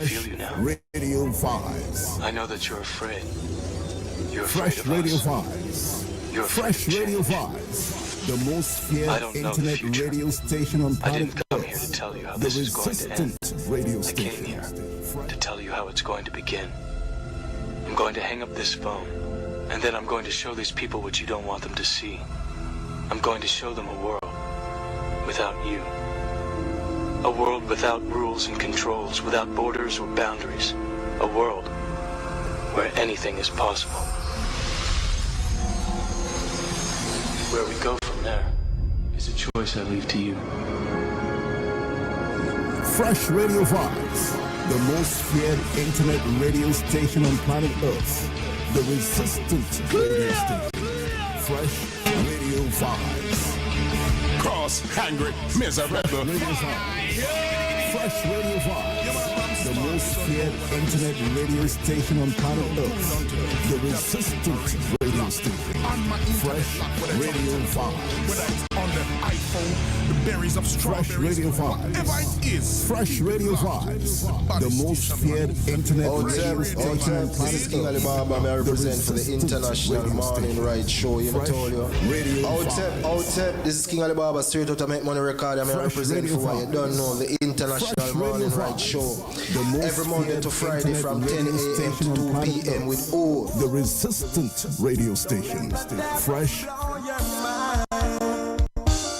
feel you now. Radio Vibes. I know that you're afraid. You're Fresh afraid of Radio us. Vibes. You're afraid Fresh of Radio change. Vibes. The most feared I don't know the internet future. radio station on I planet didn't come here Earth. to tell you how The this is going to end. resistant radio I station. came here to tell you how it's going to begin. I'm going to hang up this phone, and then I'm going to show these people what you don't want them to see. I'm going to show them a world without you. A world without rules and controls, without borders or boundaries. A world where anything is possible. Where we go from there is a choice I leave to you. Fresh Radio Vibes. The most feared internet radio station on planet Earth. The resistant radio station. Fresh Radio Vibes. Cross, hungry, miserable. Radio Vibes. Fresh Radio Vibes. The most feared internet radio station on planet Earth. The resistant radio station. Fresh Radio Vibes. Whether it's on the iPhone, the berries of strawberries, Fresh Radio whatever Vibes. it is. Fresh Radio Vibes. The most feared internet radio station on This is planet King Earth. Alibaba, I represent for the resistant International radio Morning station. Ride Show, you know, Fresh told you. Radio Outstep, Vibes. this is King Alibaba, straight out of Make Money Record, I Fresh represent Radio for what you Vibes. don't know, the International Fresh Morning Radio Ride Vibes. Show. The most Every Monday feared to Friday internet from 10 radio a.m. station to on 2 planet p.m. Earth. with O. The resistant radio station. Fresh.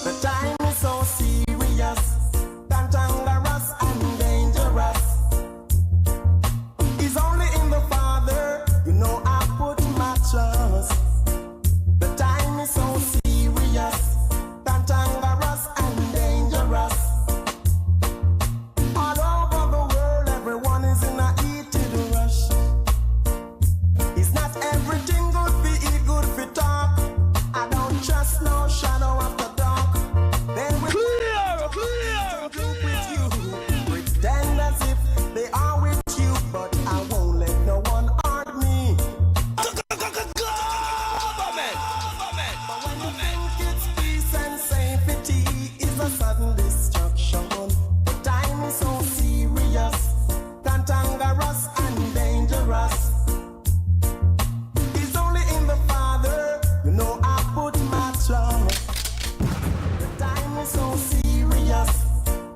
The time is so serious, cantankerous and dangerous. It's only in the Father, you know I put my trust. The time is so serious, cantankerous and dangerous. All over the world, everyone is in a heated rush. It's not everything good for eat, good for talk. I don't trust no shadow after dark. Then we group with you, pretend as if they are with you, but I won't let no one hurt me. But when you think it's peace and safety, it's a sudden destruction. The time is so serious, cantankerous and dangerous. It's only in the Father, you know I put my trust. The time is so serious,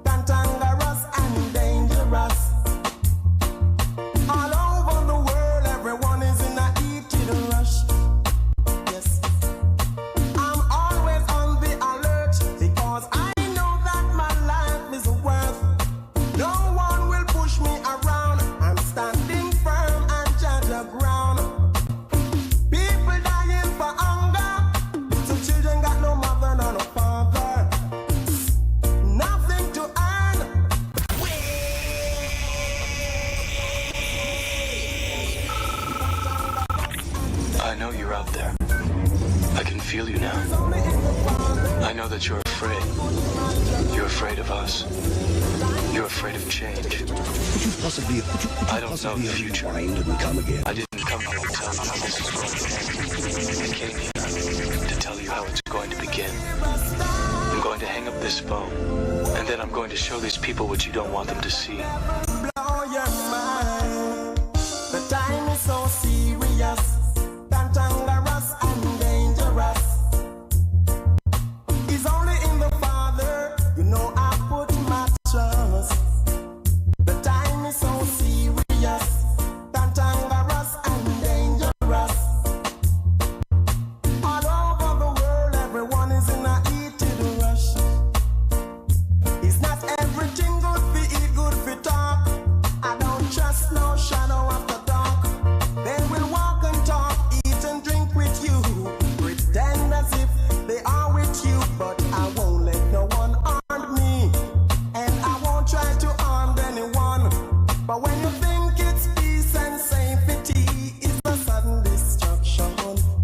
cantankerous and dangerous. All over the world, everyone is in a heated rush. Yes, I'm always on the alert because I know that my life is worth. No one will push me around. I'm standing firm and judge the ground. People dying for hunger. Some children got no mother, no father. Nothing to earn. I know you're out there. I can feel you now. I know that you're afraid. You're afraid of us. You're afraid of change. I don't know the future. I didn't come here to tell you how this is going to end. I came here to tell you how it's going to begin. I'm going to hang up this phone, and then I'm going to show these people what you don't want them to see. Blow your mind. The time is so serious, cantankerous and dangerous. It's only in the Father, you know I put my trust. The time is so serious, cantankerous and dangerous. All over the world, everyone is in a heated rush. It's not everything good for eat, good for talk. I don't trust no shadow after dark. Then we'll walk and talk, eat and drink with you. Pretend as if they are with you, but I won't let no one harm me. And I won't try to harm anyone. But when you think it's peace and safety, it's a sudden destruction.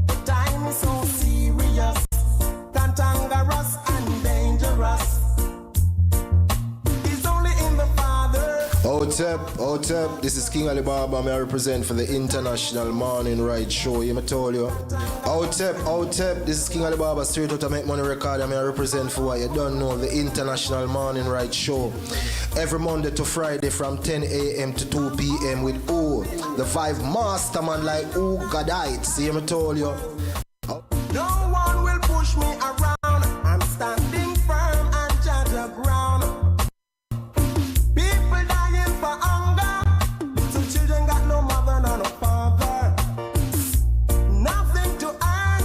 The time is so serious, cantankerous and dangerous. It's only in the Father. Out up. This is King Alibaba. I represent for the International Morning Ride Show. You me told you. Out up. This is King Alibaba. Straight out to Make Money Record. I represent for what you don't know. The International Morning Ride Show. Every Monday to Friday from 10 a.m. to 2 p.m. with the Vibe Masterman like Godite. See you me told you. No one will push me around. I'm standing firm and judge the ground. People dying for hunger. Some children got no mother, no father. Nothing to earn.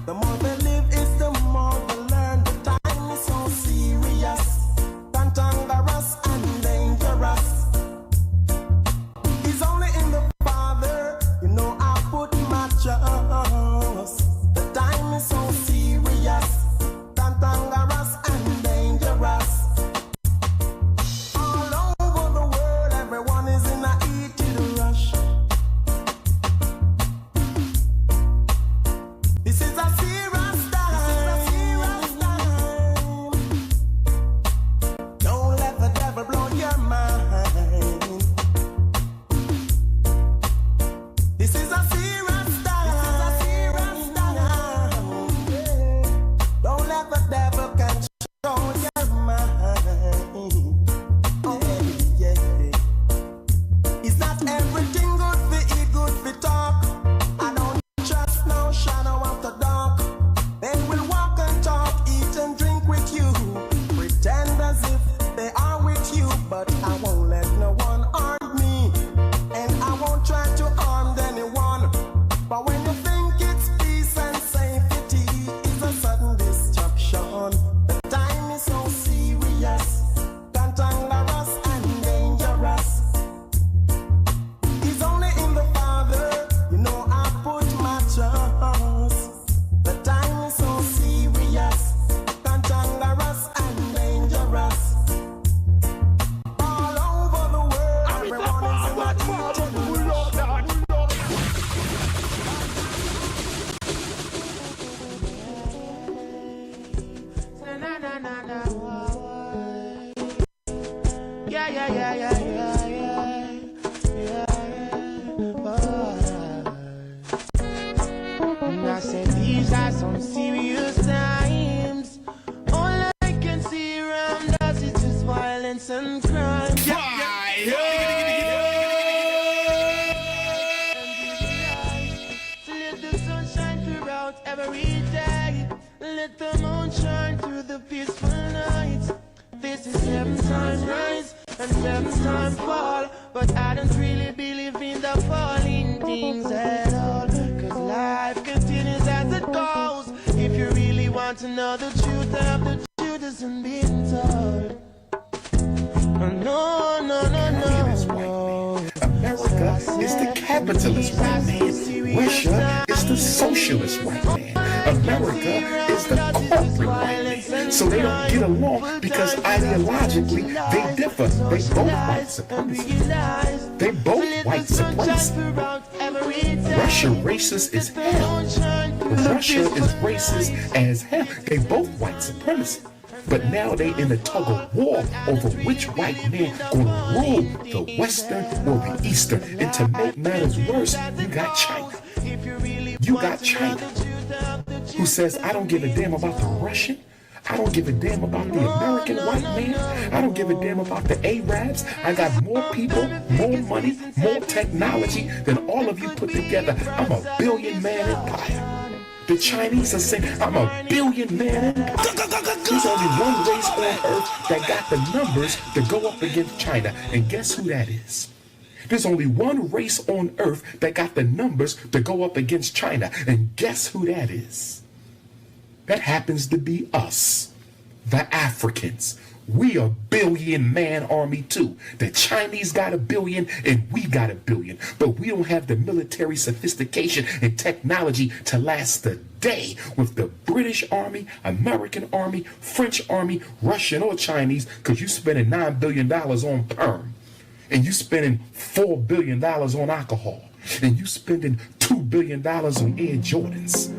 The more they live is the more they learn. The time is so serious, cantankerous and dangerous. It's only in the Father, you know I put my trust. The time is so serious, cantankerous and dangerous. All over the world, everyone is in a heated rush. This is a serious time. Don't let the devil blow your mind. This is a serious time. Don't let the devil control your mind. Oh, yeah. It's not everything good for eat, good for talk. I don't trust no shadow of the dark. They will walk and talk, eat and drink with you, pretend as if they are with you, but I won't let no one harm me, and I won't try to harm anyone. But when you think it's peace and safety, it's a sudden destruction. The time is so serious, cantankerous and dangerous. It's only in the Father, you know I put my trust. The time is so serious, cantankerous and dangerous. All over the world, everyone is in a heated rush. I said these are some serious times. All I can see around us is just violence and crime. So let the sun shine throughout every day. Let the moon shine through the peaceful night. This is 7 times rise and 7 times fall, but I don't really believe in the falling things at all. Cause life continues as it goes. If you really want to know the truth of the truth isn't being told. No. America is the capitalist white man. Russia is the socialist white man. America is the corporate white man. So they don't get along because ideologically they differ. They both white supremacists. They both white supremacists. Russia racist as hell. Russia is racist as hell. They both white supremacists. But now they in a tug of war over which white man gonna rule the Western or the Eastern. And to make matters worse, you got China. You got China, who says, I don't give a damn about the Russian. I don't give a damn about the American white man. I don't give a damn about the Arabs. I got more people, more money, more technology than all of you put together. I'm a billion-man empire. The Chinese are saying, I'm a billion-man empire. There's only one race on earth that got the numbers to go up against China. And guess who that is? There's only one race on earth that got the numbers to go up against China. And guess who that is? That happens to be us, the Africans. We a billion-man army too. The Chinese got a billion and we got a billion. But we don't have the military sophistication and technology to last the day with the British Army, American Army, French Army, Russian or Chinese, because you spending $9 billion on perm. And you spending $4 billion on alcohol. And you spending $2 billion on Air Jordans.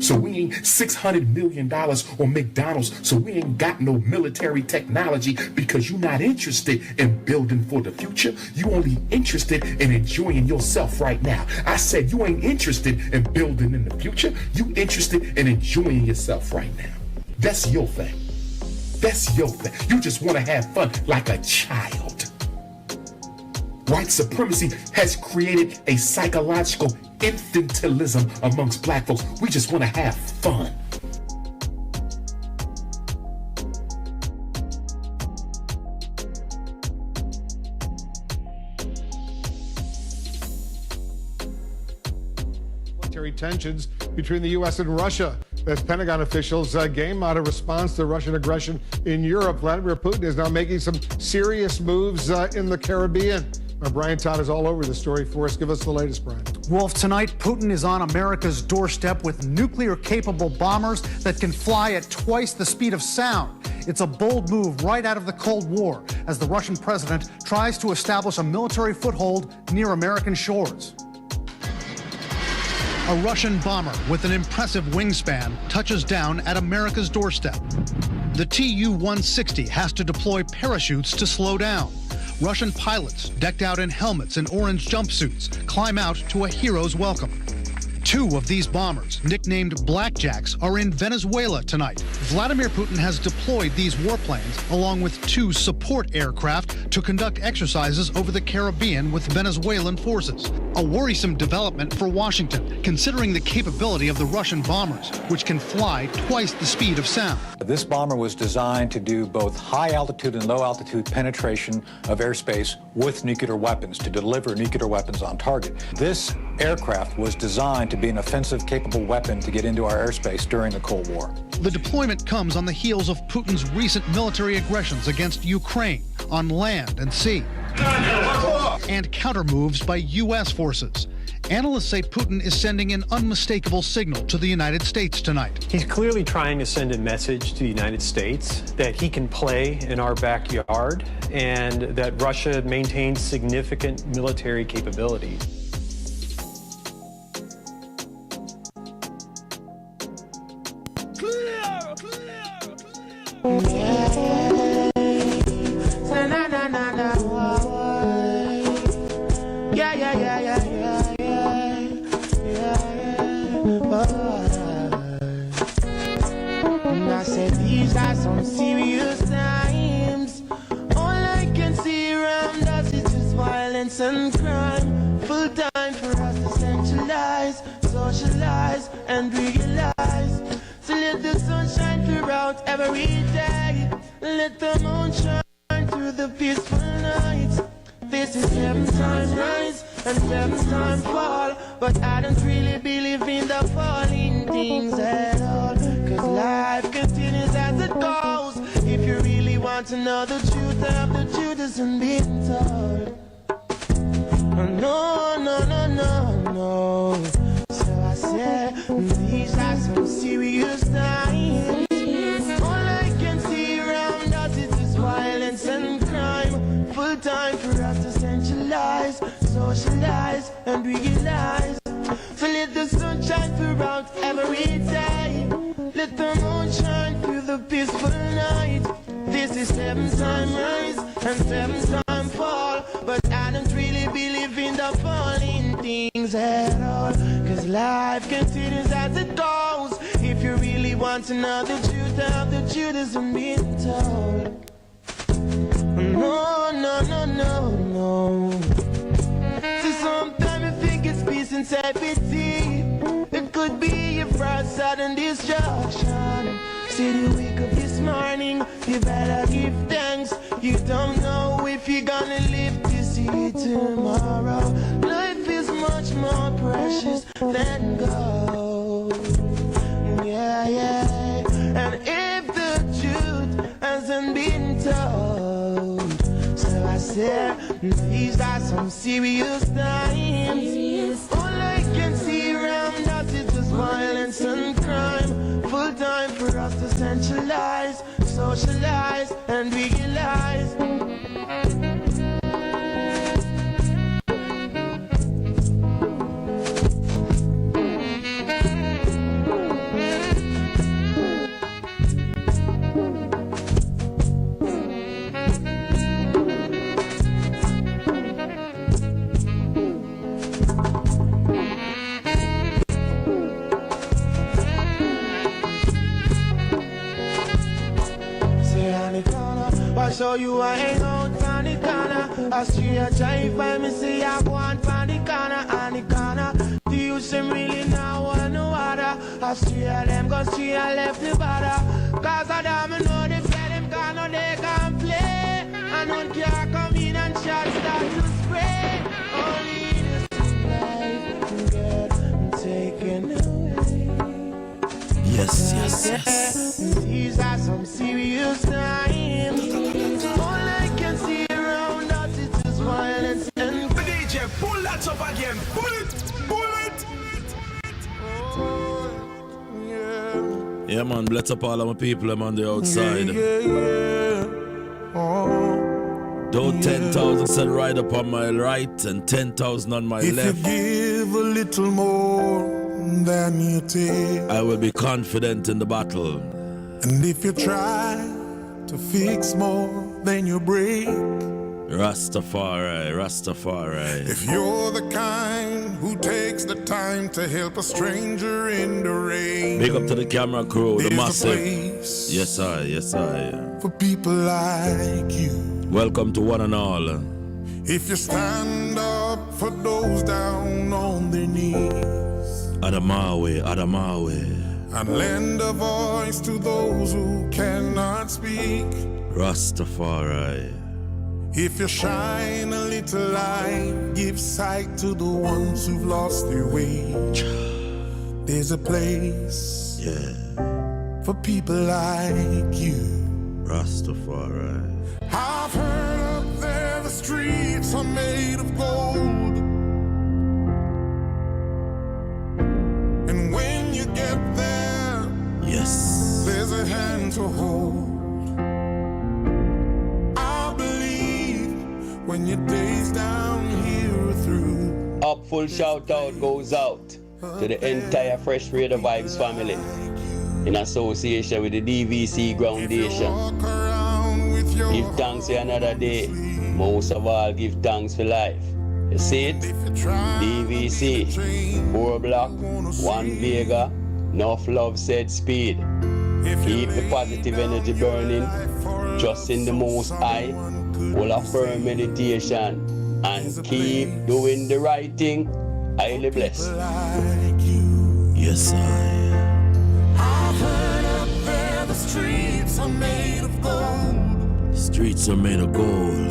So we ain't $600 million on McDonald's, so we ain't got no military technology because you're not interested in building for the future. You only interested in enjoying yourself right now. I said you ain't interested in building in the future. You interested in enjoying yourself right now. That's your thing. That's your thing. You just want to have fun like a child. White supremacy has created a psychological infantilism amongst black folks. We just want to have fun. Military tensions between the U.S. and Russia as Pentagon officials game out a response to Russian aggression in Europe. Vladimir Putin is now making some serious moves in the Caribbean. Brian Todd is all over the story for us. Give us the latest, Brian. Wolf, tonight, Putin is on America's doorstep with nuclear-capable bombers that can fly at twice the speed of sound. It's a bold move right out of the Cold War as the Russian president tries to establish a military foothold near American shores. A Russian bomber with an impressive wingspan touches down at America's doorstep. The Tu-160 has to deploy parachutes to slow down. Russian pilots, decked out in helmets and orange jumpsuits, climb out to a hero's welcome. Two of these bombers, nicknamed Blackjacks, are in Venezuela tonight. Vladimir Putin has deployed these warplanes along with two support aircraft to conduct exercises over the Caribbean with Venezuelan forces. A worrisome development for Washington, considering the capability of the Russian bombers, which can fly twice the speed of sound. This bomber was designed to do both high-altitude and low-altitude penetration of airspace with nuclear weapons, to deliver nuclear weapons on target. This aircraft was designed to be an offensive-capable weapon to get into our airspace during the Cold War. The deployment comes on the heels of Putin's recent military aggressions against Ukraine on land and sea, and counter-moves by U.S. forces. Analysts say Putin is sending an unmistakable signal to the United States tonight. He's clearly trying to send a message to the United States that he can play in our backyard and that Russia maintains significant military capabilities. I said these are some serious times. All I can see around us is just violence and crime. Full time for us to centralize, socialize, and realize. So let the sun shine throughout every day. Let the moon shine through the peaceful nights. This is 7 times rise and 7 times fall. But I don't really believe in the falling things at all. Cause life continues as it goes. If you really want to know the truth of the truth isn't being told. No, no, no, no, no. So I said, these are some serious times. All I can see around us is just violence and crime. Full time for us to centralize, socialize, and realize. So let the sun shine throughout every day. Let the moon shine through the peaceful night. This is 7 times rise and 7 times fall. But I don't really believe in the falling things at all. Cause life continues as it goes. If you really want to know the truth of the truth isn't being told. No, no, no, no, no. So sometimes I think it's peace and safety. It could be a fraud, sudden destruction. See you wake up this morning, you better give thanks. You don't know if you're gonna live to see tomorrow. Life is much more precious than gold. Yeah, yeah. And if the truth hasn't been told, so I said, these are some serious times. All I can see around us is just violence and crime. Full time for us to centralize, socialize, and realize. you are hang out on the corner. A straight drive by me say I go on from the corner and the corner. The youth them really now want no water. A straight them go straight and left the border. Cause I don't know they play them can no they can play. And none can come in and shots start to spray. Only this life get taken away. Yes. These are some serious times. All I can see around us is violence and DJ, pull that up again. Pull it. Yeah, man, bless up all of my people, I'm on the outside. Though 10,000 said right up on my right and 10,000 on my left. If you give a little more than you take, I will be confident in the battle. and if you try to fix more than you break, Rastafari. if you're the kind who takes the time to help a stranger in the rain, Big up to the camera crew, the there's a massive. place Yes, I. for people like you. Welcome to one and all. If you stand up for those down on their knees, Adamawe. and lend a voice to those who cannot speak. Rastafari. If you shine a little light, give sight to the ones who've lost their way. There's a place, for people like you. Rastafari. I've heard up there the streets are made of gold, and when you get there, yes, there's a hand to hold. I believe when your days down here are through. Up full shout out goes out to the entire Fresh Radio Vibes family in association with the DVC Groundation. Give thanks for another day. Most of all, give thanks for life. You see it? DVC, 4 block, 1 Vega, enough love said speed. Keep the positive energy burning, just in the most high, full of firm meditation, and keep doing the right thing. Highly blessed. Yes, I've heard up there the streets are made of gold. Streets are made of gold.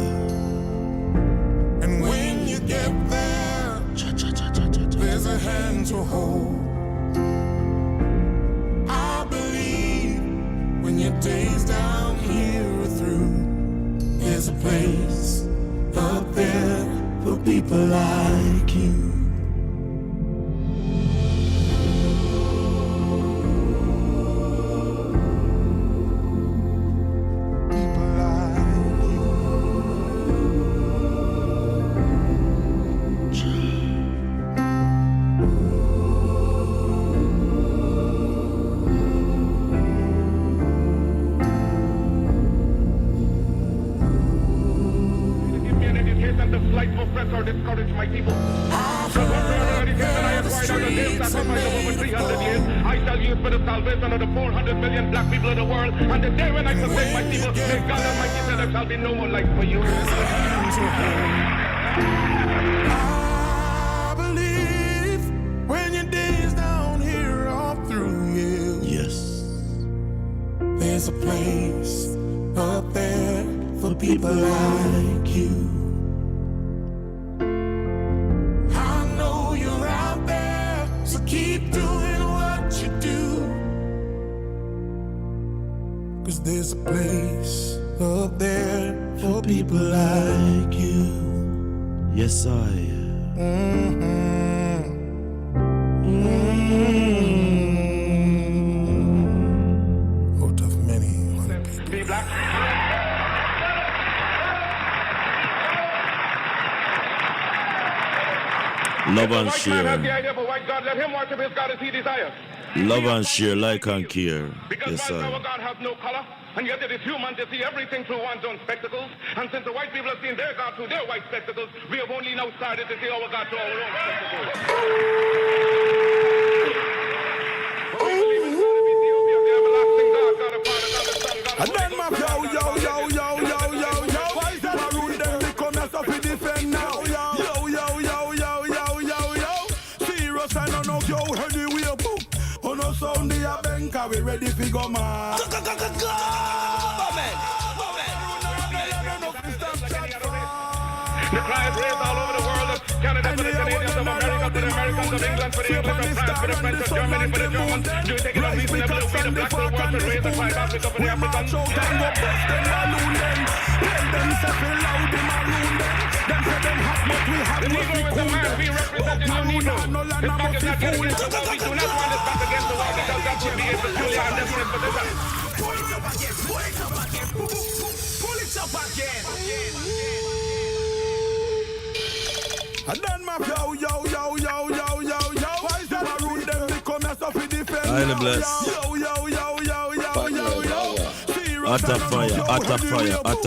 And when you get there, there's a hand to hold. I believe when your days down here are through, there's a place up there for people like you. I believe when your days down here are through, there's a place up there for people like you. I know you're out there, so keep doing what you do, 'cause there's a place up there for people like you. Yes, I. Out of many people. Love and share. Love and share, like and care. Yes, Our I. God has no color, and yet it is human to see everything through one's own spectacles. And since the white people have seen their God through their white spectacles, we have only now started to see our God through our own spectacles. But we believe in God of Ethiopia, the everlasting God, God of Father, God of Son, God of Holy Ghost, God of God, God of a bank, we ready for go man. The cry is raised all over the world. Canada for the Canadians of America, for the Americans of England, for the English of France, for the French of Germany, for the Germans. Do you take it unreasonable to be the black of the world to raise the cry of Africa for the Africans? The Negro is the man. We represent the Negro. It's back is not getting against the wall. We do not want this back against the wall because that would be a peculiar and desperate position. Pull it up again. Pull it up again. Pull it up again. I done my yo. Why is that Maroon them become a stuff with defense? Highly blessed. Yo. Utter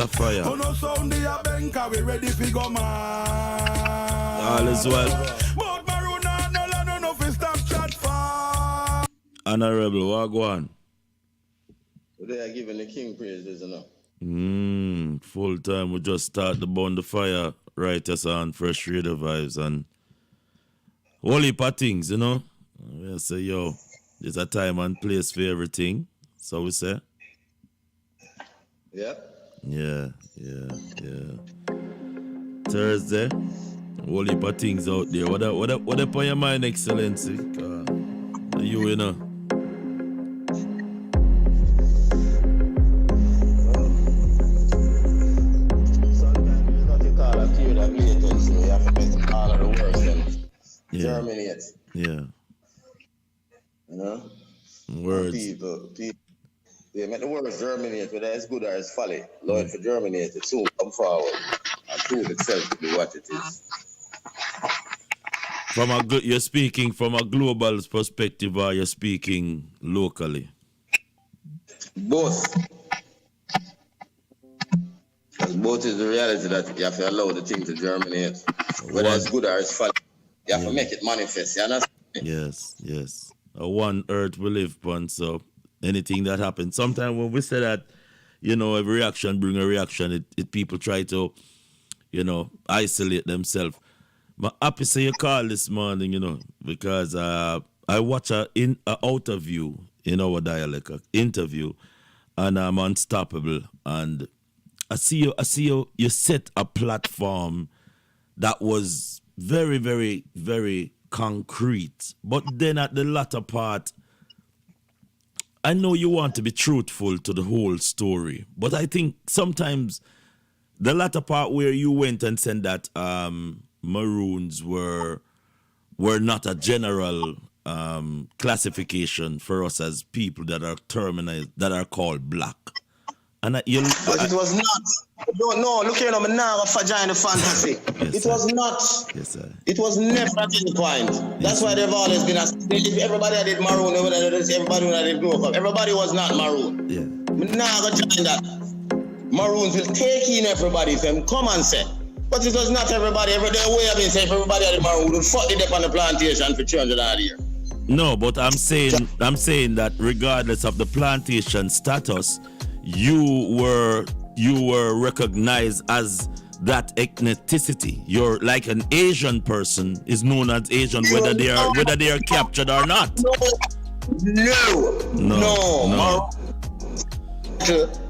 fire. On no sound the bank, we ready for go man. All is well. But Maroon no fi stop chat for. Honorable, what go on? They are giving the king praises, you know. Full time. We just start the burn the fire. Right, yes, on Fresh Radio Vibes and whole heap of things, you know. We say, yo, there's a time and place for everything. So we say. Yeah. Yeah. Thursday, whole heap of things out there. What up on your mind, Excellency? You know. Germinate. Yeah. You know? Words. People. They make the words germinate, whether it's good or it's folly. Lord, for germinate, it soon come forward and prove itself to be what it is. You're speaking from a global perspective, or you're speaking locally? Both. Because both is the reality that you have to allow the thing to germinate. Whether it's good or it's folly. You have to make it manifest, you understand? Yes. A one earth we live upon, so anything that happens. Sometimes when we say that, you know, every reaction bring a reaction, people try to, you know, isolate themselves. I'm happy to you call this morning, you know, because I watch an interview in our dialect, interview, and I'm unstoppable. And I see you set a platform that was very, very, very concrete. But then at the latter part, I know you want to be truthful to the whole story, but I think sometimes the latter part where you went and said that Maroons were not a general classification for us as people that are terminized, that are called black. And but it was not. No, look here, I'm not a vagina fantasy. It was not. Yes, sir. It was never at any point. That's why they've always been if everybody did Maroon, everybody did grow up. Everybody was not Maroon. Yeah. I'm not going to join that. Maroons will take in everybody from come and say. But it was not everybody. Every day way I've been saying everybody at the Maroon would fuck it up on the plantation for 300 odd years. No, but I'm saying that regardless of the plantation status, you were recognized as that ethnicity. You're like an Asian person is known as Asian, whether they are captured or not. No.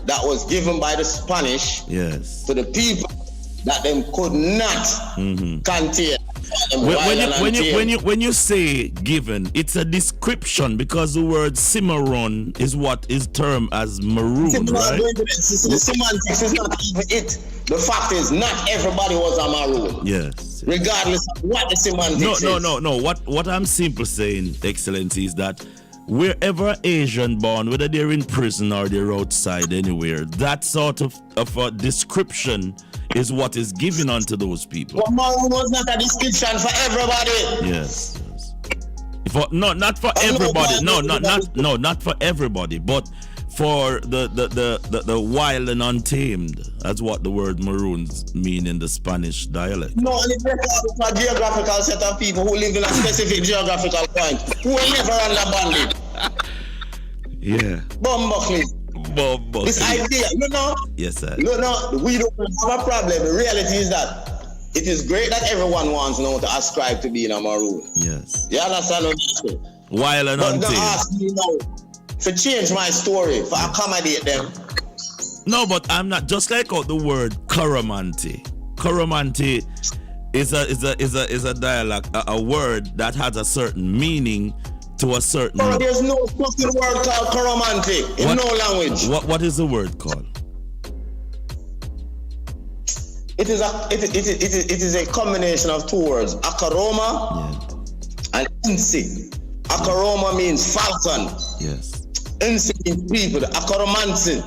That was given by the Spanish to the people that them could not contain. When you say given, it's a description because the word cimarron is what is termed as maroon, right? The semantics is not even it. The fact is, not everybody was a maroon. Yes. Regardless of what the semantics is. No. What I'm simply saying, Excellency, is that wherever Asian born, whether they're in prison or they're outside anywhere, that sort of a description is what is given unto those people. But Maroon was not a description for everybody. Yes. Not for everybody. Not for everybody, but for the wild and untamed. That's what the word maroons mean in the Spanish dialect. No, it's a geographical set of people who live in a specific geographical point, who will never under bandit. Yeah. Bumbuckly. This idea, you know? Yes, sir. We don't have a problem. The reality is that it is great that everyone wants now to ascribe to being a maroon. Yes. You understand what I'm saying? Wild and untamed. Don't ask me now. for change my story, for accommodate them. No, but I'm not just like out the word Coromantee. Coromantee is a dialect, a word that has a certain meaning to a certain. Oh, there's no fucking word called Coromantee in no language. What is the word called? It is a combination of two words, Akaroma and Insi. Akaroma means falcon. Yes. Insi means people. The Akoromansi,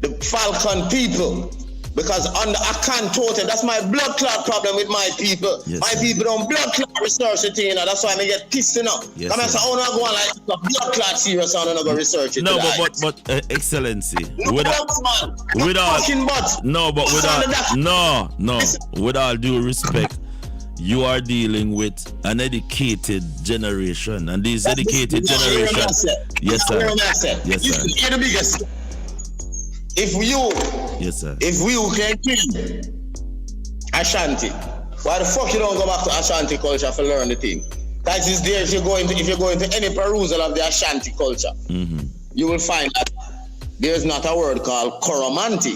the falcon people. Because on the Akan totem, that's my blood clot problem with my people. Yes, my people don't blood clot research it, you know. That's why I get pissed enough. Yes, I say, oh, no, go on like a blood clot serious, I'm not going to research it. No, but Excellency. No, man. With all, fucking butt. no, but with all due respect, you are dealing with an educated generation, and this educated generation. Yes, sir. Yes, sir. You're the biggest. If you can kill Ashanti, why the fuck you don't go back to Ashanti culture for learn the thing? That is there if you go into any perusal of the Ashanti culture, you will find that there's not a word called Coromantee.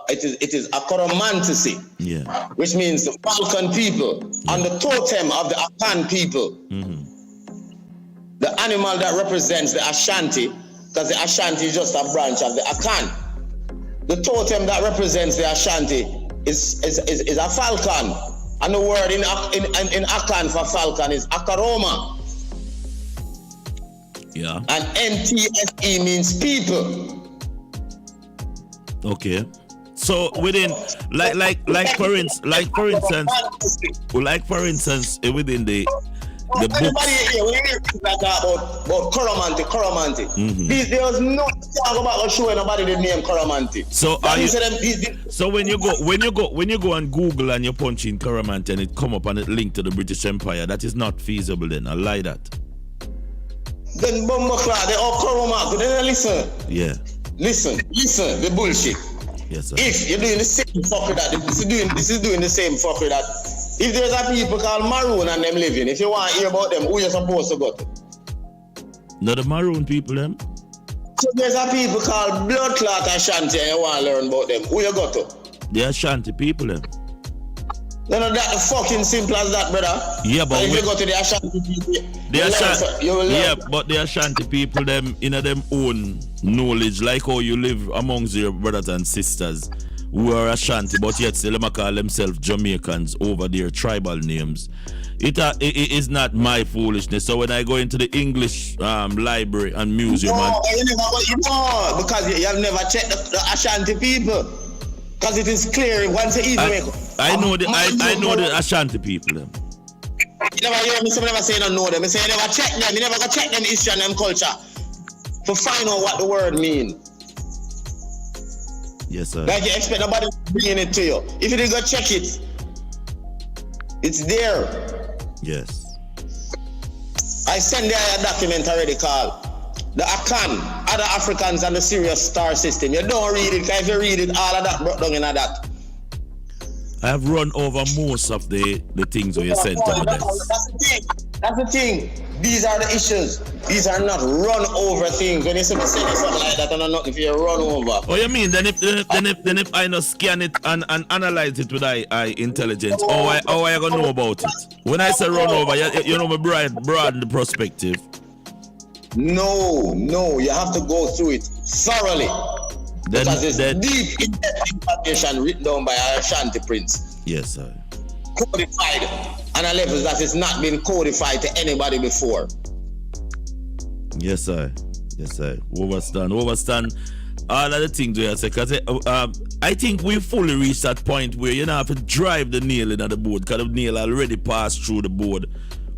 It is a Coromantasy, which means the Falcon people on the totem of the Akan people. The animal that represents the Ashanti, because the Ashanti is just a branch of the Akan. The totem that represents the Ashanti is a falcon. And the word in Akan for falcon is Akaroma. Yeah. And NTSE means people. Okay. So within like for instance within the everybody here, when you hear things like that about Coromantee. There was no talk about showing nobody the name Coromantee. So so when you go and Google and you punch in Coromantee and it come up and it linked to the British Empire, that is not feasible then. I lie that. Then Bumbaclaw, they all Coromantee. Then listen. Yeah. Listen, the bullshit. Yes, sir. If you're doing the same fuck with that, this is doing the same fuck with that. If there's a people called Maroon and them living, if you want to hear about them, who you supposed to go to? No, the Maroon people, them. So there's a people called Blood Clot Ashanti and you want to learn about them, who you go to? The Ashanti people, them. No, that's fucking simple as that, brother. Yeah, but if you go to the Ashanti people, but the Ashanti people, them in them own knowledge, like how you live amongst your brothers and sisters who are Ashanti, but yet still them call themselves Jamaicans over their tribal names. It is not my foolishness. So when I go into the English library and museum, because you have never checked the Ashanti people. Because it is clear once you even I know the Ashanti people. Them. You never hear me never say I know them. I say you never check them. You never go check them history and them culture to find out what the word mean. Yes, sir. Like you expect nobody to bring it to you. If you didn't go check it, it's there. Yes. I sent there a document already called The Akan, Other Africans and the Sirius Star System. You don't read it, because if you read it, all of that brought down in that. I have run over most of the things where you sent to me. That's the thing. These are the issues. These are not run over things. When you say something like that, and not nothing for you run over. Oh, you mean then if I not scan it and analyze it with eye intelligence, how I gonna know about it? When I say run over, you know me broaden the perspective. No, you have to go through it thoroughly. Because it's deep information written down by our Ashanti Prince. Yes, sir. Codified on a level that has not been codified to anybody before. Yes, sir. Overstand all of the things we are saying. Because I think we fully reached that point where you don't have to drive the nail into the board, because the nail already passed through the board.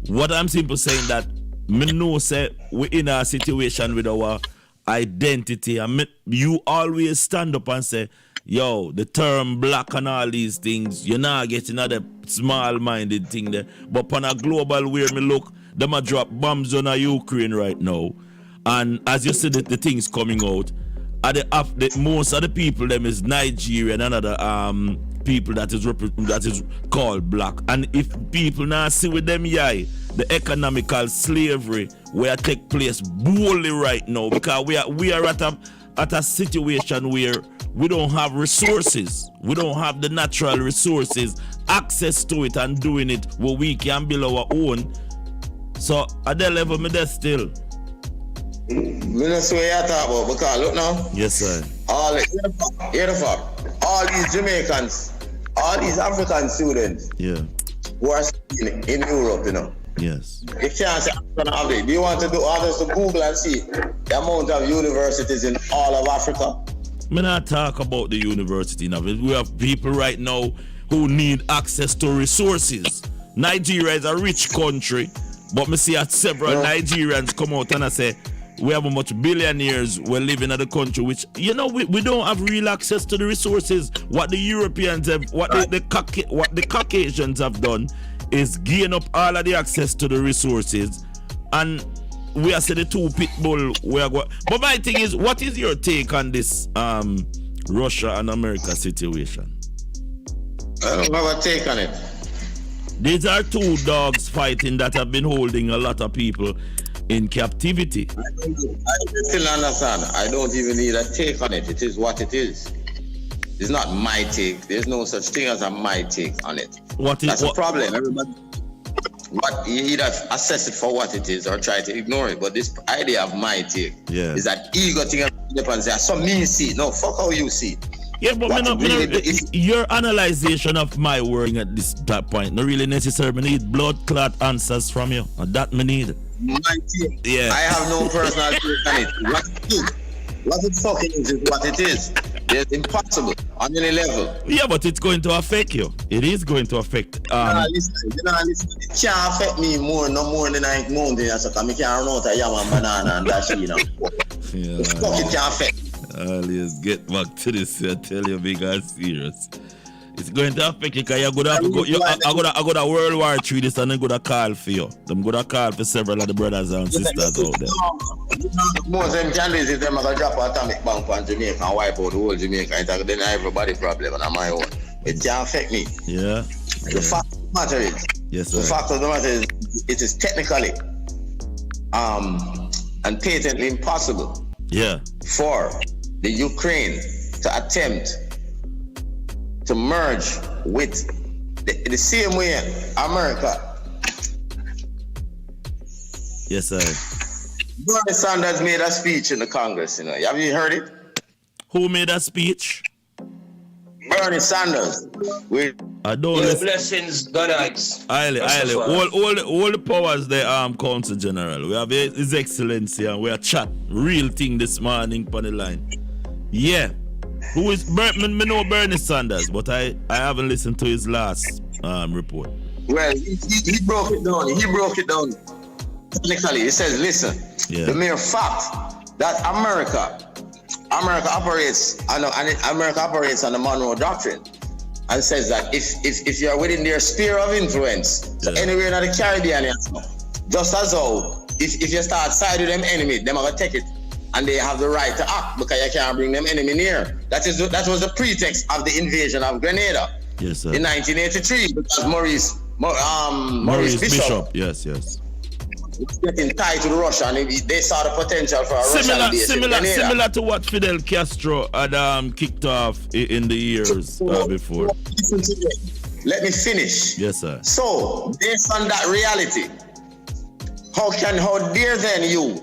What I'm simply saying that me know say we in a situation with our identity, and you always stand up and say, yo, the term black and all these things, you're not getting another small-minded thing there. But on a global where me look, them a drop bombs on Ukraine right now. And as you see the things coming out, most of the people them is Nigerian and other people that is called black. And if people now see with them the economical slavery where take place boldly right now, because we are at a situation where we don't have resources. We don't have the natural resources, access to it, and doing it where we can build our own. So at that level, me there still. Me not sure you talk about, because look now. Yes, sir. Hear the fact. All these Jamaicans, all these African students, yeah, who are studying in Europe, you know. Yes. You can't say African have it. Do you want to do others to Google and see the amount of universities in all of Africa? Me not talk about the university now. We have people right now who need access to resources. Nigeria is a rich country, but me see several Nigerians come out and I say, we have a much billionaires we're living in the country, which, you know, we don't have real access to the resources. What the Europeans have, what the Caucasians have done is gain up all of the access to the resources, and we are saying the two pit bull we are going. But my thing is, what is your take on this Russia and America situation? I don't have a take on it. These are two dogs fighting that have been holding a lot of people in captivity. I still understand. I don't even need a take on it. It is what it is. It's not my take. There's no such thing as a my take on it. That's a problem. Everybody, you either assess it for what it is or try to ignore it. But this idea of my take is that ego thing and say, so me see. No, fuck how you see. Yeah, but your analyzation of my wording at that point, not really necessarily need blood clot answers from you. And that me need. My take. Yeah. I have no personal take on it. What it fucking is what it is. It's impossible on any level. Yeah, but it's going to affect you. It is going to affect. Listen. It can't affect me no more than I mountain. So I can't run out of yam and banana and dash it, you know. Yeah. It can't affect. Let's get back to this. I tell you, big and serious. It's going to affect you because you're going to have to go. I got a World War III this and I'm going to call for you. I'm going to call for several of the brothers and sisters out there. Most of them can do is if they're going to drop an atomic bomb on Jamaica and wipe out the whole Jamaica, then everybody's problem and I'm my own. It can't affect me. Yeah. The fact of the matter is, the fact of the matter is, it is technically and patently impossible for the Ukraine to attempt to merge with the same way America. Yes, sir. Bernie Sanders made a speech in the Congress, you know. Have you heard it? Who made a speech? Bernie Sanders. I don't listen. Blessings, God acts. All the powers there, Council General. We have His Excellency and we are chat real thing this morning on the line. Yeah. Who is me know Bernie Sanders, but I haven't listened to his last report. Well, he broke it down. He broke it down technically. He says, listen, the mere fact that America operates on the Monroe Doctrine and says that if you're within their sphere of influence, so anywhere in the Caribbean, just as though if you start side with them enemy, them are gonna take it. And they have the right to act because you can't bring them enemy near. That was the pretext of the invasion of Grenada in 1983 because Maurice Bishop. Yes. Was getting tied to Russia and they saw the potential for a Russian base in Grenada. Similar to what Fidel Castro had kicked off in the years before. Listen to me. Let me finish. Yes, sir. So, based on that reality, how dare then you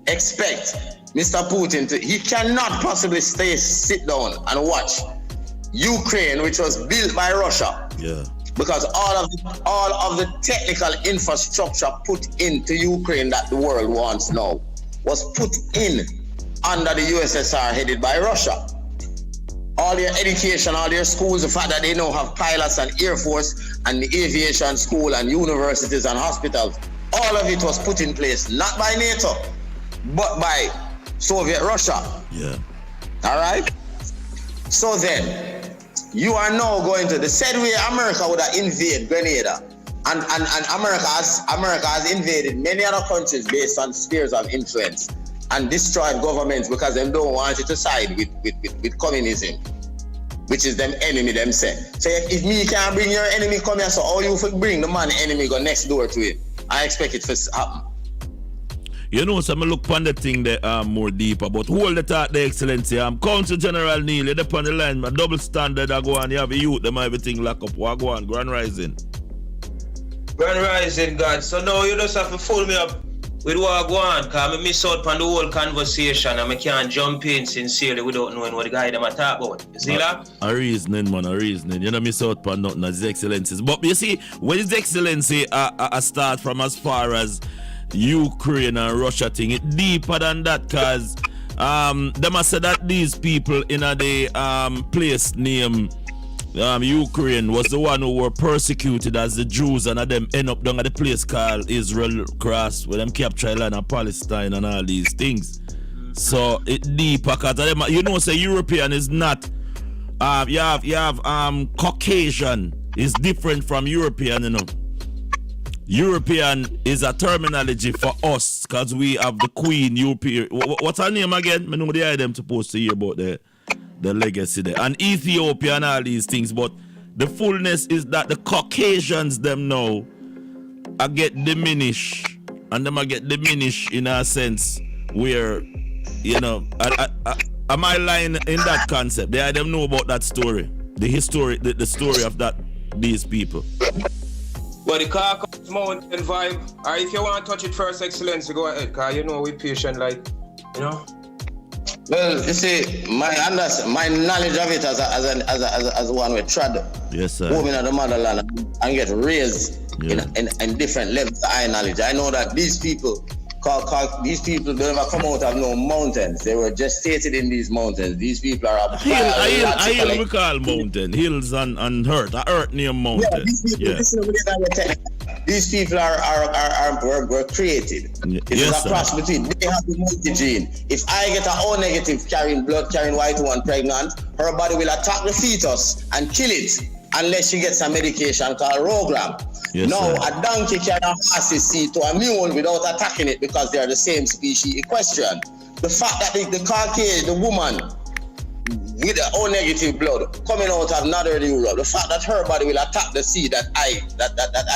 expect Mr. Putin he cannot possibly sit down and watch Ukraine, which was built by Russia. Yeah. Because all of the technical infrastructure put into Ukraine that the world wants now was put in under the USSR headed by Russia. All their education, all their schools, the fact that they now have pilots and Air Force and the aviation school and universities and hospitals, all of it was put in place, not by NATO, but by Soviet Russia. Yeah. All right? So then, you are now going to the said way America would have invaded Grenada. And America has invaded many other countries based on spheres of influence and destroyed governments because they don't want you to side with communism, which is them enemy themselves. So if me can't bring your enemy come here, so all you bring the man enemy go next door to it. I expect it to happen. You know, so I look on the thing there more deeper, but hold the thought, the excellency. Council General Neil, you're on the line, my double standard, I go on, you have a youth, them everything lock up. What go on, Grand Rising? Grand Rising, God. So now you just have to fool me up with what I go on, because I miss out on the whole conversation and I can't jump in sincerely without knowing what the guy them talk about. You see that? A reasoning, man, a reasoning. You don't miss out on nothing as excellencies. But you see, when his excellency start from as far as Ukraine and Russia thing, it deeper than that, because they must say that these people in the place named Ukraine was the one who were persecuted as the Jews, and them end up down at the place called Israel Cross, where them capture land and Palestine and all these things. So it deeper, because you know, say European is not you have Caucasian is different from European, you know. European is a terminology for us, because we have the Queen European. What's her name again? I know the item supposed to hear about the legacy there. And Ethiopia and all these things, but the fullness is that the Caucasians them now I get diminished, and them I get diminished in a sense where, you know, am I lying in that concept? They them know about that story, the story of that these people. But the Caucasus Mountain vibe, or if you want to touch it first, Excellency, go ahead, because you know we're patient, like, you know. Well, you see, my knowledge of it as one with trad, yes, sir, home in the motherland and get raised in different levels of high knowledge. I know that these people they never come out of no mountains. They were gestated in these mountains. These people are a hill we call mountain. Hills and earth near mountain. These people were created. It is a cross between. They have the multi-gene. If I get an O negative carrying white one pregnant, her body will attack the fetus and kill it unless she gets a medication called Rogram. Yes, now, sir. a donkey can horse's seed to a mule without attacking it because they are the same species. Question: the fact that the Caucasian, the woman with the O negative blood coming out of Northern Europe, the fact that her body will attack the seed that I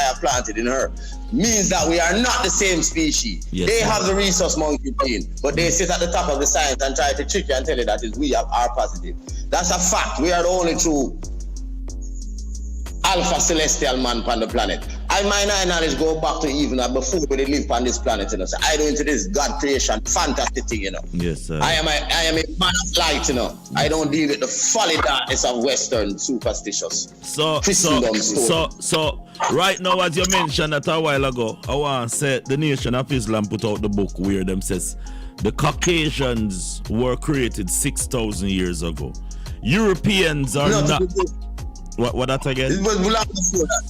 have planted in her means that we are not the same species. Yes, they sir. have the rhesus monkey gene, but they sit at the top of the science and try to trick you and tell you that we are positive. That's a fact. We are the only true alpha celestial man on the planet. My knowledge go back to even before we live on this planet, you know. So I do into this God creation fantastic thing, you know. Yes, sir. I am a man of light, you know. I don't deal with the folly darkness of Western superstitious. So right now, as you mentioned that a while ago, I want to say the Nation of Islam put out the book where them says the Caucasians were created 6,000 years ago. Europeans are not. What that again? It was long before that.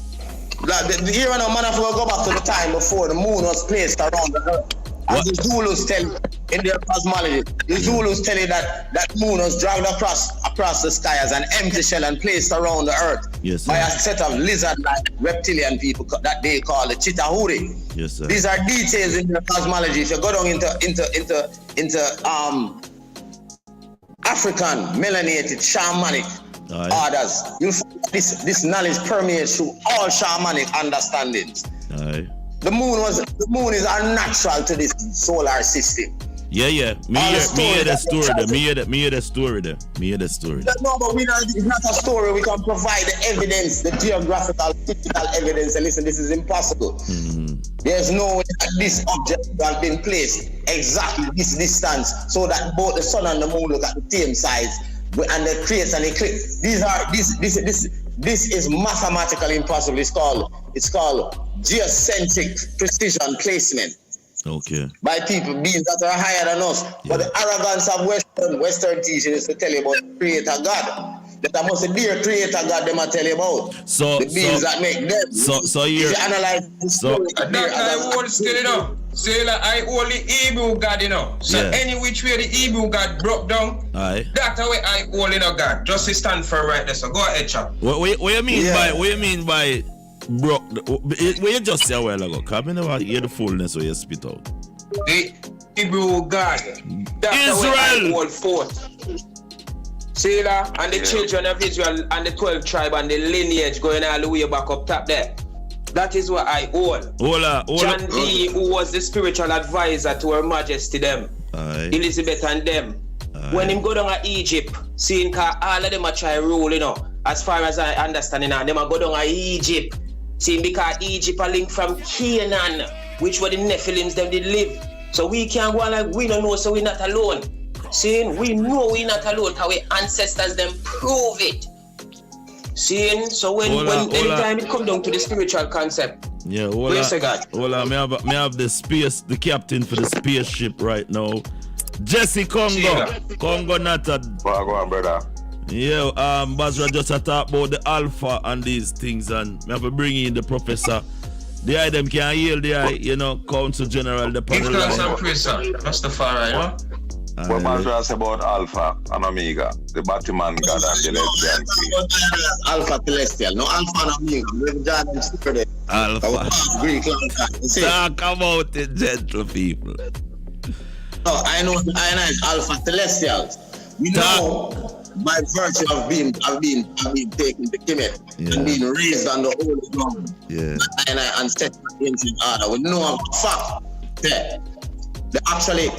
Here and now, man, I go back to the time before the moon was placed around the earth. As the Zulus tell in their cosmology, the Zulus tell you that moon was dragged across the sky as an empty shell and placed around the earth by a set of lizard-like reptilian people that they call the Chitahuri. Yes, sir. These are details in their cosmology. If you go down into African melanated shamanic orders, you'll find this knowledge permeates through all shamanic understandings. The moon is unnatural to this solar system. Yeah. Me hear the story there. No, but it's not a story. We can provide the evidence, the geographical, physical evidence. And listen, this is impossible. Mm-hmm. There's no way that this object has been placed exactly this distance so that both the sun and the moon look at the same size, and it creates an eclipse. This is mathematically impossible. It's called geocentric precision placement. Okay. By people, beings that are higher than us. Yeah. But the arrogance of Western teaching is to tell you about the Creator God. That I must be a Creator God them I tell you about. So the beings that make them. So you analyze the story. That I hold still, you know. Say like I only Hebrew God, you know. So any which way the Hebrew God broke down, that's way I hold in a God. Just to stand for right there. So go ahead, chap. What you mean by broke? What you just say a while ago? Cause I never hear the fullness of your spit out. The Hebrew God. That's the way I hold forth. See that? And the children of Israel and the 12 tribe and the lineage going all the way back up top there. That is what I hold. John D, who was the spiritual advisor to Her Majesty them, Elizabeth and them. When him go down to Egypt, seeing all of them are try rule, you know, as far as I understand now, them are go down to Egypt. Seeing because Egypt are linked from Canaan, which were the Nephilims them did live. So we can't go on like we don't know, so we're not alone. Seeing we know we're not alone, how our ancestors them prove it. Seeing, so when anytime it come down to the spiritual concept, yeah, me have the space, the captain for the spaceship right now, Jesse Congo not a. Go on, brother. Yeah, Basra just talk about the alpha and these things, and me have to bring in the professor. The eye them can heal the eye, you know, Council General the panel. That's the far right, huh? What Basra say about Alpha and Omega, the Batman God and the lesbian queen? Alpha Celestial, no Alpha and Omega. We've done it today. Alpha. Greek talk about it, gentle people. Oh, I know Alpha Celestials. We know by virtue of being taken to Kemet and being raised on the holy ground. Yeah. And set in order. We know of fact that they actually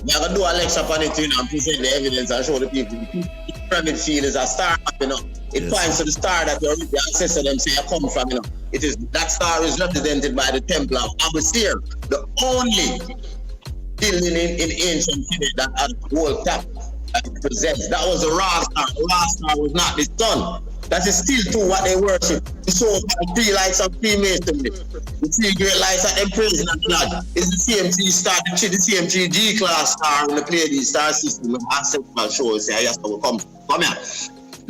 we are gonna do a lecture upon it, you know, and present the evidence and show the people. The pyramid field is a star, you know. It points to the star that your ancestors them say you come from, you know. It is that star is represented by the temple of Abusir, the only building in ancient Kemet that had a whole top that it presents. That was the Ra star. The Ra star was not the sun. That is still to what they worship. The so-called three lights of Freemasonry, the three great lights that they praise in God, is the same G star, the same G class star in the Pleiades star system of ancestral shows. Say, yes, will come here.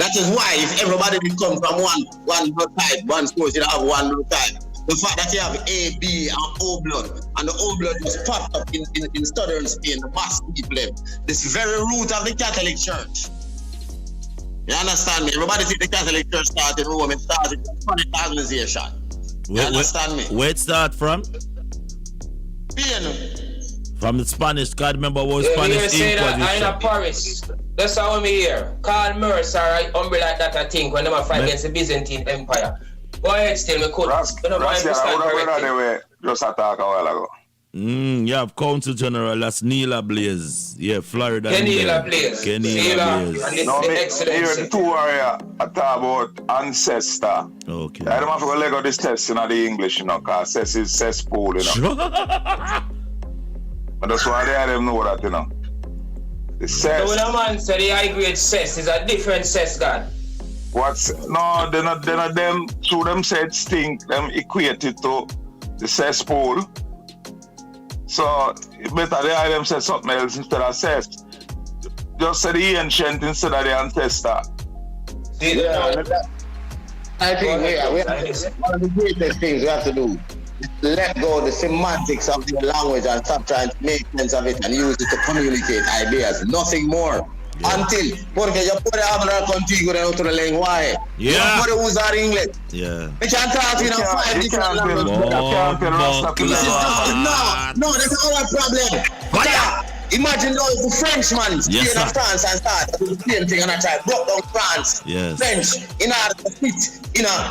That is why if everybody will come from one blood type, one source, you have one blood type. The fact that you have A, B, and O blood, and the O blood was popped up in southern Spain, the Basque people, this very root of the Catholic Church. You understand me? Everybody think the Catholic Church started in Rome, it started in Spanish colonization. You understand me? Where it start from? Spain. From the Spanish, God remember what Spanish you say that I'm in Paris. That's how me here. Karl Mercer, right? Umbrella like that, I think, when they were fighting against the Byzantine Empire. Go ahead, still, me could. Just attack a while ago. You have Council General, that's Neela Blaze. Yeah, Florida. Kenila Blaze. Kenila Blaze. No, here the two area I talk about ancestor. Okay. I don't have to leg out this test in the English, you know, because cess is cesspool, you know. But that's why they have them know that, you know. The cess. So when a man said the high grade cess is a different cess, God. No, they're not them, through them said stink, them equated to the cesspool. So it better they have them say something else instead of cess. Just say the ancient instead of the ancestor. Yeah, I think one of the greatest things we have to do is let go of the semantics of the language and stop trying to make sense of it and use it to communicate ideas. Nothing more. Yeah. Until, porque yo puedo hablar contigo en otro lenguaje. Yeah. Yo puedo usar inglés. Yeah. We can talk in 5 different languages. No, that's our problem. Fire. Imagine though if the Frenchman stay in France and start to do the same thing and I try broke down France. Yes. French in order to fit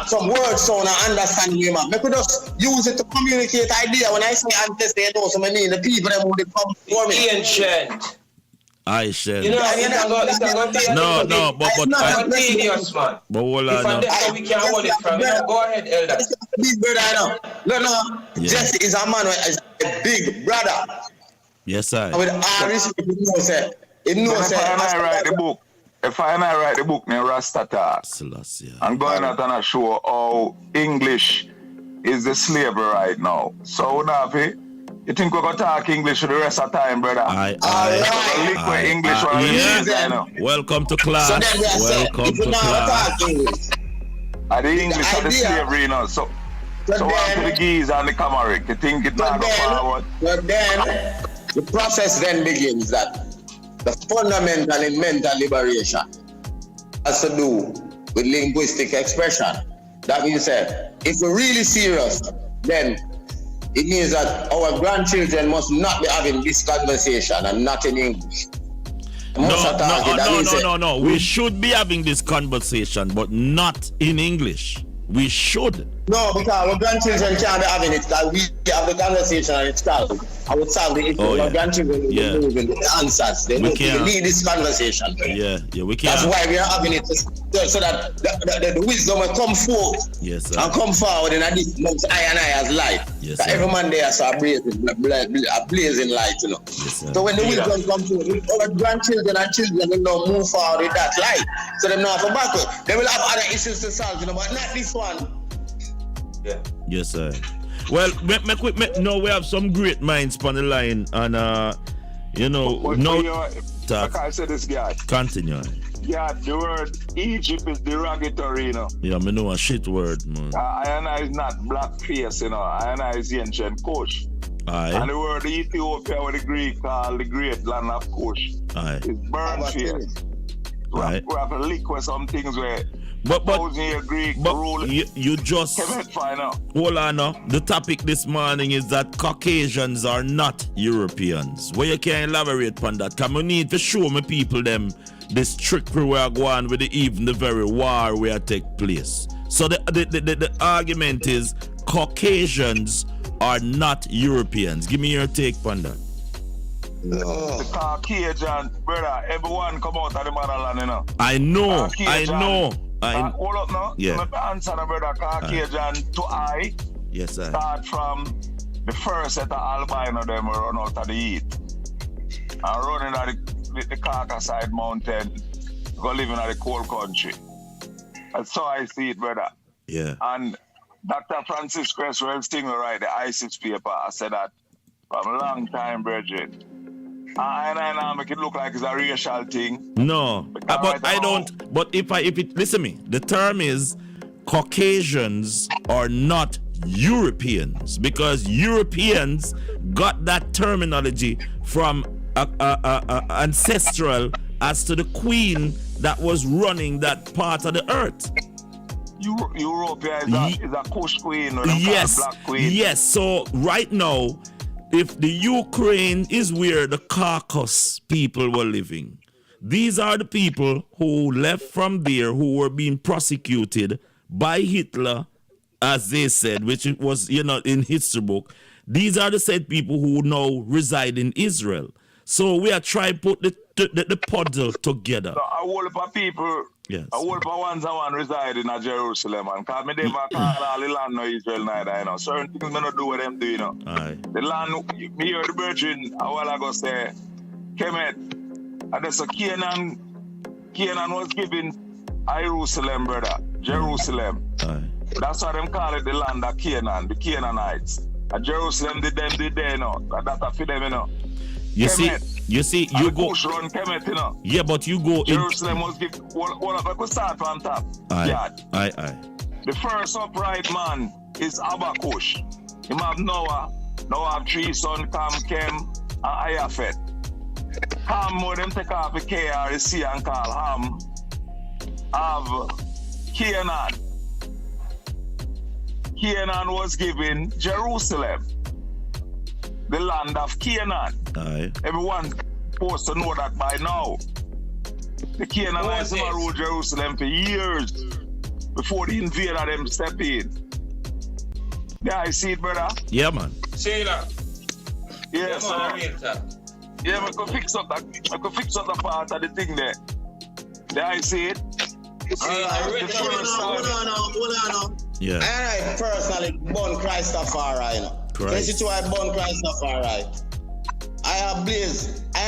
some word sound and understand me, man. We could just use it to communicate idea. When I say ancestor, you know, so I mean the people that would come for me. Ancient. I shall. You know, it's not going No, but continuous, man. But hold on. If that's we can hold it from, you know, go ahead, Elder. Big brother, I know. No. Yeah. Jesse is a man, is a big brother. Yes, sir. And with all respect, it knows if I write the book, me Rasta talk. Celestia. I'm going out and show how English is the slavery right now. So now, you think we're going to talk English for the rest of the time, brother? Welcome to class. Welcome to class. The English of the slavery, you know. So on to the geese and the Camaric. You think it's not going forward? But then, the process then begins that the fundamental and mental liberation has to do with linguistic expression. That means that if we're really serious, then it means that our grandchildren must not be having this conversation and not in English. No. We should be having this conversation, but not in English. We should. No, because our grandchildren can't be having it. Because we have the conversation and it's solved. I would solve the issue. Our grandchildren will be moving the answers. They need this conversation. Yeah, we can't. That's why we are having it, so that the wisdom will come forth. Yes, sir. And come forward in this month's I and I as light. Yes, sir. Every man there saw a blazing light, you know. Yes, sir. So when the wisdom comes forth, our grandchildren and children will now move forward with that light. So they not for backward. They will have other issues to solve, you know, but not this one. Yeah. Yes, sir. Well, now we have some great minds on the line, and like I said, this guy. Continue. Yeah, the word Egypt is derogatory, you know. Yeah, I know a shit word, man. I is not blackface, you know. I is ancient Kush. Aye. And the word Ethiopia, what the Greek call the great land of Kush, is burnt face. We have to lick with some things where. But you just hold on now. The topic this morning is that Caucasians are not Europeans. Well, you can elaborate on that. Because we need to show me people them this trickery we are going with even the very war where take place. So the argument is Caucasians are not Europeans. Give me your take on that. No. The Caucasian, brother, everyone come out of the motherland, you know. I know. Hold up now. Yeah. My answer, brother, Caucasian to I. Yes, sir. Start from the first set of albino them run out of the heat. And running at the Caucasus mountain, go living in the cold country. That's how I see it, brother. Yeah. And Dr. Francis Creswell Stinger write the ISIS paper. I said that from a long time, brethren. I make it look like it's a racial thing. No, but I don't. But if it listen me, the term is Caucasians are not Europeans, because Europeans got that terminology from ancestral as to the queen that was running that part of the earth. Europia is a Kush queen or yes, black queen. Yes. So right now, if the Ukraine is where the Caucasus people were living, these are the people who left from there who were being prosecuted by Hitler, as they said, which it was, in history book. These are the said people who now reside in Israel. So we are trying to put the puzzle together. So a whole heap of people, yes. A whole heap of ones reside in Jerusalem, and because me never call all the land no Israel neither, you know. Certain things me not do what them do, you know. Aye. The land, me hear the virgin a while ago say, Kemet, and there's a Canaan was given Jerusalem, brother. Jerusalem. Aye. That's why them call it the land of Canaan, the Canaanites. And Jerusalem did there, you know. That's for them, you know. You see, you go. Run Kemet, you know. Yeah, but you go. Jerusalem was given. What I could start from top. Aye. The first upright man is Abakush. Him have Noah. Noah have 3 sons, Chem, and Ayafet. Ham, more them take off the KRC and call Ham. Have Canaan. Canaan was given Jerusalem, the land of Canaan. Aye. Everyone supposed to know that by now. The Canaanites ruled Jerusalem for years before the invader them step in. Yeah, I see it, brother. Yeah, man. See that? Yeah, sir. Yeah, I could fix up that part of the thing there. Yeah, I see it. Hold on. Yeah. I personally born Christafari, you know. This is why I born Christafari. I have blazed. I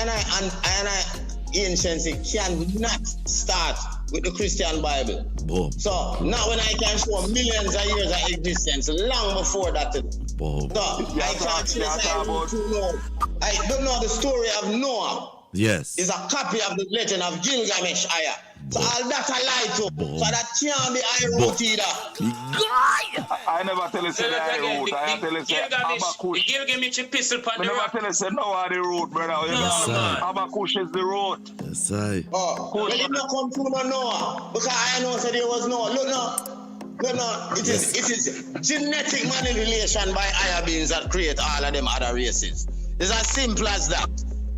anciency cannot start with the Christian Bible. Boom. So now when I can show millions of years of existence, long before that. Boom. So I don't know the story of Noah. Yes. Is a copy of the legend of Gilgamesh. So all that I lie to. So that can't be I wrote either. I never tell you say that I wrote. I tell you say Abakush. Gilgamesh pistol pan the road. I never tell you say Noah the road, brother. Abakush is the road. Yes, I. Oh, well, it not come through Noah. Because I know that there was Noah. Look now. It is genetic manipulation by higher beings that create all of them other races. It's as simple as that.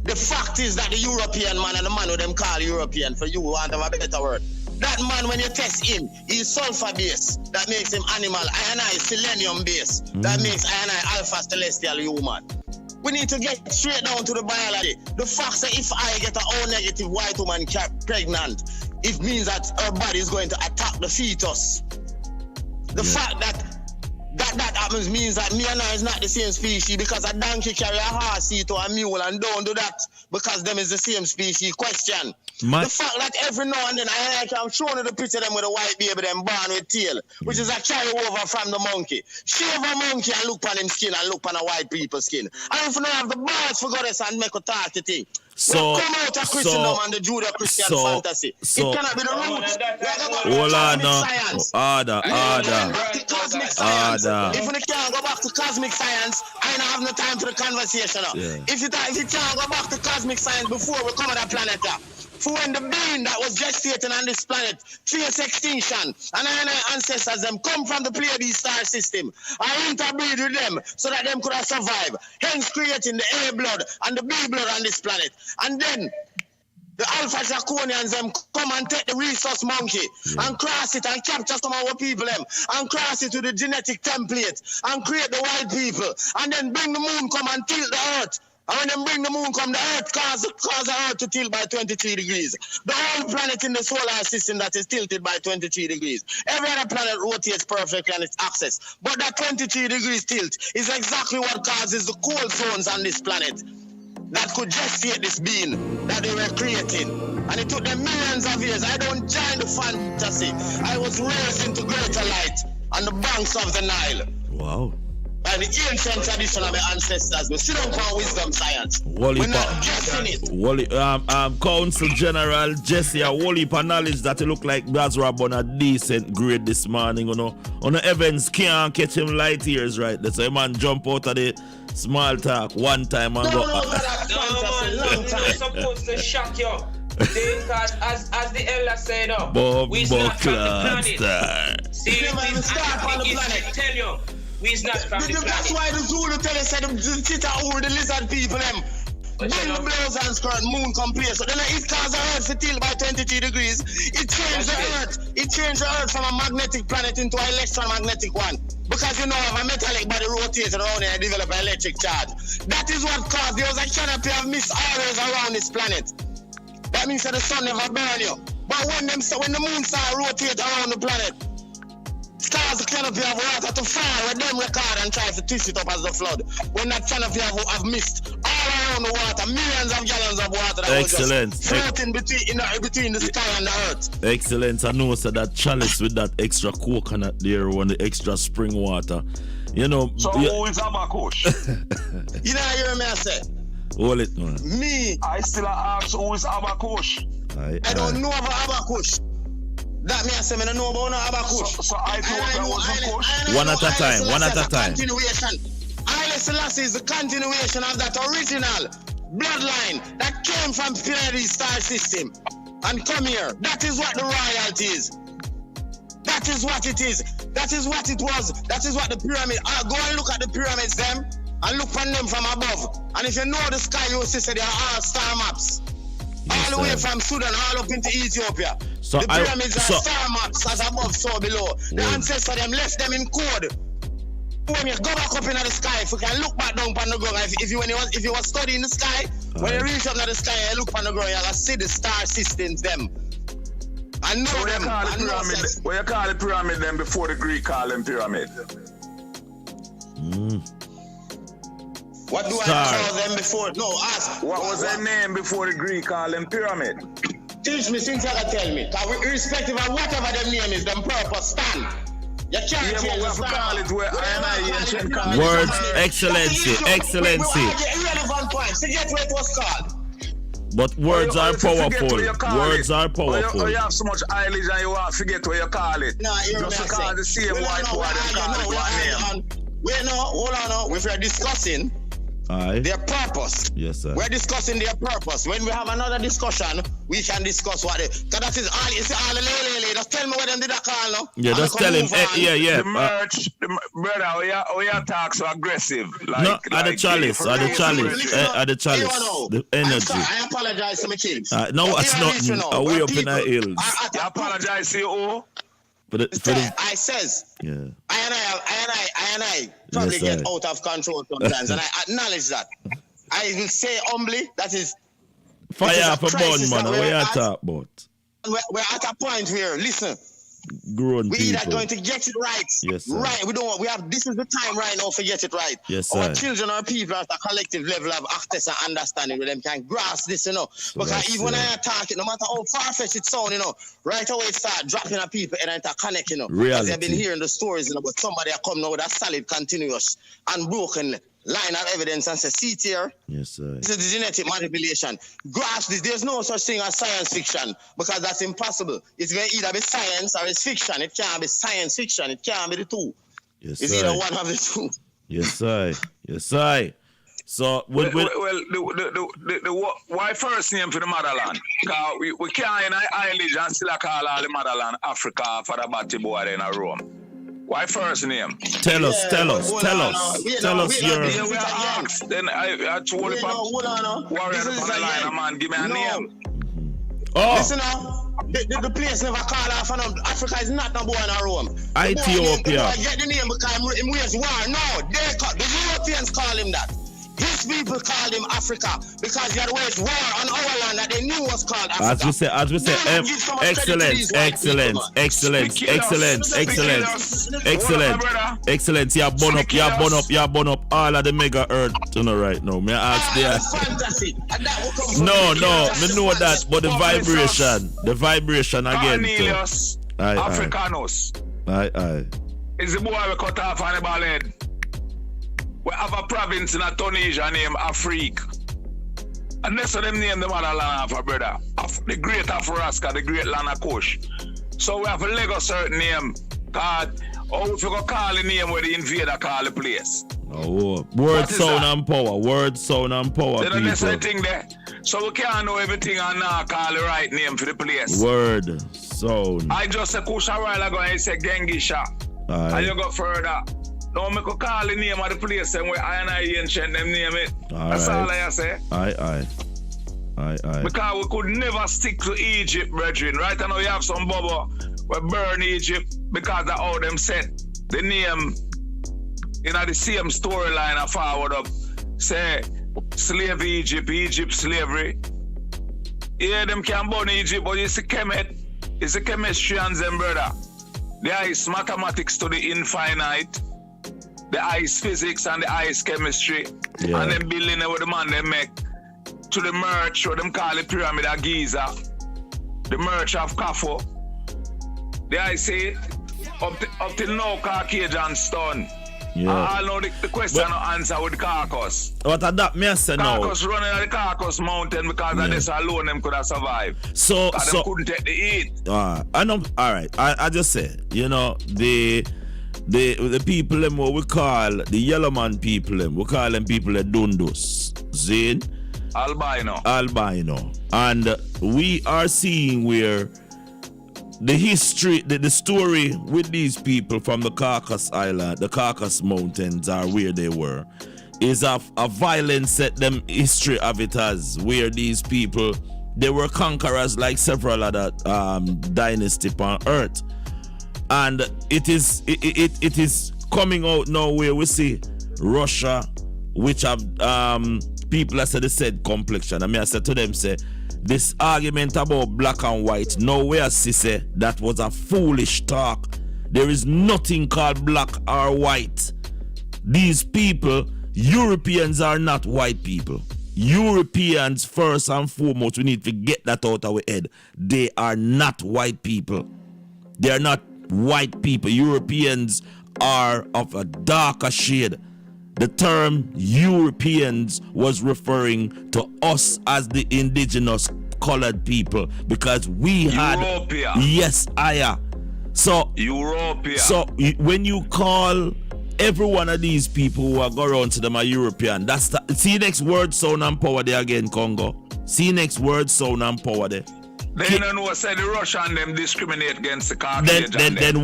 The fact is that the European man and the man who them call European, for you want to have a better word, That man, when you test him, he's sulfur base. That makes him animal. I selenium base. That makes I alpha celestial human. We need to get straight down to the biology. The fact that if I get an O negative white woman pregnant, it means that her body is going to attack the fetus. The fact that happens means that me and her is not the same species, because a donkey carry a horse seat or a mule and don't do that because them is the same species. Question. The fact that every now and then I am showing you the picture of them with a white baby, them born with tail, which is a carry over from the monkey. Shave a monkey and look on him skin and look on a white people's skin. And if you don't have the balls for goddess and make a talk to thing. So, come out of Christendom and the Judeo-Christian fantasy. It cannot be the roots. Hold on now. Order. If we can't go back to cosmic science, I don't have no time for the conversation. If you can't go back to cosmic science before we come on that planet, for when the being that was gestating on this planet face extinction, and our ancestors them come from the Pleiades star system, I interbreed with them so that them could have survived, hence creating the A blood and the B blood on this planet. And then the Alpha Draconians them come and take the resource monkey and cross it and capture some of our people them and cross it to the genetic template and create the white people, and then bring the moon come and tilt the earth. And when they bring the moon come, the earth cause the earth to tilt by 23 degrees. The whole planet in the solar system that is tilted by 23 degrees. Every other planet rotates perfectly on its axis. But that 23 degrees tilt is exactly what causes the cold zones on this planet that could gestate this being that they were creating. And it took them millions of years. I don't join the fantasy. I was raised into greater light on the banks of the Nile. Wow. By the ancient tradition of the ancestors. We sit down for wisdom science. We're not guessing it. Council General Jesse, a whole heap of knowledge that it look like Gazrab on a decent grade this morning. You know, on the events can't catch him light years, right? That's why man jump out of the small talk one time and go. No, man, I'm supposed to shock you. Because as the elder said, we're not from the planet. See, I tell you. We's not from the planet. That's why the Zulu tell us that the cheetah over the lizard people them. When the blouse and skirt moon come play. So then it caused the earth to tilt by 23 degrees. It changed the earth. It changed the earth from a magnetic planet into an electromagnetic one. Because you know if a metallic body rotates around and develop an electric charge. That is what caused there was a canopy of mist always around this planet. That means that the sun never burn you. But when the moon star rotate around the planet, stars canopy of water to fire with them record and try to twist it up as the flood. When that canopy of mist all around the water, millions of gallons of water that was just floating between the sky and the earth. Excellent. I know so that chalice with that extra coconut there on the extra spring water. You know. So who is Abakush? You know you hear me I say? Hold it, man. Me. I still ask who is Abakush. I don't know about Abakush. That me I say, I don't know about no Abakush. So I thought that was Abakush. One at a time, one at a time. Haile Selassie is the continuation of that original bloodline that came from Pleiades star system and come here. That is what the royalty is. That is what it is. That is what it was. That is what the pyramid. Go and look at the pyramids them and look on them from above. And if you know the sky, you will see they are all star maps. All the way from Sudan, all up into Ethiopia. So the pyramids are star maps as above, so below. The ancestors them left them in code. When you go back up into the sky, if you can look back down on the ground, if you was studying the sky, when you reach up to the sky, you look on the ground, you can see the star systems them. I know so them. What you call the pyramid them before the Greek call them pyramid? What do I call them before? No, ask. What was their name before the Greek call them pyramid? Teach me, since you can tell me. Irrespective of whatever their name is, them purpose stand. You can't change the call it where Words, excellency. Irrelevant points. Forget what it was called. But words are powerful. Words are powerful. You have so much mileage and you want to forget what you call it. No, you just because the same white boy call it one name. Wait, no, hold on now. If we're discussing their purpose. Yes, sir. We're discussing their purpose. When we have another discussion, we can discuss what because that is all. You see all the lele. Just tell me what them did that call now. Yeah, just tell him. Yeah. The merch, brother, we are talk so aggressive. Like, no, at the chalice, at the chalice, the energy. I apologize to my kids. No, it's not. We up in our hills. I apologize to you. I says, I probably get out of control sometimes, and I acknowledge that. I will say humbly that is fire for bun, man. What you talk about? We're at a point here. Listen, grown we people. either going to get it right. Yes, sir. Right. We don't want. We have. This is the time right now to get it right. Yes, our sir. children, our people, at a collective level of access and understanding with them can grasp this, Because even when I talk it, no matter how far-fetched it sound, right away it start dropping at people and interconnect, Reality. Because they've been hearing the stories, but somebody come now with a solid, continuous, unbroken line of evidence and say, see it here. Yes, sir. This is the genetic manipulation. Grasp this. There's no such thing as science fiction because that's impossible. It's going to either be science or it's fiction. It can't be science fiction. It can't be the two. Yes, it's either one of the two. Yes, sir. Yes, sir. So, the why first name for the motherland? Because we can't in island and still call all the motherland Africa for the batty boy in a Rome. Why first name? Tell us your. Then I told him, warrior on the line, a man, give me a name. Oh. Listen now, the place never call off. Africa is not number one in Rome. Ethiopia. Get the name because him wage war. No, the Europeans call him that. His people called him Africa because he had waged war on our land that they knew was called Africa. As we say, excellence. You burn up all of the mega earth right now. May I ask fantasy. No, me know that, but the vibration again. Cornelius Africanus. Aye. Is the boy we cut off on the ball head. We have a province in Tunisia named Afrique. And that's what them name the motherland of our brother. The great Afraska, the great land of Kush. So we have a Lego certain name called, if you go call the name where the invader call the place. Oh, word, sound, and power. Word, sound, and power, people. That's the thing there. So we can't know everything and now call the right name for the place. Word, sound. I just said Kush a while ago and I said Gengisha. And you go further. No, I could call the name of the place and where I ancient them name it. That's all I say. Aye. Because we could never stick to Egypt, brethren. Right now we have some bubble we burn Egypt because of how them set the name in the same storyline I forward up. Say slave Egypt slavery. Yeah, them can burn Egypt, but it's a chemistry and them, brother. There is mathematics to the infinite. The ice physics and the ice chemistry, and then building with the man they make to the merch, what them call the pyramid of Giza, the merch of Kafo. There I say, up till now, Caucasian stone. Yeah. I know the question no answer with Caucasus. What that me say now? Caucasus running at the Caucasus mountain because of this alone them could have survived. So they couldn't take the heat. I know. All right. I just say, the people them what we call the yellow man people them, we call them people that Dundus. Zane? Albino. And we are seeing where the history, the story with these people from the Caucasus Island, the Caucasus Mountains are where they were, is a violent set them history of it as where these people, they were conquerors like several other dynasties on earth. And it is coming out now where we see Russia, which have people that said complexion. I mean, I said to them, say, this argument about black and white, nowhere say that was a foolish talk. There is nothing called black or white. These people, Europeans are not white people. Europeans, first and foremost, we need to get that out of our head. They are not white people. They are not white people. Europeans are of a darker shade. The term Europeans was referring to us as the indigenous colored people because we had Europea. Yes, Aya. So Europea. So when you call every one of these people who are go around to them a European, that's see next word, sound and power there again, Congo. See next word, sound and power there. They don't know say the Russian them discriminate against the Caucasian. Then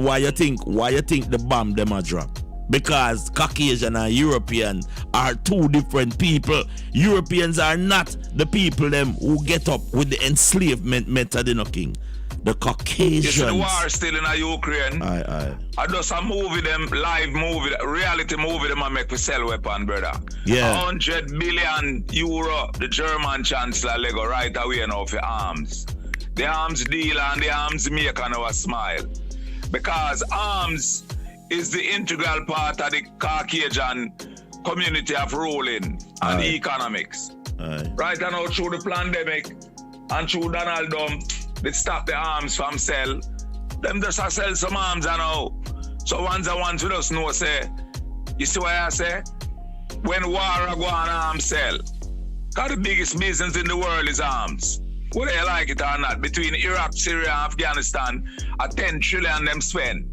why you think the bomb them a drop? Because Caucasian and European are two different people. Europeans are not the people them who get up with the enslavement method, king. The Caucasians. You see the war still in Ukraine. Aye. I do some movie them, live movie, reality movie them I make for sell weapon, brother. Yeah. 100 billion euro, the German chancellor Lego right away now for arms. The arms dealer and the arms maker now a smile. Because arms is the integral part of the Caucasian community of ruling and economics. Aye. Right now through the pandemic and through Donald Trump, they stop the arms from sell. Them just a sell some arms now. So once we just know say, you see what I say? When war a go on arms sell. Cause the biggest business in the world is arms. Whether you like it or not, between Iraq, Syria, and Afghanistan, a 10 trillion them spend.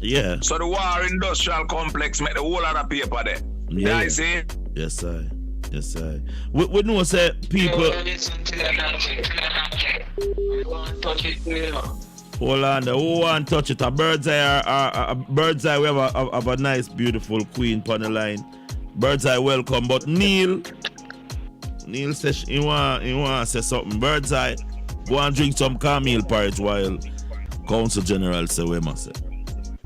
Yeah. So the war industrial complex make the whole lot of paper there. Yeah, I see. Yes, I. We know say people. Hold on, who want to touch it? A bird's eye. We have a nice, beautiful queen on the line. Bird's eye, welcome. But Neil says he want to say something. Bird's eye, go and drink some Camille porridge while Council General say we must say.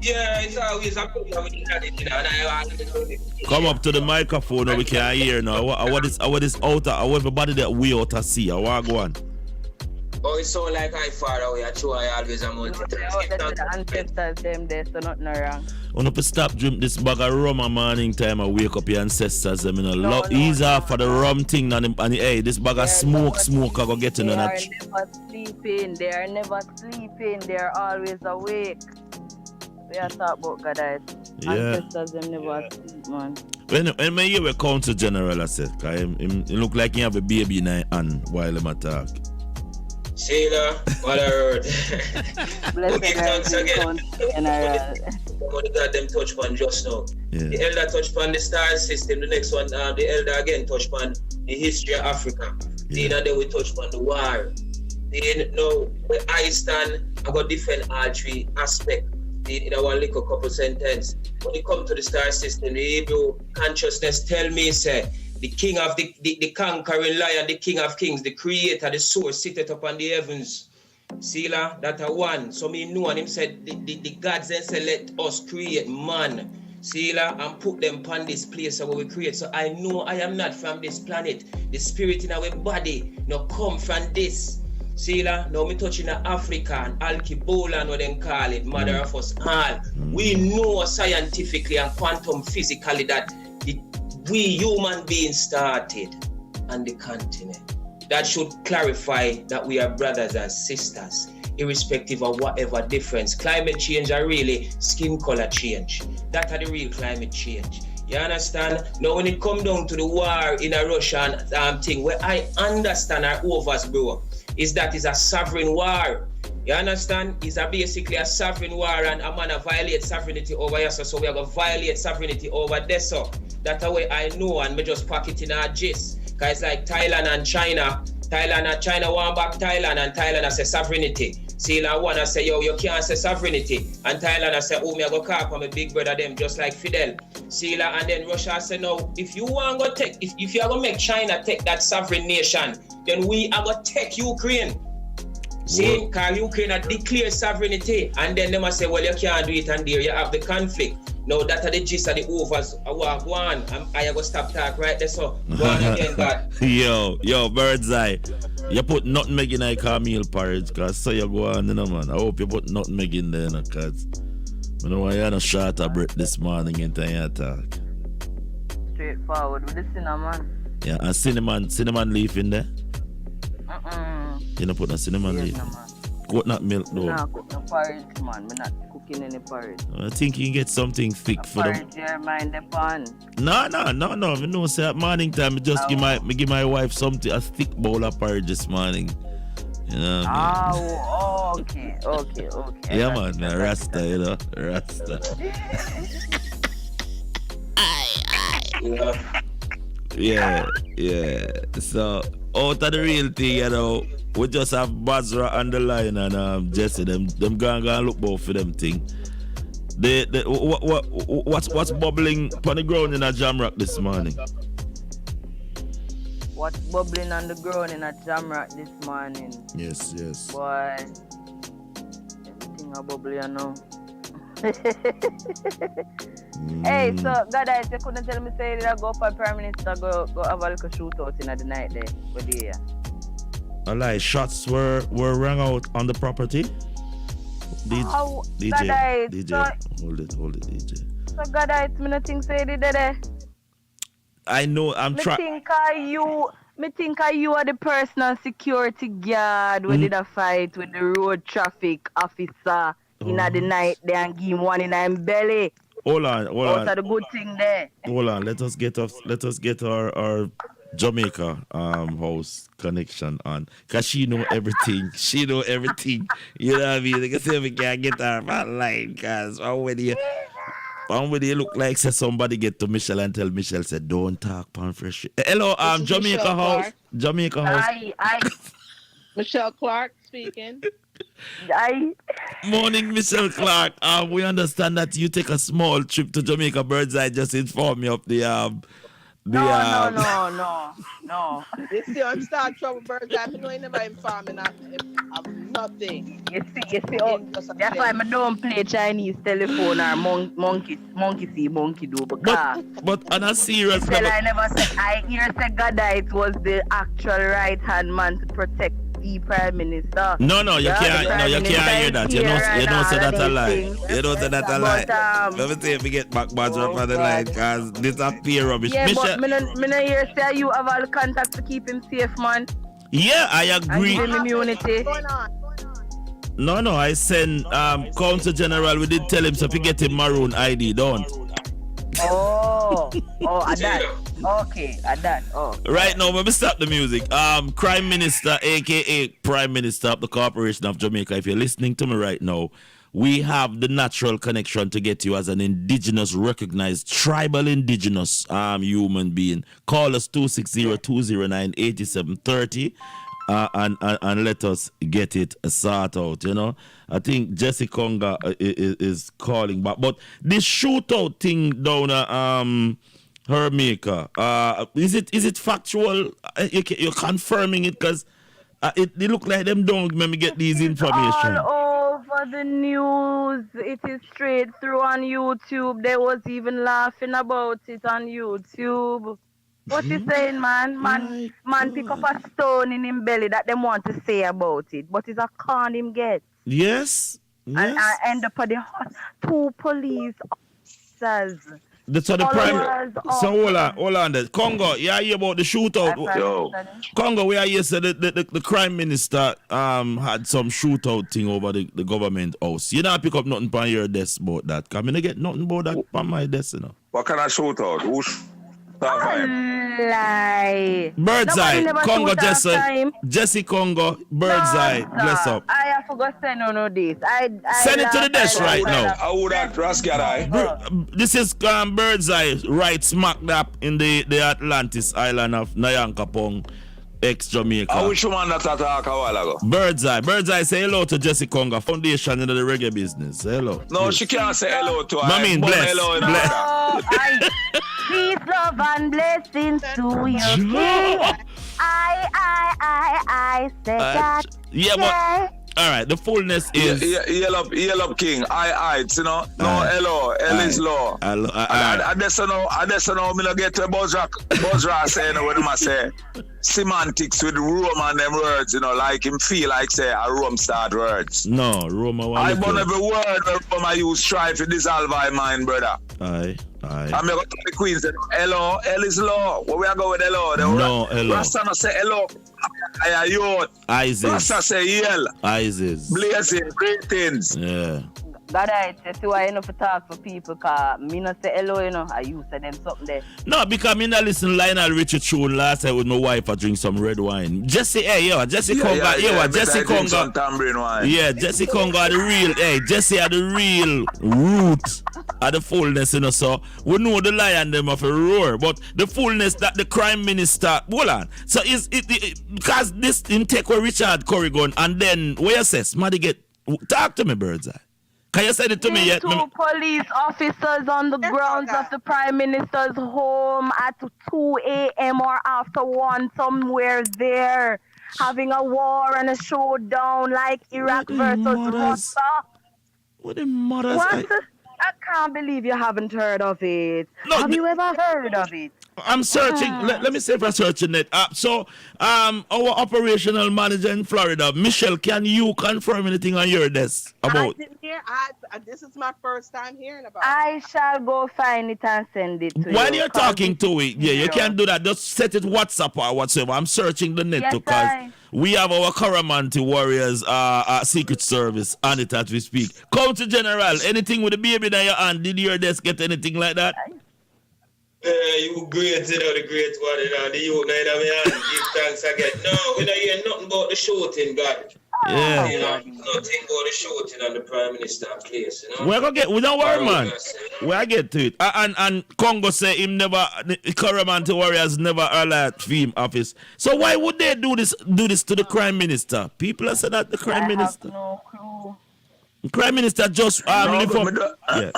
Yeah, it's always a problem with the Come up to the microphone now we can hear now. What is out of everybody that we ought to see? I want to go on. Oh, it's so like I far away. I always a multitask. The ancestors them there, so nothing wrong. You have to stop drink this bag of rum a morning time and wake up your ancestors them, Ease off for the rum thing and hey, this bag of smoke I go get in on that. They are never sleeping. They are always awake. We are talking about God eyes. Ancestors them never sleep, man. When I hear a Council General I said, it look like you have a baby in your hand while I'm talk. Sheila, what I heard. Okay, thanks again. What got them touch on just now. Yeah. The elder touched on the star system. The next one, the elder again touched on the history of Africa. Yeah. Then we touched on the war. Then now, where I stand, I got different all three aspects in one little couple sentence. When it comes to the star system, the Hebrew consciousness tell me, say, the king of the conquering lion, the king of kings, the creator, the source, seated upon the heavens. Sila, that a one. So me know, and him said, the gods then say, let us create man. Sila, and put them upon this place where we create. So I know I am not from this planet. The spirit in our body no come from this. Sila, now me touching Africa and Alkibolan, what them call it, mother of us all. We know scientifically and quantum physically that we human beings started on the continent. That should clarify that we are brothers and sisters, irrespective of whatever difference. Climate change are really skin color change. That are the real climate change. You understand? Now when it come down to the war in a Russian thing, where I understand our overs, bro, is that is a sovereign war. You understand? It's basically a sovereign war and a man violate sovereignty over here, so we are going to violate sovereignty over there. So that's the way I know, and we just pack it in our gist. Because it's like Thailand and China. Thailand and China want back Thailand, and Thailand say sovereignty. See, I want to say, yo, you can't say sovereignty. And Thailand say, oh, me I go call for my big brother them, just like Fidel. See, and then Russia say, no, if you want to take, if you are going to make China take that sovereign nation, then we are going to take Ukraine. See, because Ukraine had declared sovereignty, and then they must say, well, you can't do it, and there you have the conflict. Now, that are the gist of the overs. I go on. I go stop talk right there, so go on again, God. Yo, bird's eye. You put nothing in like Camille porridge, because so you go on, man. I hope you put nothing in there, because I know why you're not short of breath this morning in your talk. Straightforward with the cinnamon. Yeah, and cinnamon leaf in there? You don't put no cinnamon leaf? Coconut milk though. No, cook no porridge, man. I'm not cooking any porridge. I think you can get something thick for them. Porridge, your mind the pan. No. I know, say at morning time, I just give my wife something, a thick bowl of porridge this morning. You know what I mean? Oh, okay. Yeah, man, Rasta, you know, Rasta. Yeah. So, out of the real thing, you know, We just have Bazra on the line and Jesse. Them gonna look both for them thing. What's bubbling on the ground in a Jamrock this morning? What's bubbling on the ground in a Jamrock this morning? Yes. Boy, everything a bubble, you know. Hey, so guys, you couldn't tell me say that I go for Prime Minister, go have a little shootout in the night there. What do you? Like shots were rang out on the property. DJ, so, hold it, DJ. So guys, me not think say it there. I know. I'm trying. Me think you are the personal security guard when did a fight with the road traffic officer in the night there and give him one in his belly. Hold on. That's the good thing there. Hold on. Let us get our Jamaica house connection on, cause she know everything. You know what I mean? Like I say, we can't get her online, cause already look like say somebody get to Michelle and tell Michelle said don't talk pan fresh. Hello, Jamaica house. Jamaica house. I Michelle Clark speaking. Morning, Michelle Clark. We understand that you take a small trip to Jamaica. Birdseye just informed me of the No. You see, I'm start trouble, Birdseye. I know you never inform me of nothing. You see, that's why I don't play Chinese telephone or monkey see, monkey do. But on a serious level, I never said. I hear say Gadite was the actual right hand man to protect the Prime Minister. No, you can't hear that. You don't say that a lie. You don't say that a lie. Let me see if we get back Badger on the line, cause this a pure rubbish. Yeah, but me no hear say you have all the contacts to keep him safe, man. Yeah, I agree. And give him immunity. No, I send Council General. We did tell him so if you get him Maroon ID, don't. At that. Okay, at that. Oh. Right now, let me stop the music. Prime Minister, aka Prime Minister of the Corporation of Jamaica, if you're listening to me right now, we have the natural connection to get you as an indigenous, recognized, tribal indigenous human being. Call us 260-209-8730 and let us get it sorted out, you know. I think Jesse Conga is calling back. But this shootout thing down her maker, is it factual? You're confirming it because it look like them don't let me get these information. All over the news. It is straight through on YouTube. They was even laughing about it on YouTube. What you saying, man? Man pick up a stone in him belly that them want to say about it. But it's a con him get. Yes. And I end up at the 2 police officers. So hold on there. Congo, you hear about the shootout? Yo. Congo, we are here said the Prime Minister had some shootout thing over the government house. You don't pick up nothing on your desk about that. Cause I mean, I get nothing about that on my desk, you know. What kind of shootout? Who lie. Birdseye, Congo, Jesse Congo, Birdseye, bless up. I have to go send on this. Send it to the desk right now. How would that Rascal? This is Birdseye right smack dab in the Atlantis island of Nyankapong, ex-Jamaica. I wish you man that talk a while ago. Birdseye, say hello to Jesse Conga, foundation in the reggae business. Hello. No, she can't say hello to her. I mean, bless. Peace, love, and blessings to you. I said that. Yeah, but all right, the fullness is Yellow King. You know. No, hello, L is law. I just know me not get to Buzzra saying when I say semantics with Roman them words, you know, like him feel like say a Rome start words. No, Roma. I burn every word from I use try to dissolve my mind, brother. Aye. I'm going to the Queen say, hello, L is law. Where we are going with hello? No, hello. Rasta no say hello. I are Isis. Rasta say yell. Isis. Blazing, greetings. Yeah. God, I see why you know for talk for people, cause me not say hello, you know, I you say them something there. No, because me not listen Lionel Richie tune last night with my wife. I drink some red wine. Jesse, hey, yo, Jesse Conga, Jesse Conga. Tambourine wine. Yeah, Jesse Conga the real, hey, Jesse are the real root of the fullness, you know. So we know the lion them of a roar, but the fullness that the crime minister, hold on. So is it because this him take where Richard Corrigan and then where you says, Maddy get talk to me, Birdseye. Can you say it to me yet? Two police officers on the grounds of the Prime Minister's home at 2 a.m. or after 1 somewhere there, having a war and a showdown like Iraq versus Russia. What the mothers? I can't believe you haven't heard of it. No, have you ever heard of it? I'm searching. Let me see if I'm searching it. So, our operational manager in Florida, Michelle, can you confirm anything on your desk about? I didn't hear. This is my first time hearing about it. I shall go find it and send it to you. While you're talking to it, you can't do that. Just set it WhatsApp or whatsoever. I'm searching the net because we have our Caramanti Warriors Secret Service on it as we speak. County General, anything with the baby in your hand? Did your desk get anything like that? You great, you know, the great one, you know, the youth, you know, me and give thanks again. No, we don't hear nothing about the shooting, God. Yeah. You know, nothing about the shooting on the Prime Minister place, you know. We're gonna get, we don't worry, man. We'll get to it. And Congo say him never, the Caramanti Warriors never alert film office. So why would they do this to the Crime Minister? People have said that the Crime Minister. No clue. The Crime Minister just yeah.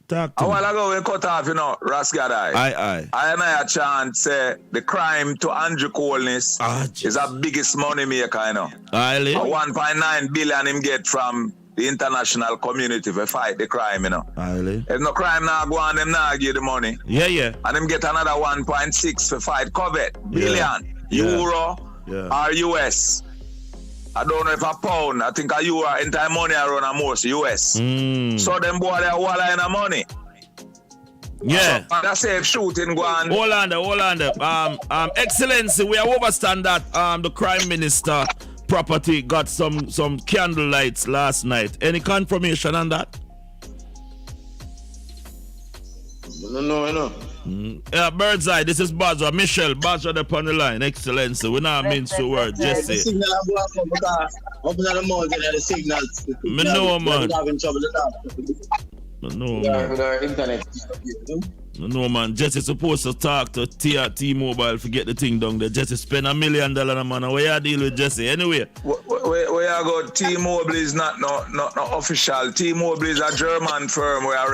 A while ago we cut off, you know, Rasgadai. Aye. I and I chant say the crime to Andrew Coleness is a biggest money maker, you know. Aye. 1.9 billion him get from the international community to fight the crime, you know. Aye. If no crime now go on, them now give the money. Yeah. And them get another 1.6 to fight billion euro or US. I don't know if a pound. I think a euro entire money around a most US. So them boy they are all in the money. Yeah. So that's safe shooting go on. Hold on there. Excellency, we are overstand that the Crime Minister property got some candle lights last night. Any confirmation on that? No. Yeah, Birdseye, this is Bazra. Michelle, Bazra upon the line. Excellency. We now mean to word. Jesse. The signal I go up because up in the mountain the signals. Me know, man. Having trouble No, man. Jesse supposed to talk to T-Mobile to get the thing down there. Jesse spend $1 million on a man. Where you deal with Jesse? Anyway. Where you go, T-Mobile is not official. T-Mobile is a German firm where I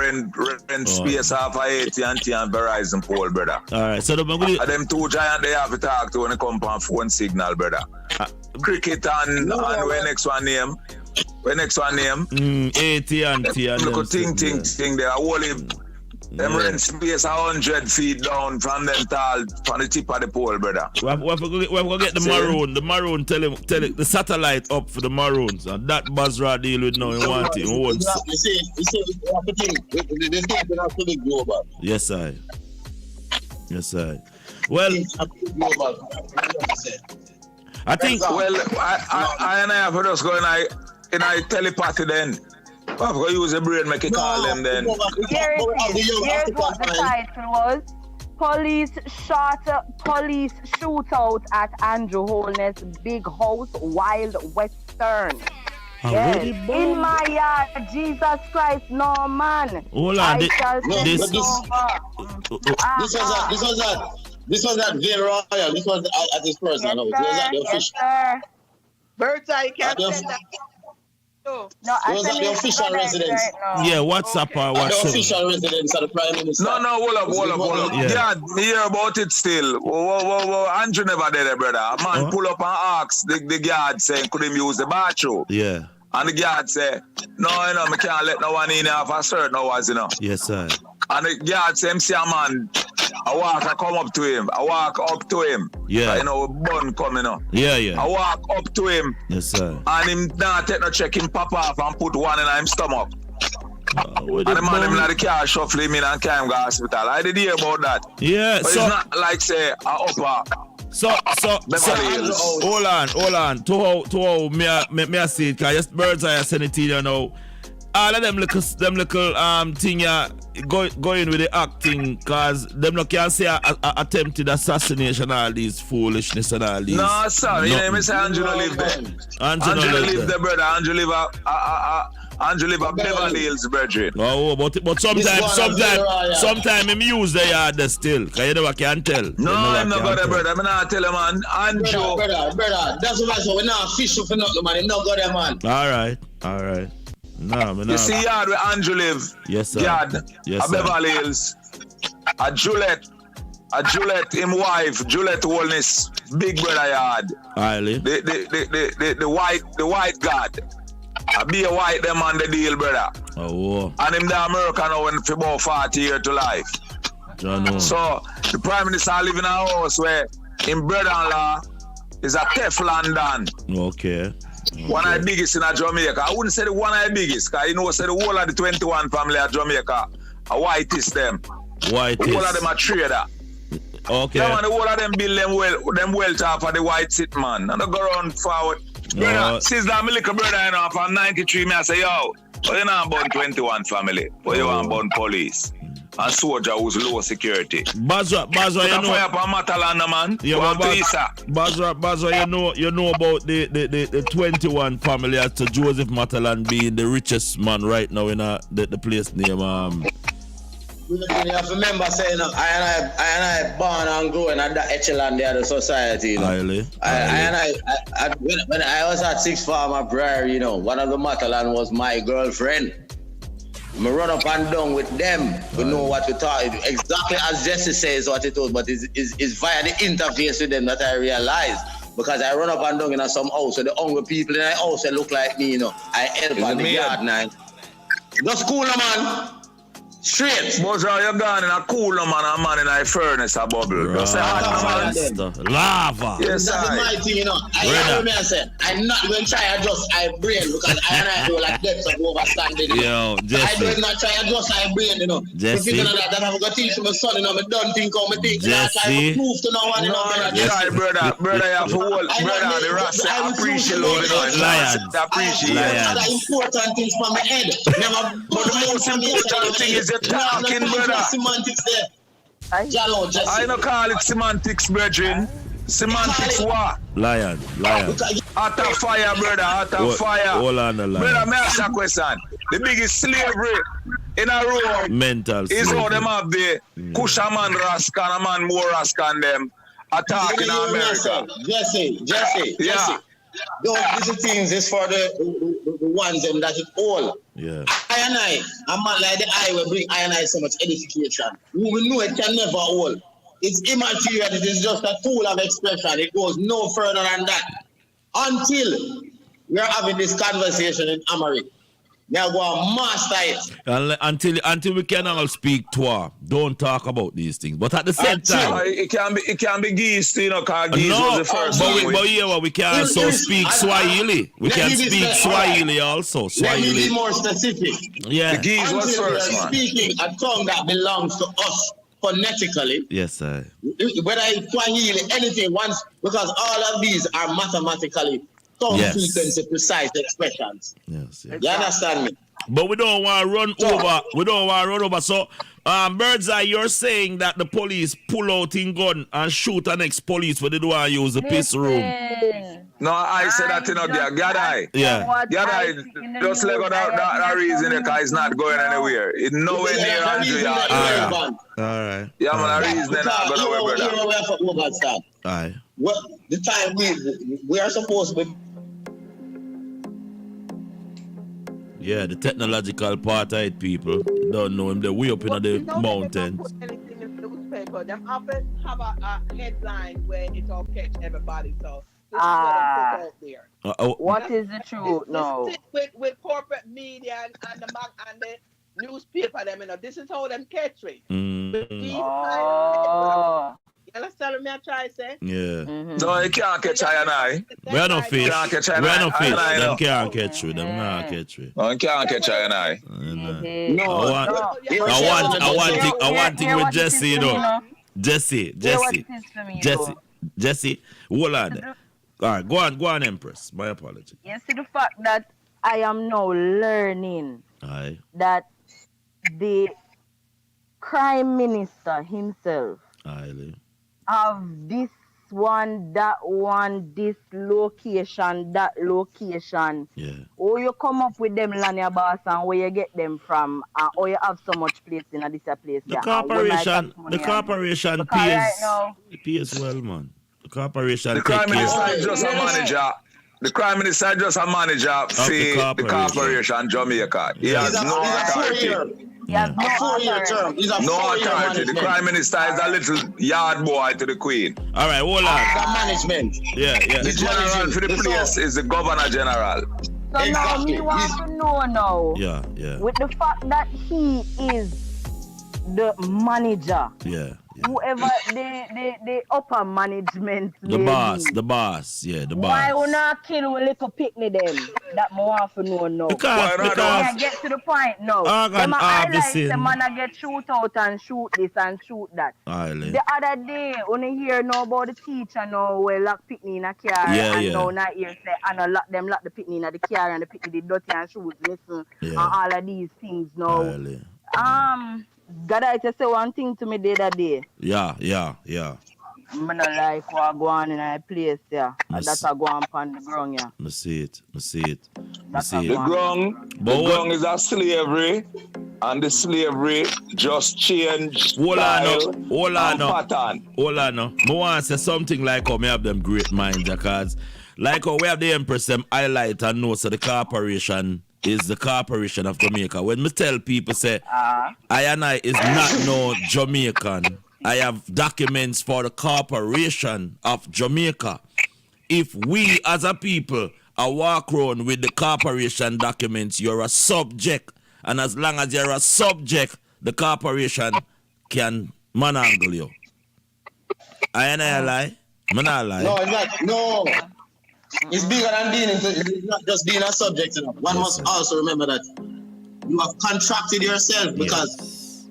rent space off of AT&T and Verizon pole, brother. All right. So them two giants they have to talk to when they come on phone signal, brother. Cricket and where next one name? AT&T and look thing they are only them rent space 100 feet down from them tall from the tip of the pole, brother. We have to get the Maroon. The Maroon tell him the satellite up for the Maroons. And that Bazra deal with now. You want it. You see, this thing has to be global. Yes, I. Well, I think. Well, I and I have to just go in a telepathy then. I'm going to use a brain make it call them then. Here's what the title was. Police shootout at Andrew Holness big house, Wild Western. In my yard, Jesus Christ, no man. Hold on, this was at Vera Royal. This was at this person. This was at the official. Birdseye, you can't say that. No, it was at the official residence. Yeah, WhatsApp or WhatsApp. The official residence of the Prime Minister. No, hold up. Yeah, me hear about it still. Whoa. Andrew never did it, brother. A man pull up and ask the guard saying, could him use the bathroom? Yeah. And the guard say, no, I can't let no one in here for certain hours, Yes, sir. And the guard say, see a man, I come up to him. I walk up to him. Yeah. Bun coming up. Yeah. I walk up to him. Yes, sir. And him not take no check, him pop off and put one in his stomach. And the man him in the car shuffle him in and carry him to hospital. I did hear about that. Yeah. But it's not like say a upper. So hold on. To how me I see it, because Birdseye send it to you now. all of them little thing going with the acting, cause them no can say attempted assassination, all these foolishness and all these. No, sorry, you know, Mr. Angela live there. Angela live there, brother. Angela live at Beverly Hills, brethren. Oh, but sometime him use the yard there still, cause you never can tell. No, I'm not got there, brother. I'm not tell him, man. Andrew. Brother, that's what I say. We're not official for nothing, man. It's not got there, man. All right. No, man. You see yard where Andrew live? Yes, sir. Yard yes, at Beverly Hills. At Juliet, him wife, Juliet Wellness, big brother yard. Highly. The white god. I be a white them on the deal, brother. Oh. And him the American now when for about 40 years to life. So the Prime Minister live in a house where him brother-in-law is a Teflon Dan. Okay. One of the biggest in Jamaica. I wouldn't say the one of the biggest, because you know, say the whole of the 21 family of Jamaica are whitest them. Whitest. The whole of them are trader. Okay. Yeah, man, the whole of them build them wealth off of the white sit man. And they go around forward. Brother, since that my little brother, you know, from 93, me I say, yo, but you not born 21 family, but you want born police. And soldier who's low security. Bazwa, you know. Fire up on Matalana, man. Yeah, Bazwa, you know about the 21 family as to Joseph Matalan being the richest man right now in the place name You have to remember saying, I born and growing at that echelon there, the society, you know. When I was at Sixth Farmer Prairie, you know, one of the Matalan was my girlfriend. I run up and down with them. We know what we talk. Exactly as Jesse says what it was, but it's via the interface with them that I realize. Because I run up and down in some house, so the hungry people in the house, they look like me, you know. I help on the yard now. Just cool, man. Straight. But you're gone in a cool man, a man in a furnace, a bubble. Just say lava. Yes, that's my thing, you know. I said, I'm not going to try to adjust my brain because I do like depths of overstanding. Yo, Jesse. I do not try to adjust my brain, you know. Jesse. If you know that I'm going to teach my son, you know, I don't think how I think. Jesse. I prove to no one, you know. Brother, you have to hold. Brother, the rest I appreciate it. Lions. Appreciate it. Other important things from my head. But the most important thing is talking, brother. Semantics there. I don't call it semantics, brethren. Semantics what? Lion. Out of fire, brother. Out of fire. Hold on the line. Brother, may I ask a question? The biggest slavery in a room mental is slavery. how them have the Kusha man Raskan, a man more Raskan them attacking America. Jesse. Yeah. Those little things is for the ones them that it all. Yeah. A man like the I will bring I so much edification. We will know it can never hold. It's immaterial, it is just a tool of expression. It goes no further than that. Until we are having this conversation in Amari. We are going to master it. Until we can all speak Twa, don't talk about these things. But at the same time, it can be geese, you know, because geese was the first we can also speak Swahili. We can speak Swahili also. Let me be more specific. Yeah. The geese was first, we are speaking a tongue that belongs to us phonetically. Yes, sir. Whether it's Swahili, anything, once, because all of these are mathematically frequency precise expressions. Yes. You understand me? But we don't want to run over. We don't want to run over. So, Bird's Eye, you're saying that the police pull out in gun and shoot an ex-police when they don't want to use the piss room. No, I said that in there. Gadai. Yeah. Gadai, just let go that reason because it's not going anywhere. It's nowhere near Andrew. All right. Yeah, man, that reason not going nowhere, brother. All right. Well, the time we are supposed to be. Yeah, the technological part of it, people don't know him. They're way up in the mountains. They don't put anything in the newspaper. They often have a headline where it all catch everybody. So this is what they put out there. What is the truth? No. With corporate media and the newspaper, them, you know, this is how them catch it. You understand what me I try to say? Yeah. No, you can't catch I and I. We are no fish. Can't catch We are no fish. I Them can't catch you. Them not catch you. No, you can't catch I and I. I want thing with Jesse, you know. Jesse. Hold on. All right, go on, Empress. My apology. You see the fact that I am now learning Aye. that the Prime Minister himself Aye. have this one, that one, this location, that location. Yeah. Or you come up with them Lania boss and where you get them from, or you have so much place in this place. The corporation pays well, man. The corporation The Prime Minister is just a manager. The Prime Minister is just a manager for the corporation Jamaica. He has no authority. He has no term. He's a no authority. The Prime Minister is a little yard boy to the Queen. All right, hold on. Management. Yeah. The general for the place is the Governor General. So now me want to know now. Yeah. With the fact that he is the manager. Yeah. Whoever the upper management. The boss. Yeah, the boss. Why we not kill with little picnic them? That more want to know now. Because I get to the point now. Them highlight the man get shoot out and shoot this and shoot that. Island. The other day, when you hear now about the teacher now, we lock picnic in a car and now not here say and lock the picnic in the car and the picnic the dirty and shoes missing and all of these things now. Island. God, I just say one thing to me the other day. Yeah. I'm not like what go on in a place, yeah. And that's a go on the ground, yeah. I see it. The ground is a slavery, and the slavery just changed pattern. Hold on now. I want to say something like how me have them great minds, because like how we have the Empress them highlight and know so the corporation is the corporation of Jamaica. When me tell people say I and I is not no Jamaican, I have documents for the corporation of Jamaica. If we as a people are walk around with the corporation documents, you're a subject. And as long as you're a subject, the corporation can manangle you. I and I lie? Me not lie. No, it's not. No. It's bigger than it's not just being a subject. You know. One must also remember that you have contracted yourself because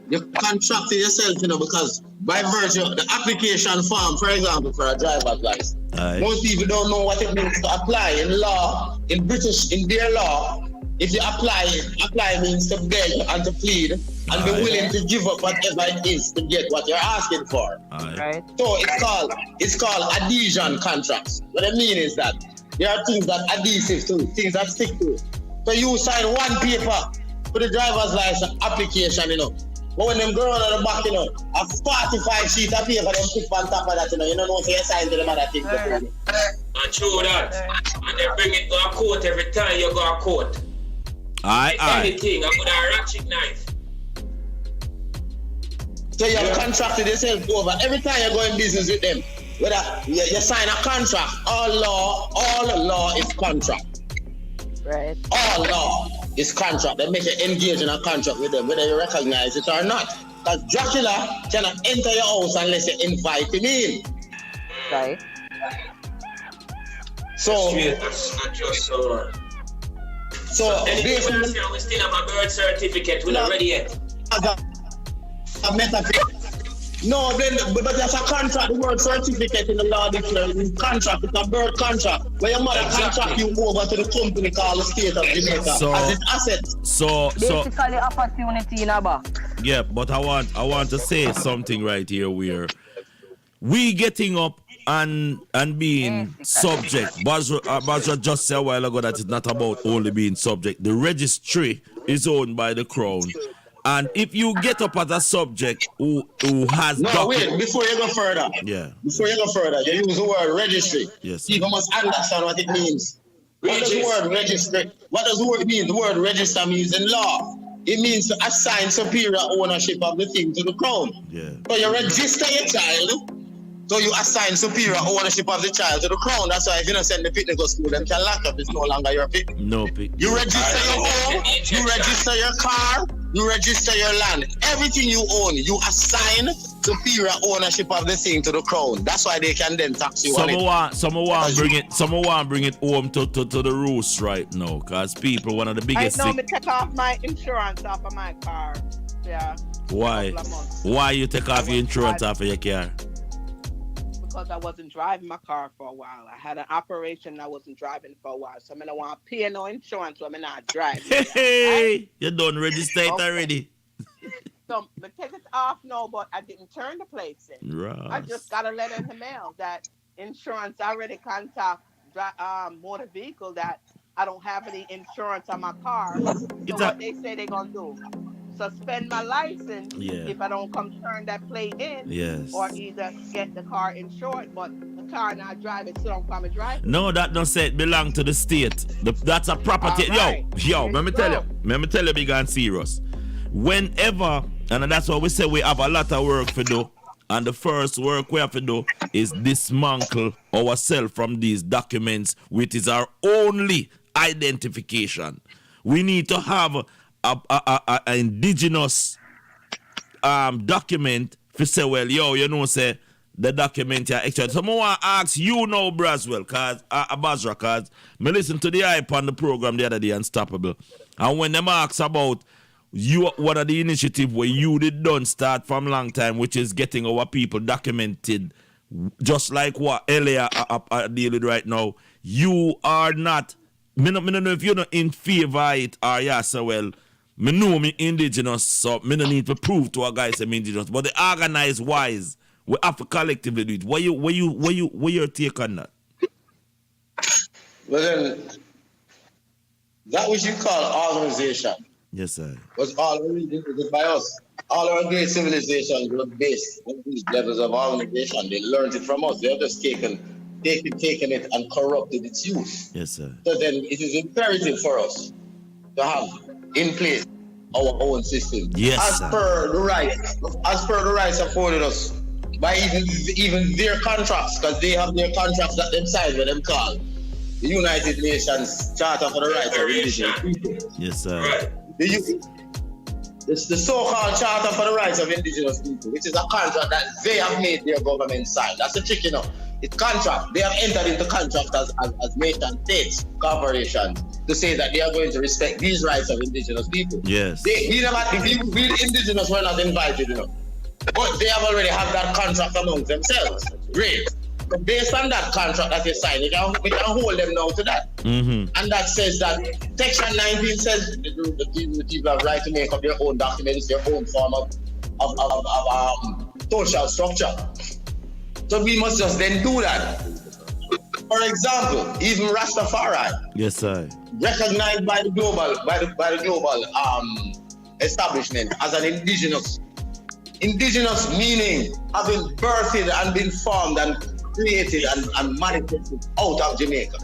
you've contracted yourself, because by virtue of the application form, for example, for a driver's license, most people don't know what it means to apply in law, in their law. If you apply means to beg and to plead and be willing to give up whatever it is to get what you're asking for. Right. So it's called adhesion contracts. What I mean is that there are things that are adhesive to it, things that stick to it. So you sign one paper for the driver's license application, But when them girls at the back, a 45 sheet of paper, them put on top of that, you don't know if you sign to them other things. And true that. And they bring it to a court every time you go to court. Anything, I put a ratchet knife. So you have contracted yourself over. Every time you go in business with them, whether you sign a contract, all law is contract. Right. All law is contract. They make you engage in a contract with them, whether you recognize it or not. Because Dracula cannot enter your house unless you invite him in. Right. So that's not just so. So anything we still have a birth certificate, we're not ready yet. No, but that's a contract. The word certificate in the law declares contract. It's a birth contract. Where your mother contract you over to the company called the state of Jamaica as its asset. Basically opportunity in a back. Yeah, but I want to say something right here where we getting up and being subject. Bazra just said a while ago that it's not about only being subject. The registry is owned by the Crown. And if you get up as a subject who has wait, before you go further. Before you go further, you use the word registry. Yes. People must understand what it means. What does the word registry? What does the word mean? The word register means in law. It means to assign superior ownership of the thing to the Crown. Yeah. So you register your child. So you assign superior ownership of the child to the Crown. That's why if you don't send the picnic to school, them can lock up. It's no longer your picnic. No picnic. You register your home, you register your car, you register your land. Everything you own, you assign superior ownership of the thing to the Crown. That's why they can then tax you on it. Someone bring it home to the roost right now. Because people, one of the biggest things. I know me take off my insurance off of my car. Yeah. Why? Why you take off your insurance off of your car? because I wasn't driving my car for a while. I had an operation and I wasn't driving for a while. So I don't want to pay no insurance when I'm not driving. Hey, you done register it already. So the ticket's off now, but I didn't turn the plates in. Right. I just got a letter in the mail that insurance already contact motor vehicle that I don't have any insurance on my car. So what they say they're gonna do? Suspend my license if I don't come turn that plate in. Yes. Or either get the car insured, but the car not driving, so don't come and drive. No, that don't say it belong to the state. That's a property. Right. Yo, let me tell you, big and serious. Whenever, and that's why we say we have a lot of work to do, and the first work we have to do is dismantle ourselves from these documents, which is our only identification. We need to have a indigenous document to say, well, say the document here extra. So I want to ask you now, Braswell, Basra, cause me listen to the hype on the program the other day, Unstoppable. And when them ask about what are the initiative where you did done start from long time, which is getting our people documented, just like what Elia are dealing with right now. You are not, me don't know if you're not in favor of it or so well. Me know me indigenous, so me don't need to prove to a guy I'm indigenous. But the organized wise, we have to collectively do it. What your take on that? Well then, that which you call organization. Yes, sir. Was all originated by us. All our great civilizations were based on these levels of organization. They learned it from us. They have just taken it and corrupted its use. Yes, sir. So then it is imperative for us to have in place our own system. Yes, as per the rights afforded us by even their contracts, because they have their contracts that them sign with them called the United Nations Charter for the Rights of Indigenous People. Yes, sir. Right. It's the so-called Charter for the Rights of Indigenous People, which is a contract that they have made their government sign. That's the trick, It's contract. They have entered into contract as nation states, corporations, to say that they are going to respect these rights of indigenous people. Yes. We the indigenous were not invited, But they have already had that contract amongst themselves. Great. So based on that contract that they signed, we can hold them now to that. Mm-hmm. And that says that Section 19 says the people have right to make up their own documents, their own form of social structure. So we must just then do that. For example, even Rastafari. Yes, sir. Recognized by the global establishment as an indigenous. Indigenous meaning having birthed and been formed and created and manifested out of Jamaica.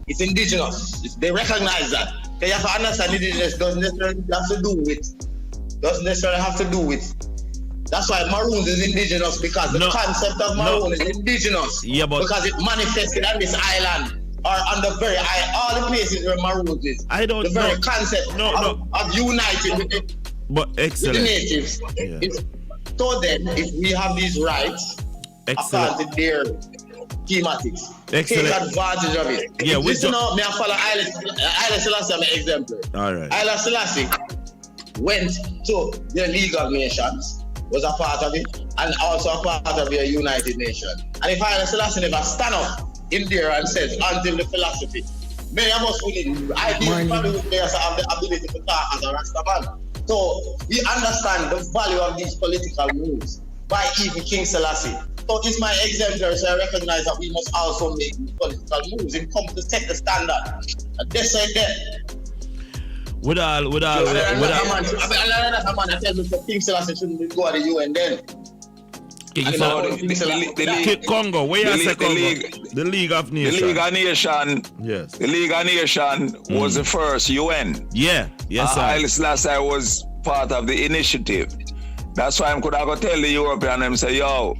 It's indigenous. They recognize that. They have to understand indigenous doesn't necessarily have to do with. That's why Maroons is indigenous, because the concept of Maroon is indigenous. Yeah, because it manifested on this island or on the very island, all the places where Maroons is. I don't know. The very concept of uniting with the natives. Yeah. So then, if we have these rights, according to their schematics, take advantage of it. Yeah, listen up, may I follow Haile Selassie, my exemplar. All right. Haile Selassie went to their League of Nations, was a part of it, and also a part of their United Nations. And if Haile Selassie never stand up in there and says, until the philosophy, many of us probably would have the ability to talk as a Rastaman. So we understand the value of these political moves by even King Selassie. So it's my exemplar, so I recognize that we must also make these political moves and come to set the standard. And they say that. Another man tell me that King Selassie shouldn't go to the UN then. Congo, where you say Congo? The League of Nations. The League of Nations. Yes. The League of Nations was the first UN. Yeah. Yes, sir. Haile Selassie was part of the initiative. That's why I could have tell the European them say, yo,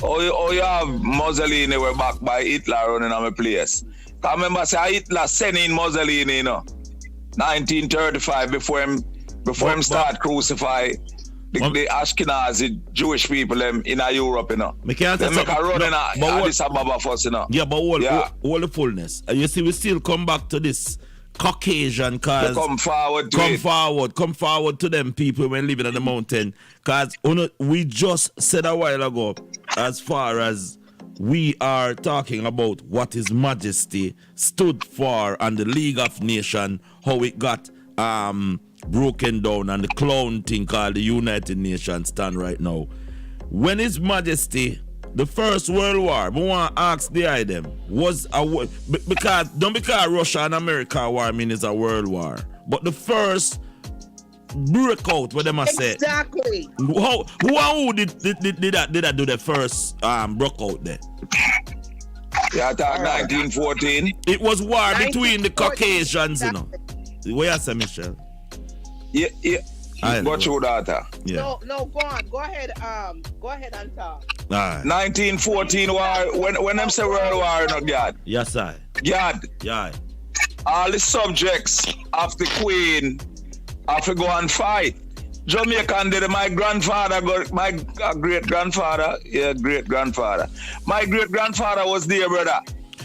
you have Mussolini were backed by Hitler running on my place. I remember say Hitler sending Mussolini, 1935 before him start crucify the Ashkenazi Jewish people in Europe, They make a run in Addis Ababa first, Yeah, but all the fullness. And you see, we still come back to this Caucasian cause. Come forward to them people when living on the mountain. Cause we just said a while ago, as far as we are talking about what His Majesty stood for and the League of Nations, how it got broken down, and the clown thing called the United Nations stand right now. When His Majesty, the First World War, I want to ask the item, was a because Russia and America war mean it's a world war, but the first breakout, what them I say? Exactly. Who did that do the first broke out there? Yeah, I thought 1914. It was war between the Caucasians, you know. Where you say, Michelle? Yeah. Go through that. Yeah. No, go on. Go ahead and talk. All right. 1914 war, when them say world war, you know, God. Yes, I. God. Yeah. All the subjects of the Queen have to go and fight. Jamaican did it. My grandfather, my great-grandfather, great-grandfather. My great-grandfather was there, brother.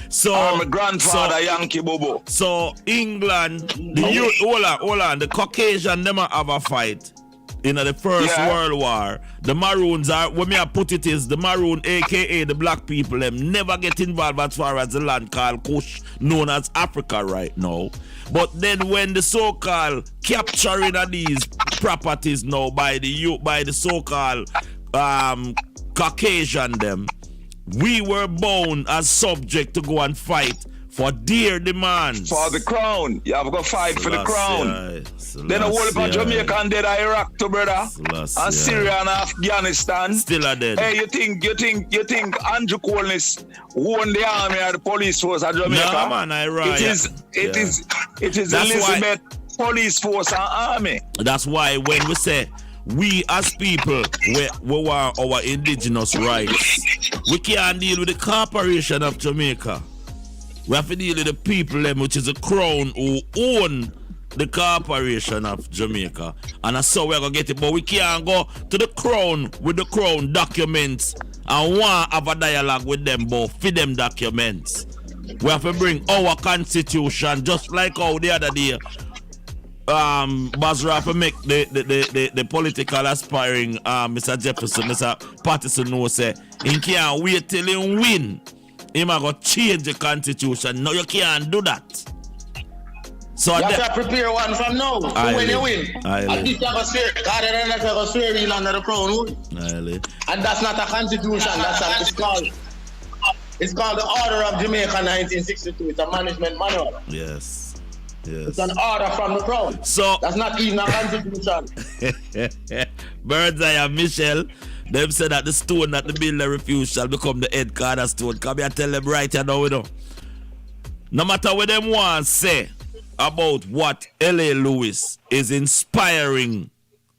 So my grandfather, Yankee Bobo. So England, hold on, the Caucasian them have a fight in the First World War. The Maroons are, when I put it is, the Maroon, aka the black people, them never get involved as far as the land called Kush, known as Africa right now. But then when the so-called capturing of these properties now by the so-called Caucasian them, we were bound as subject to go and fight for their demands. For the crown. You have to go fight for the crown. Then a whole bunch of Jamaican dead Iraq too, brother. And Syria and Afghanistan. Still are dead. Hey, you think Andrew Colness won the army or the police force of Jamaica? No, man, Iraq. It is Elizabeth police force and army. That's why when we say we as people, we want our indigenous rights, we can't deal with the corporation of Jamaica. We have to deal with the people, which is the crown, who own the corporation of Jamaica. And that's how we're going to get it. But we can't go to the crown with the crown documents and want to have a dialogue with them both for them documents. We have to bring our constitution, just like how the other day Basra to make the political aspiring Mr. Jefferson, Mr. Patterson know say he can't wait till he win. He might go change the constitution. No, you can't do that. So you have to prepare one from now to when you win. At least you have a swear. God, you have a swear in under the crown. And that's not a constitution. It's called the Order of Jamaica 1962. It's a management manual. Yes. It's an order from the crown. So that's not even a constitution. Birdseye and Michelle, them said that the stone that the builder refused shall become the head cornerstone. Come here, tell them right here now, you know. No matter what them want to say about what L.A. Lewis is inspiring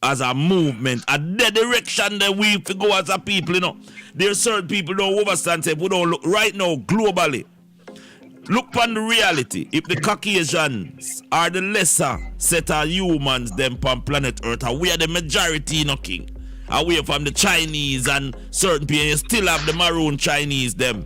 as a movement, at the direction that we go as a people, you know. There are certain people don't overstand, say, we don't look right now globally. Look upon the reality. If the Caucasians are the lesser set of humans them on planet Earth, and we are the majority, you know, king. Away from the Chinese and certain people, you still have the Maroon Chinese them.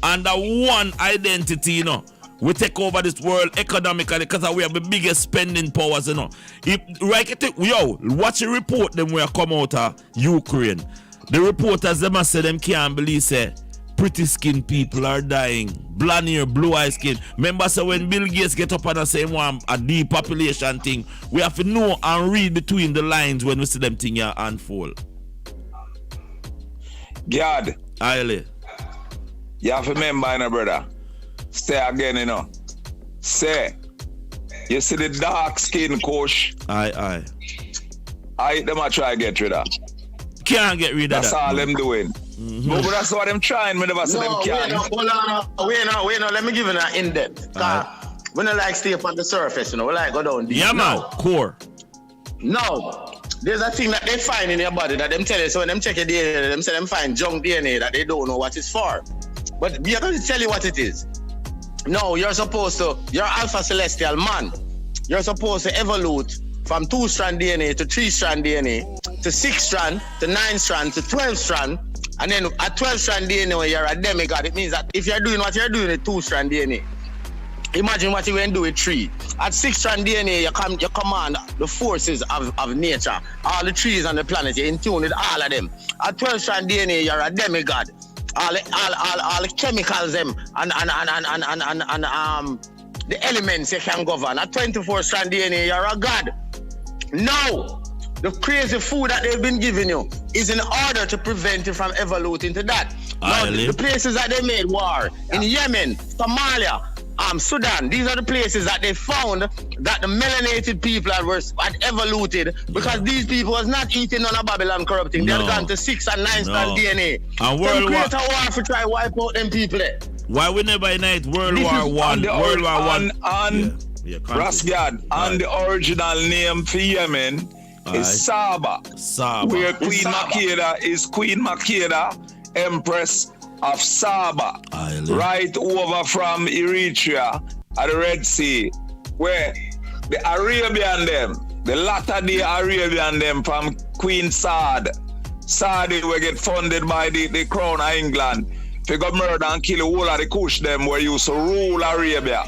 Under one identity, you know, we take over this world economically because we have the biggest spending powers, you know. If watch the report them where come out of Ukraine. The reporters them say them can't believe say pretty skinned people are dying. Blonde hair, blue eye skin. Remember so when Bill Gates get up and say a depopulation thing, we have to know and read between the lines when we see them thing here unfold. God. Aye. You have to remember, you know, brother. Say again, you know. Say. You see the dark skin Kush. Aye. Them I try to get rid of. Can't get rid of that. That's all them doing. Mm-hmm. But that's what I'm trying. Me never say them can't. Wait, let me give you an in-depth. We don't like stay up on the surface, you know. We like go down deep. Yeah, man. Core. No. There's a thing that they find in your body that them tell you. So when them check your DNA, them say them find junk DNA that they don't know what it's for. But we are going to tell you what it is. No, you're Alpha Celestial man. You're supposed to evolve from 2-strand DNA to 3-strand DNA to 6-strand to 9-strand to 12-strand. And then at 12-strand DNA when you're a demigod, it means that if you're doing what you're doing with 2-strand DNA, imagine what you can do with 3. At 6-strand DNA, you command the forces of nature, all the trees on the planet, you're in tune with all of them. At 12-strand DNA, you're a demigod. all the chemicals them and the elements you can govern. At 24-strand DNA, you're a god. No, the crazy food that they've been giving you is in order to prevent you from evoluting to that. Now, the places that they made war in Yemen, Somalia, Sudan, these are the places that they found that the melanated people had evoluted because these people was not eating none of Babylon corrupting. They had gone to 6 and 9 strand DNA. And World War to try to wipe out them people there. Why we never unite World War One? World War One. Rasgad, and the original name for Yemen is Saba. Where Queen Makeda is Queen Makeda, Empress of Saba. Right over from Eritrea at the Red Sea, where the Arabian them, the latter day Arabian them from Queen Saad. Saad will get funded by the Crown of England. They got murder and kill the whole of the Kush them where used to rule Arabia.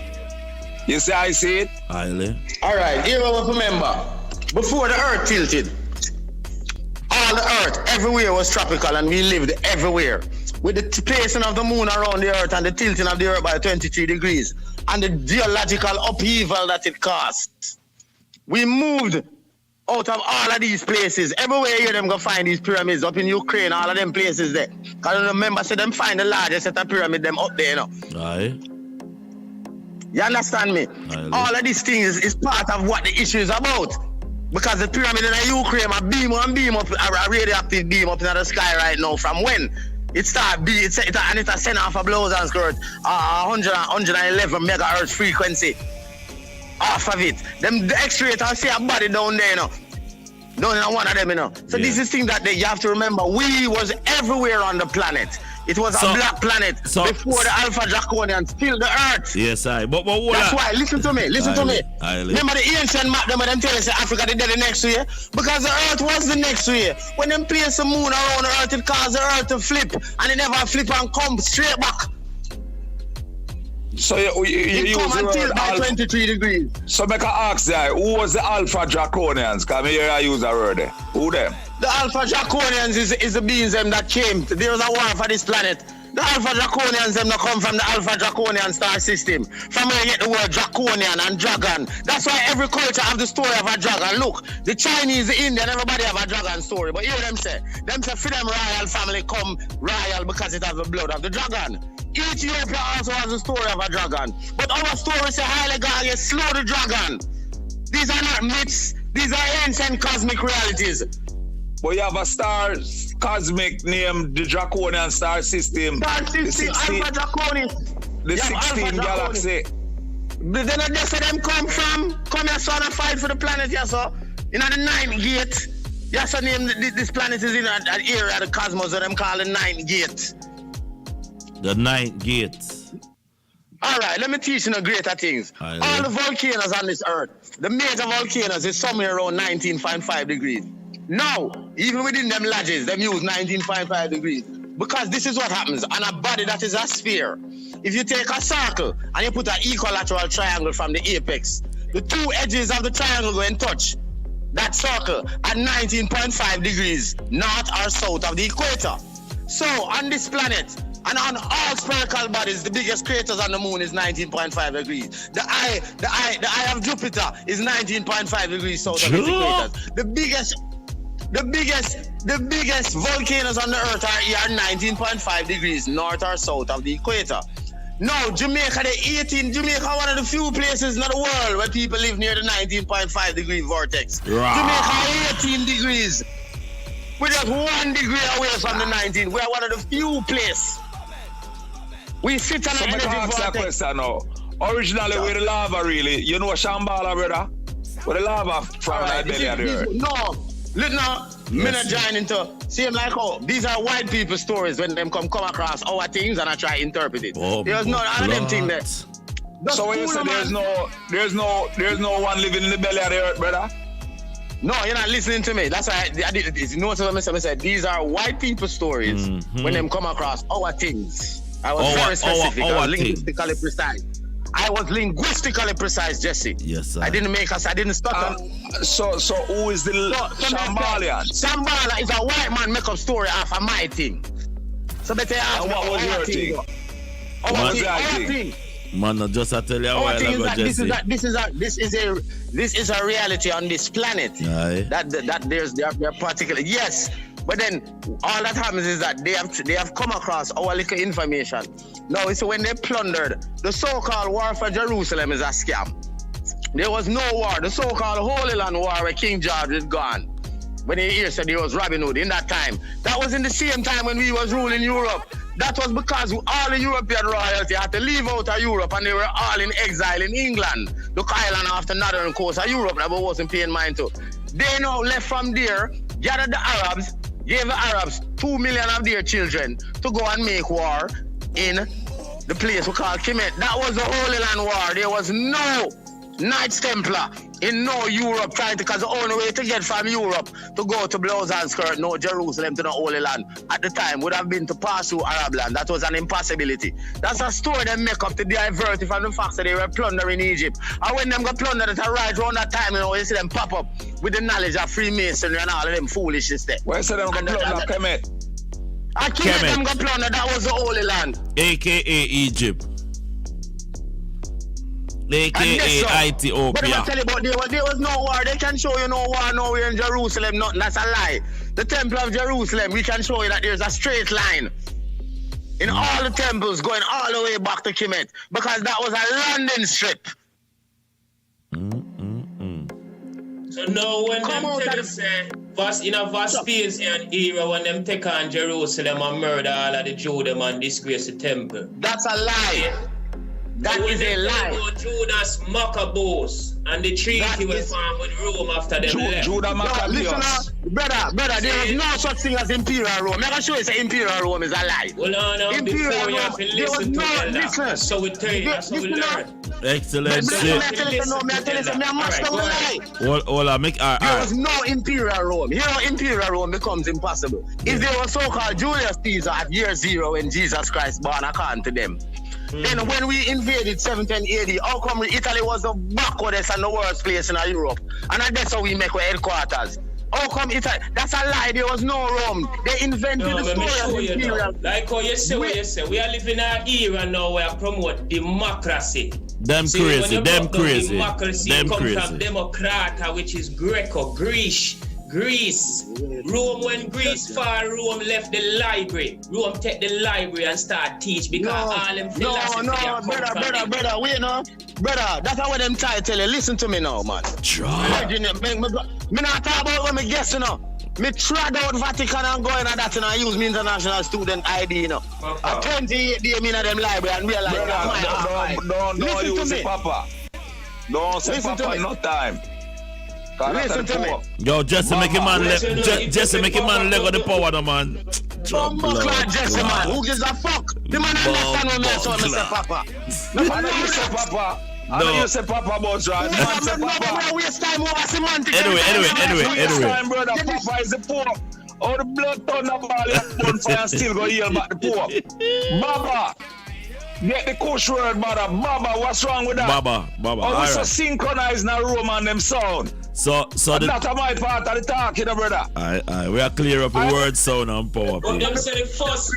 You see I see it? Alright, here we remember. Before the earth tilted, all the earth, everywhere was tropical and we lived everywhere. With the placing of the moon around the earth and the tilting of the earth by 23 degrees and the geological upheaval that it caused. We moved out of all of these places. Everywhere you them go find these pyramids up in Ukraine, all of them places there. Because remember, say them find the largest set of pyramid them up there, you know. You understand me? All of these things is part of what the issue is about. Because the pyramid in Ukraine, a beam up, a radioactive beam up in the sky right now. From when? It start and it send off a blows and skirt 111 megahertz frequency off of it. Them the X-ray and see a body down there, you know. Down in one of them, you know. So this is thing that you have to remember. We was everywhere on the planet. It was a black planet before the Alpha Draconians killed the earth. Yes, but that's why. Listen to me. Remember the ancient map them tell us Africa they did the next year? Because the earth was the next year. When them place the moon around the earth, it caused the earth to flip and it never flip and come straight back. So you come and tilt by 23 degrees. So make I ask that, who was the Alpha Draconians? Come here, I use a word there. Who them? The Alpha Draconians is the beings them that came. There was a war for this planet. The Alpha Draconians them that come from the Alpha Draconian star system. From where you get the word Draconian and dragon. That's why every culture have the story of a dragon. Look, the Chinese, the Indian, everybody have a dragon story. But hear them say for them royal family come royal because it has the blood of the dragon. Ethiopia also has a story of a dragon. But our story say Haile Selassie slow the dragon. These are not myths. These are ancient cosmic realities. But you have a star cosmic named the Draconian star system. Alpha Draconis. The 16 galaxy. But then just say them come here so and fight for the planet, yeah, so. You know the 9th gate. Yeah, so name this planet is in an area of the cosmos that them call the 9th gate. The 9th gate. Alright, let me teach you the greater things. All the volcanoes on this earth, the major volcanoes is somewhere around 19.5 degrees. Now, even within them ledges, them use 19.5 degrees. Because this is what happens on a body that is a sphere. If you take a circle and you put an equilateral triangle from the apex, the two edges of the triangle go and touch that circle at 19.5 degrees, north or south of the equator. So, on this planet, and on all spherical bodies, the biggest craters on the moon is 19.5 degrees. The eye of Jupiter is 19.5 degrees south of its equator. The biggest volcanoes on the earth are 19.5 degrees north or south of the equator. Now, Jamaica one of the few places in the world where people live near the 19.5 degree vortex. Jamaica 18 degrees. We're just 1 degree away from the 19. We're one of the few places. We sit on an energy vortex. Originally, where the lava really, you know Shambhala, brother? Where the lava from the belly of the earth. No. Look now, me not join into same like how these are white people stories when them come across our things and I try to interpret it. There's no other them thing there. So when you say there's no one living in the belly of the earth, brother? No, you're not listening to me. That's why I did this. You know what I said? These are white people stories when them come across our things. I was very specific. I was linguistically precise. I was linguistically precise, Jesse. Yes, sir. I didn't stutter. So who is the Shambhalian? Shambhala is a white man make up story off of my thing. So better ask And what was your thing? What was your thing? Man, I just I tell you a while ago, Jesse. This is a reality on this planet. Aye. That they're particular. Yes, but then all that happens is that they have come across our little information. Now it's when they plundered the so-called war for Jerusalem is a scam. There was no war. The so-called Holy Land War where King George is gone. When he said he was Robin Hood in that time. That was in the same time when we was ruling Europe. That was because all the European royalty had to leave out of Europe and they were all in exile in England. The island off the northern coast of Europe that wasn't paying mind to. They now left from there, gathered the Arabs, gave the Arabs 2 million of their children to go and make war in the place we call Kemet. That was the Holy Land War. There was no Knights Templar in no Europe trying to, because the only way to get from Europe to go to blouse and skirt, no Jerusalem to the Holy Land at the time would have been to pass through Arab land. That was an impossibility. That's a story they make up to divert it from the fact that they were plundering Egypt. And when them got plundered at right around that time, you see them pop up with the knowledge of Freemasonry and all of them foolishness there. Where say them got plundered Kemet? I can't them got plundered, that was the Holy Land. AKA Egypt. AKA Ethiopia. But I tell you about there was no war. They can show you no war nowhere in Jerusalem. Nothing. That's a lie. The Temple of Jerusalem, we can show you that there's a straight line in all the temples going all the way back to Kemet because that was a landing strip. So now when them tell us in a Vespasian era when them take on Jerusalem and murder all of the Jews them and disgrace the temple. That's a lie. That is a lie. Judas Maccabeus and the treaty was formed with Rome after them left. Judas Maccabeus. Brother, there is no such thing as Imperial Rome. I'm going to show you that Imperial Rome is a lie. Well, no, Imperial Rome, you have to listen to that. So we tell you, that's how we learn. Excellent shit. There was no Imperial Rome. Here Imperial Rome becomes impossible. If there was so-called Julius Caesar at year 0 when Jesus Christ born according to them, then when we invaded 710 AD, how come Italy was the backwardest and the worst place in Europe? And that's how we make our headquarters. How come Italy? That's a lie. There was no Rome. They invented the story of Imperial. Like how you say, we are living in an era now where we promote democracy. Them crazy. Democracy comes from Democrata, which is Greece. Rome, when Greece fell, Rome left the library. Rome take the library and start teach because all them philosophy brother, wait no. Brother, that's how them try to tell you. Listen to me now, man. Me not talk about what me guess, you know. Me tried out Vatican and going at that and I use me international student ID, you know. At 28 days me in them library and realize don't use it, Papa. Don't say Papa no time. Listen to me. Yo, Jesse make him man Jesse make him man leg on the power, no man. Jesse man, who gives a fuck? The man understand when me say Papa. I know you say Papa. I know you say Papa, but right? Man say Papa. Waste time over semantic. Anyway. Time, brother. Papa is the Pope. All the blood turn up all your bonfire and still go heal back the Pope. Baba. Get the kush word, brother. Baba, what's wrong with that? Baba. Oh, we so synchronized now Rome and them sound. So that's my part of the talk, you know, brother. Aye. We are clear up the word sound and power. But them say the first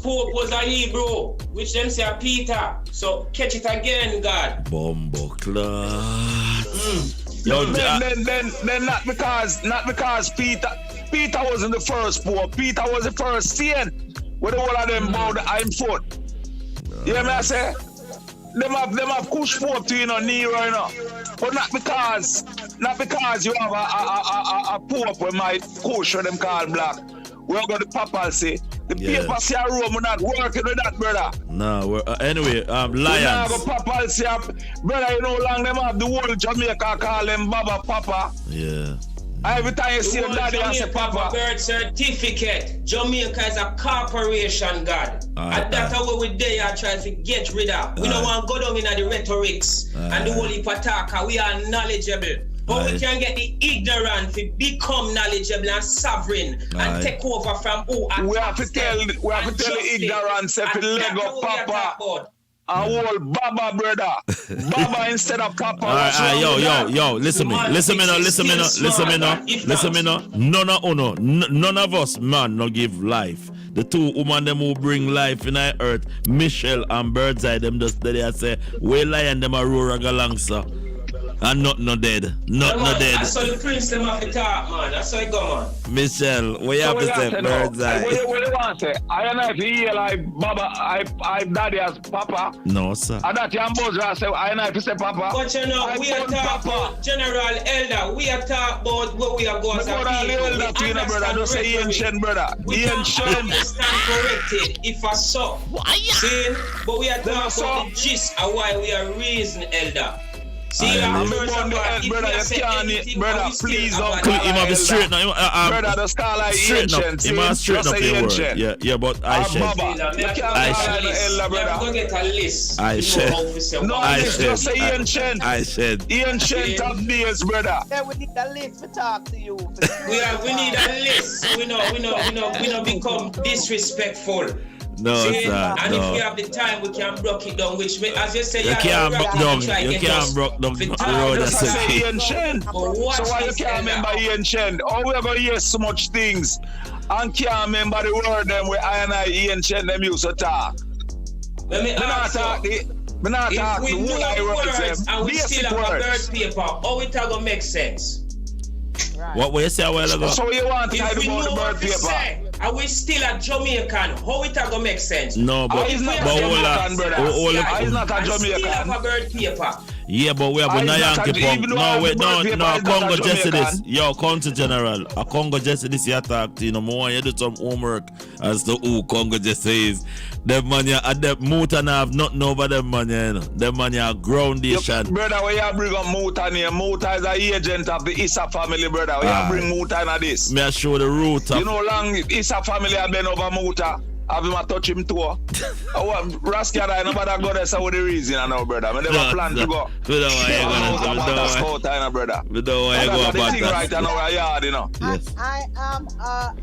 pope was a Hebrew, which them say a Peter. So catch it again, God. Bombo class. Then not because Peter wasn't the first pope. Peter was the first saint. With all of them bowed I'm foot. You know what I say? Them have kush pope to Nero, you know. But not because you have a pope when my kush or them call black. We're going to papacy. The paper say Rome, we're not working with that, brother. No, anyway, Lions. We're not going to papacy. Brother, you know how long them have the whole Jamaica call them Baba Papa. Yeah. Every time you see them daddy, I say Papa. Birth certificate. Jamaica is a corporation, God. And that's how we there are trying to get rid of. We don't want to go down in the rhetorics and the whole heap of talk. We are knowledgeable. But we can get the ignorant to become knowledgeable and sovereign and take over from who. We have to tell the ignorance if you leg up Papa A whole Baba, brother. Baba instead of Papa. All right, yo, listen me now. None of us, man, no give life. The two women them who bring life in our earth, Michelle and Birdseye, them just they say, we lion them a roar along, sir. And not no dead. Not no dead. I saw the prince them off the top, man. That's how it go, man. Michelle, what you have to say, Birdseye? What you want to say? I don't know if you hear like Baba, I daddy as Papa. No, sir. And that young boys I say, I don't know if you say Papa. But you know, we are talking about General Elder. We are talking about what we are going to people. We brother, don't say ancient, brother. We can't stand corrected if I saw. See? But we are talking about the gist of why we are raising Elder. See, I'm on the end, brother. You can't, brother. Please don't call him Elder. straight now. Brother, the star like ancient. He must straighten up your word. Yeah, but I shed. Go get a list. I shed. No, just say ancient. I shed. Ancient of days, brother. Yeah, we need a list to talk to you. We need a list. We know become disrespectful. No, sir. And if we have the time, we can break it down. Which, as you say, you can't break down. You can't break down the road. Just say ancient. So why you can't remember ancient? Oh, we ever hear so much things and can't remember the word them where I and ancient them used to talk. Let me ask you. If we know the words and we still have a bird paper, how it gonna make sense? Right. What you say a while ago? So you want to if we know what to say, and we still a Jamaican, how it gonna make sense? No, but he's not a Jamaican, brother. He's not a Jamaican. Still have a bird paper. Yeah, but we have a Yankee punk. No, wait, no, Congo just this. Yo, County General, a Congo just this you attacked, you know, more you do some homework as to who Congo just says. Them man ya adept Moutan have nothing over them man, you know. Them man ya groundation. Brother, where you bring up Moutan here? Moutan is an agent of the Issa family, brother. Where you bring Moutan at this? May I show the root of... You know long Issa family have been over Moutan. Have him a touch him too. Rascal, I nobody go there, so what the reason I know, brother. I never plan to go. We don't want you to go. Brother. We don't want you to go about that. Right now, our yard, you know. Yes. I am a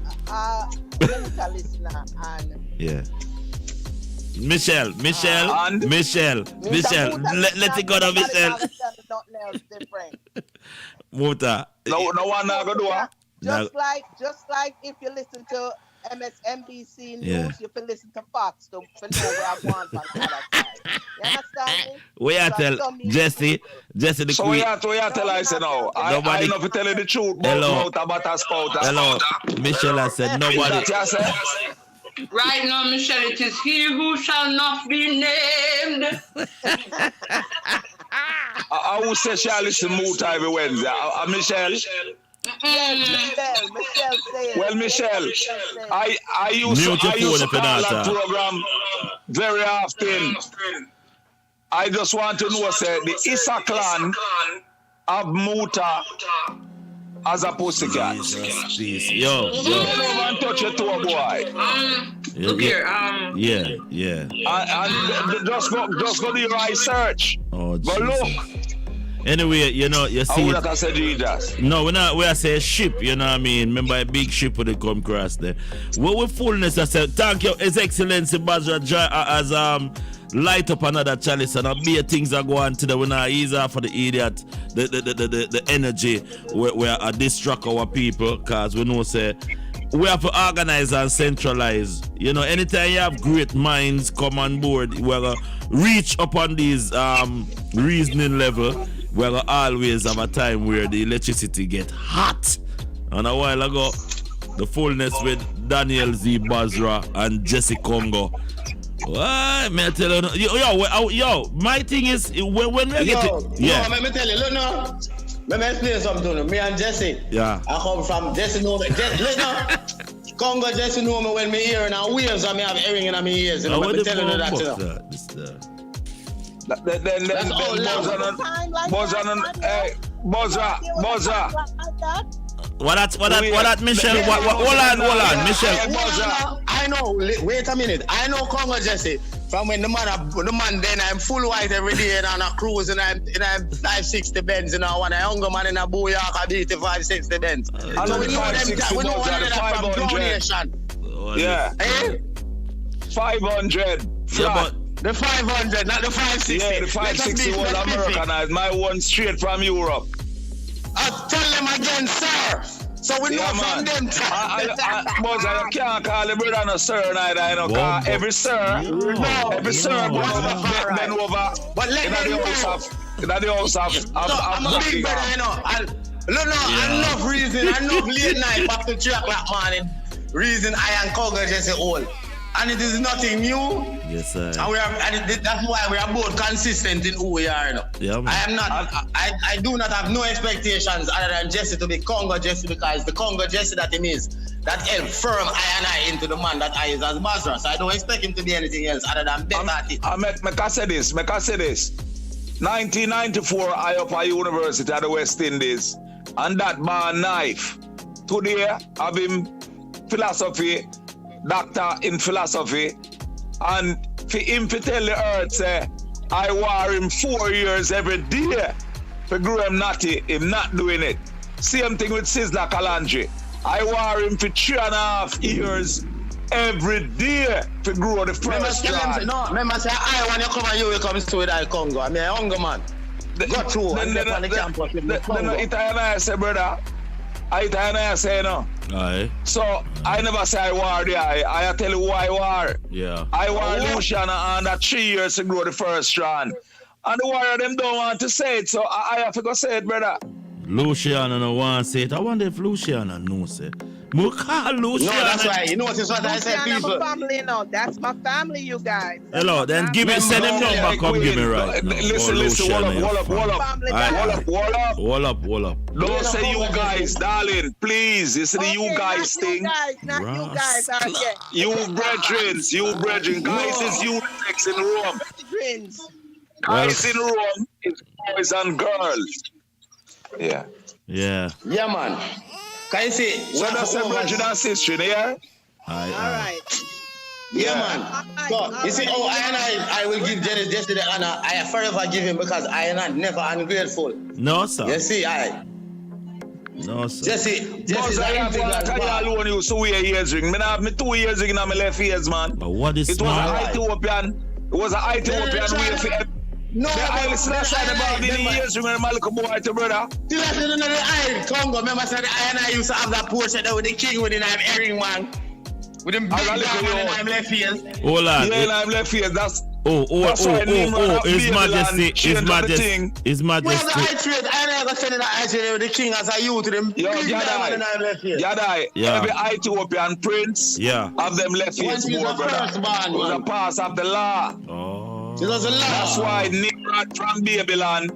Delta listener and... Yeah. Michelle, let it go to Michelle. Muta. No one now go do it. Just like if you listen to MSNBC News, you can listen to Fox to know where I want on the other side. You understand me? We are tell Jesse the so queen. So we are tell I say now. I know if you tell you the truth. Hello. Hello. Michelle I said nobody. Right now, Michelle, it is he who shall not be named. I will say she listen Muta every Wednesday. Michelle. Michelle says. Well, Michelle, I used to call that program very often. I just want to know, say, the Issa clan of Muta as a pussycat. Yo. Don't touch your toe, boy. Look here. Yeah. And just go do your research. Oh, but look. Anyway, you know, you see. I said Jesus. No, we are saying ship, you know what I mean? Remember a big ship when they come across there. What with fullness, I said, thank you, His Excellency Basra, as light up another chalice and a beer things are going today. We're not easy for the idiot, the energy where I distract our people, because we know say we have to organize and centralize. You know, anytime you have great minds come on board, we're gonna reach upon these reasoning level. We're gonna always have a time where the electricity get hot. And a while ago, the fullness with Daniel Z. Basra and Jesse Congo. What? May I tell you? Yo, my thing is when we get it. Yeah. Let me tell you, look now. Let me explain something to you. Me and Jesse. Yeah. I come from Jesse know me. Look now. Congo Jesse know me when me hearing our waves and me have earring in my ears. You know, me telling you that, you know. Then Bozza. What that Michelle? Hold on, Michelle. I know. Wait a minute. I know Congo Jesse from when the man then I'm full white every day and on a cruise and I'm 560 Benz and I want a younger man in a booyah I beat the 560 Benz. So we know them. We know one of them from Ground Nation. Yeah. 500. Yeah, but The 500, not the 560. Yeah, the 560 was Americanized. My one straight from Europe. I'll tell them again, sir. So we know from them. But I can't call the brother no sir neither, you know, cause every sir bend over in the house of I'm a big brother, you know. Enough reason, enough late night back to 3 o'clock morning. Reason I and Cudjoe just all. And it is nothing new. Yes, sir. And that's why we are both consistent in who we are, you know. Yeah, man. I am not. I do not have no expectations other than Jesse to be Cudjoe Jesse, because the Cudjoe Jesse that he is, that helped firm I into the man that I is as Basra. So I don't expect him to be anything else other than better at it. I say this. 1994, I up at university at the West Indies, and that man knife. Today, I've been philosophy. Doctor in philosophy, and for him to tell the earth, say, I war him 4 years every day for grow him natty, him not doing it. Same thing with Sizzla Kalonji. I war him for 3.5 years every day to grow the first child. Remember say, I when you come and you will come to with I Congo. I mean, a hunger man. Go through and get on the campus with the Congo. I say, brother, I say no. Aye. So I never say I war the I tell you who I war. Yeah. I war Luciana under 3 years to grow the first strand. And the warrior them don't want to say it, so I have to go say it, brother. Luciana no want to say it. I wonder if Luciana knows it. No, that's right. You notice what I said, people. My family, no. That's my family, you guys. Hello, then give it, send him number, come give me right now. Listen, wall up. Don't say you guys, darling, please. You see the you guys thing. Not you guys. You brethren. Guys is you next in Rome. Guys in Rome is boys and girls. Yeah. Yeah, man. Can you see? So that's a virgin and sister, yeah? All right. Yeah, man. So, you see, I will give Jesse the honor. I forever give him because I am never ungrateful. No, sir. You see, No, sir. Jesse, I have to alone you so we a ears ring. I have me 2 ears ring in my left ears, man. But what is it? Was an Ethiopian way for no, I listen to about the years when my little boy to brother. See that in the Congo, remember said I used to have that portion there with the king with the name Erin one. With them big I'm left field. Hold on. Yeah, I'm left field. That's His Majesty. His Majesty. Where's the high trade? I never send the high trade with the king as a youth to them. Yo, Yadai. Every Ethiopian prince have them left fields more, brother. It was a pass of the law. That's why Nimrod from Babylon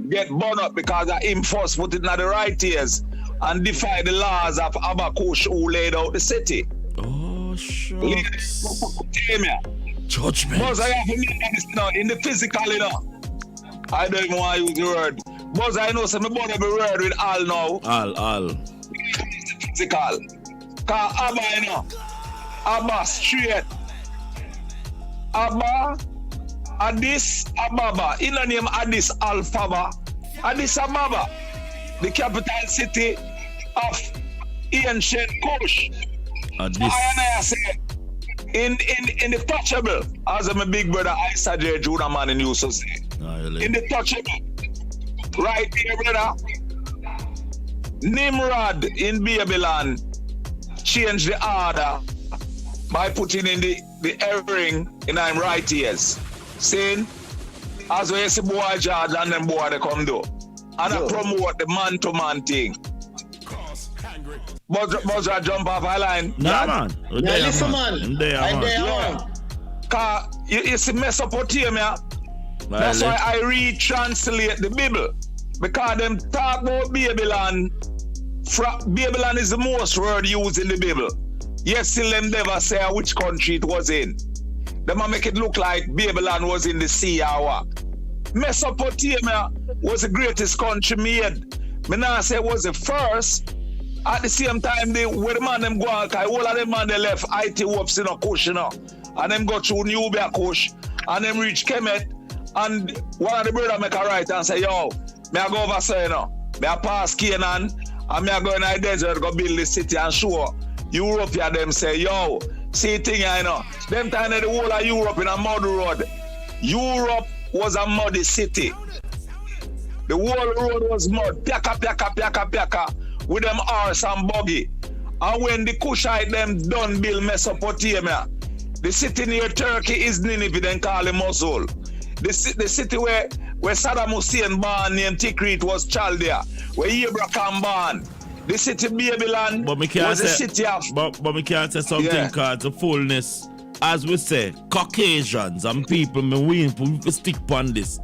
get burned up because of him first put it in the right ears and defy the laws of Abakush who laid out the city. Oh, shucks. Judgment. But I have to mean this now in the physical, you know. I don't even want to use the word. But I know some about every word with all now. All. Physical. Because Abba, you know. Abba straight. Abba. Addis Ababa, in the name Addis Alphaba, Addis Ababa, the capital city of ancient Kush. I say, in the touchable, as my big brother Isa J. Judah man in used to say, in the touchable, right here, brother, Nimrod in Babylon changed the order by putting in the earring in I'm right ears. Saying, as we see boy George and them boy they come do. And I promote the man-to-man thing. Buzz I jump off a line. Nah, man. Listen, man. Because you see Mesopotamia, that's why I retranslate the Bible. Because them talk about Babylon. Babylon is the most word used in the Bible. Yet still them never say which country it was in. They might make it look like Babylon was in the sea or what. Mesopotamia was the greatest country made. Me now say it was the first. At the same time, where the man them go out, all of them man they left Ethiopians in a Kush, you know. And them go through Nubia Kush. And them reach Kemet. And one of the brother make a right and say, yo, me I go over there, you know. Me I pass Canaan. And me I go in the desert, go build the city and show European them say, yo, See thing I know. Them time of the whole of Europe in a mud road. Europe was a muddy city. The whole road was mud. Piaka. With them horse and buggy. And when the Cushite them done build Mesopotamia, the city near Turkey is Nineveh, then call it Mosul. The city where Saddam Hussein born named Tikrit was Chaldea, where Abraham born. The city Babylon was the city of... But we can't say something called the fullness. As we say, Caucasians and people, we stick on this.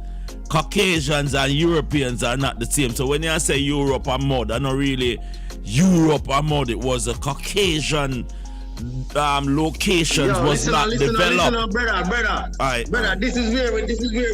Caucasians and Europeans are not the same. So when you say Europe and mud, I not really Europe and mud. It was a Caucasian locations was not developed. Brother, this is where we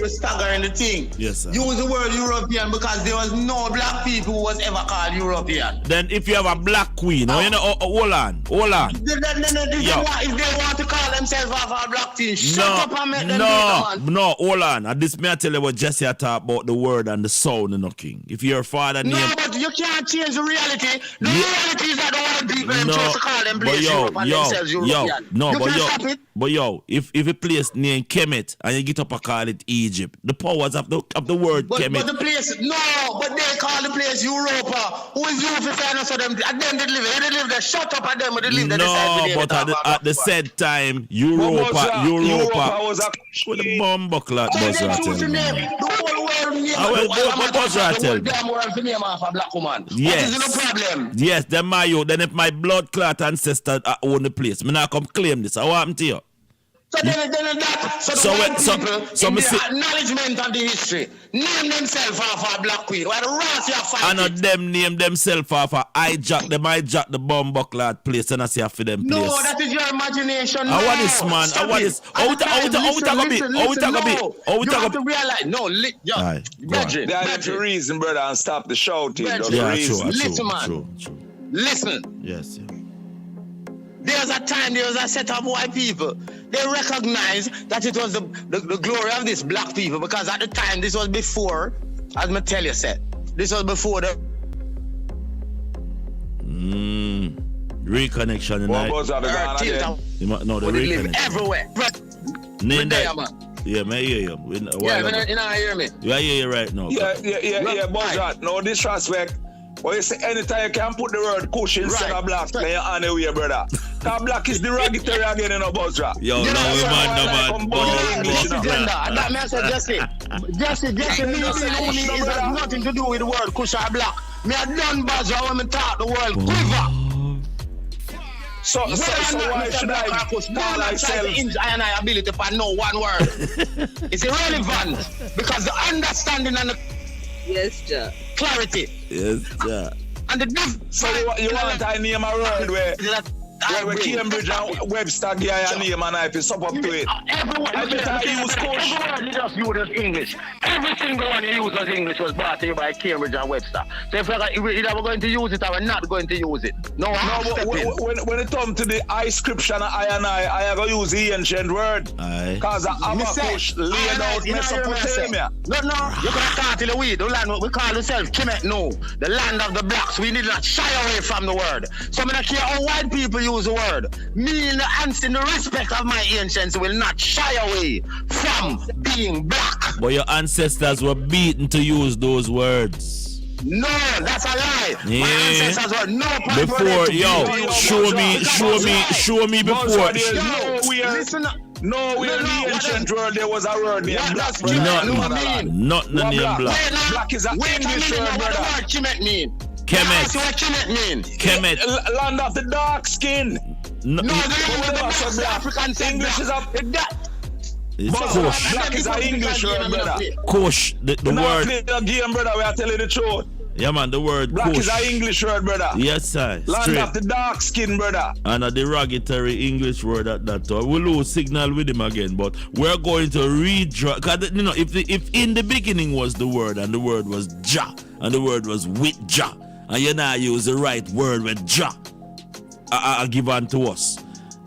staggering the thing. Yes, sir. Use the word European because there was no black people who was ever called European. Then if you have a black queen, hold on. If they want to call themselves a black thing, shut up and make them man. No, hold on. And this may I tell you what Jesse talk about the word and the sound in the king. If your father name... No, but you can't change the reality. The reality is that the white people them choose to call them place Europe and themselves European. If a place named Kemet and you get up and call it Egypt, the powers of the word Kemet. But the place, but they call the place Europa. Who is you for saying so them? At them they live there. Shut up at them. They live there. No, but at the said time, Europa was a with the bomb buckler. The whole world Yes, then my youth. Then if my blood clot ancestor own the place, me not come claim this. I want to you. So then the acknowledgement of the history, name themselves off a black queen. Why the rest you fight? I know them name themselves off a hijack the bomb buckler place and I say for them place. No, that is your imagination. I want this man. I want this. How we talk a bit. No, that's the reason, brother, and stop the shouting. Listen, man. True. Listen. Yes. There was a set of white people. They recognized that it was the glory of these black people because at the time, this was before, as Mattelia said, this was before the... Reconnection. The reconnection. Everywhere. Name that. Yeah, man, I hear you. You not hear me? Yeah, I hear you right now. Yeah, Bozat. No disrespect. Well, you say anytime you can put the word Kush instead of black, then you're on the way, brother. Because black is derogatory again in a Bozra. Yo, no, man. That man said, Jesse, me has nothing to do with the word Kush or black. Me a done Bozra when me talk the word quiver. So why should I call myself? I and I ability to know one word. It's irrelevant because the understanding and the clarity. Yes, yeah. And the so you want I name a word where Cambridge and Webster give a name and I have to sub up to it. I better use Kush. You just use English. Every single one you use as English was brought to you by Cambridge and Webster. So if we're either going to use it or we're not going to use it. No, but when it comes to the I scripture and I have to use the ancient word. Because I'm a Kush laid out Mesopotamia. No, you can't start in the weed. The land we call ourselves Kemet, no. The land of the blacks. We need not shy away from the word. So I'm not care how white people use the word. Me in the respect of my ancients will not shy away from being black. But your ancestors were beaten to use those words. No, that's a lie. Yeah. My ancestors were before, show me before. No, in the ancient world there was a word named black. Not the name black. Black is an English word, brother. What does Kemet mean? Kemet. Land of the dark skin. No, the African English is a... It's Kush. Black is an English word, brother. Kush, the word. Play the game, brother, we are telling the truth. Yeah, man, the word black Kush. Is an English word, brother. Yes, sir. Land of the dark skin, brother. And a derogatory English word at that time. We'll lose signal with him again, but we're going to redraw. Because, you know, if in the beginning was the word, and the word was Jah, and the word was with Jah, and you now use the right word with Jah, given to us.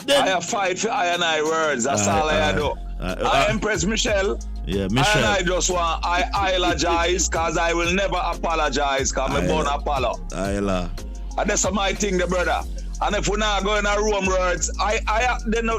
Then, I have fight for I and I words. That's all I do. I Empress Michelle. Yeah, Michelle. And I just want I apologize because I will never apologize because I'm born Apollo. Isla. And that's my thing, the brother. And if we not go in a Rome words, they no.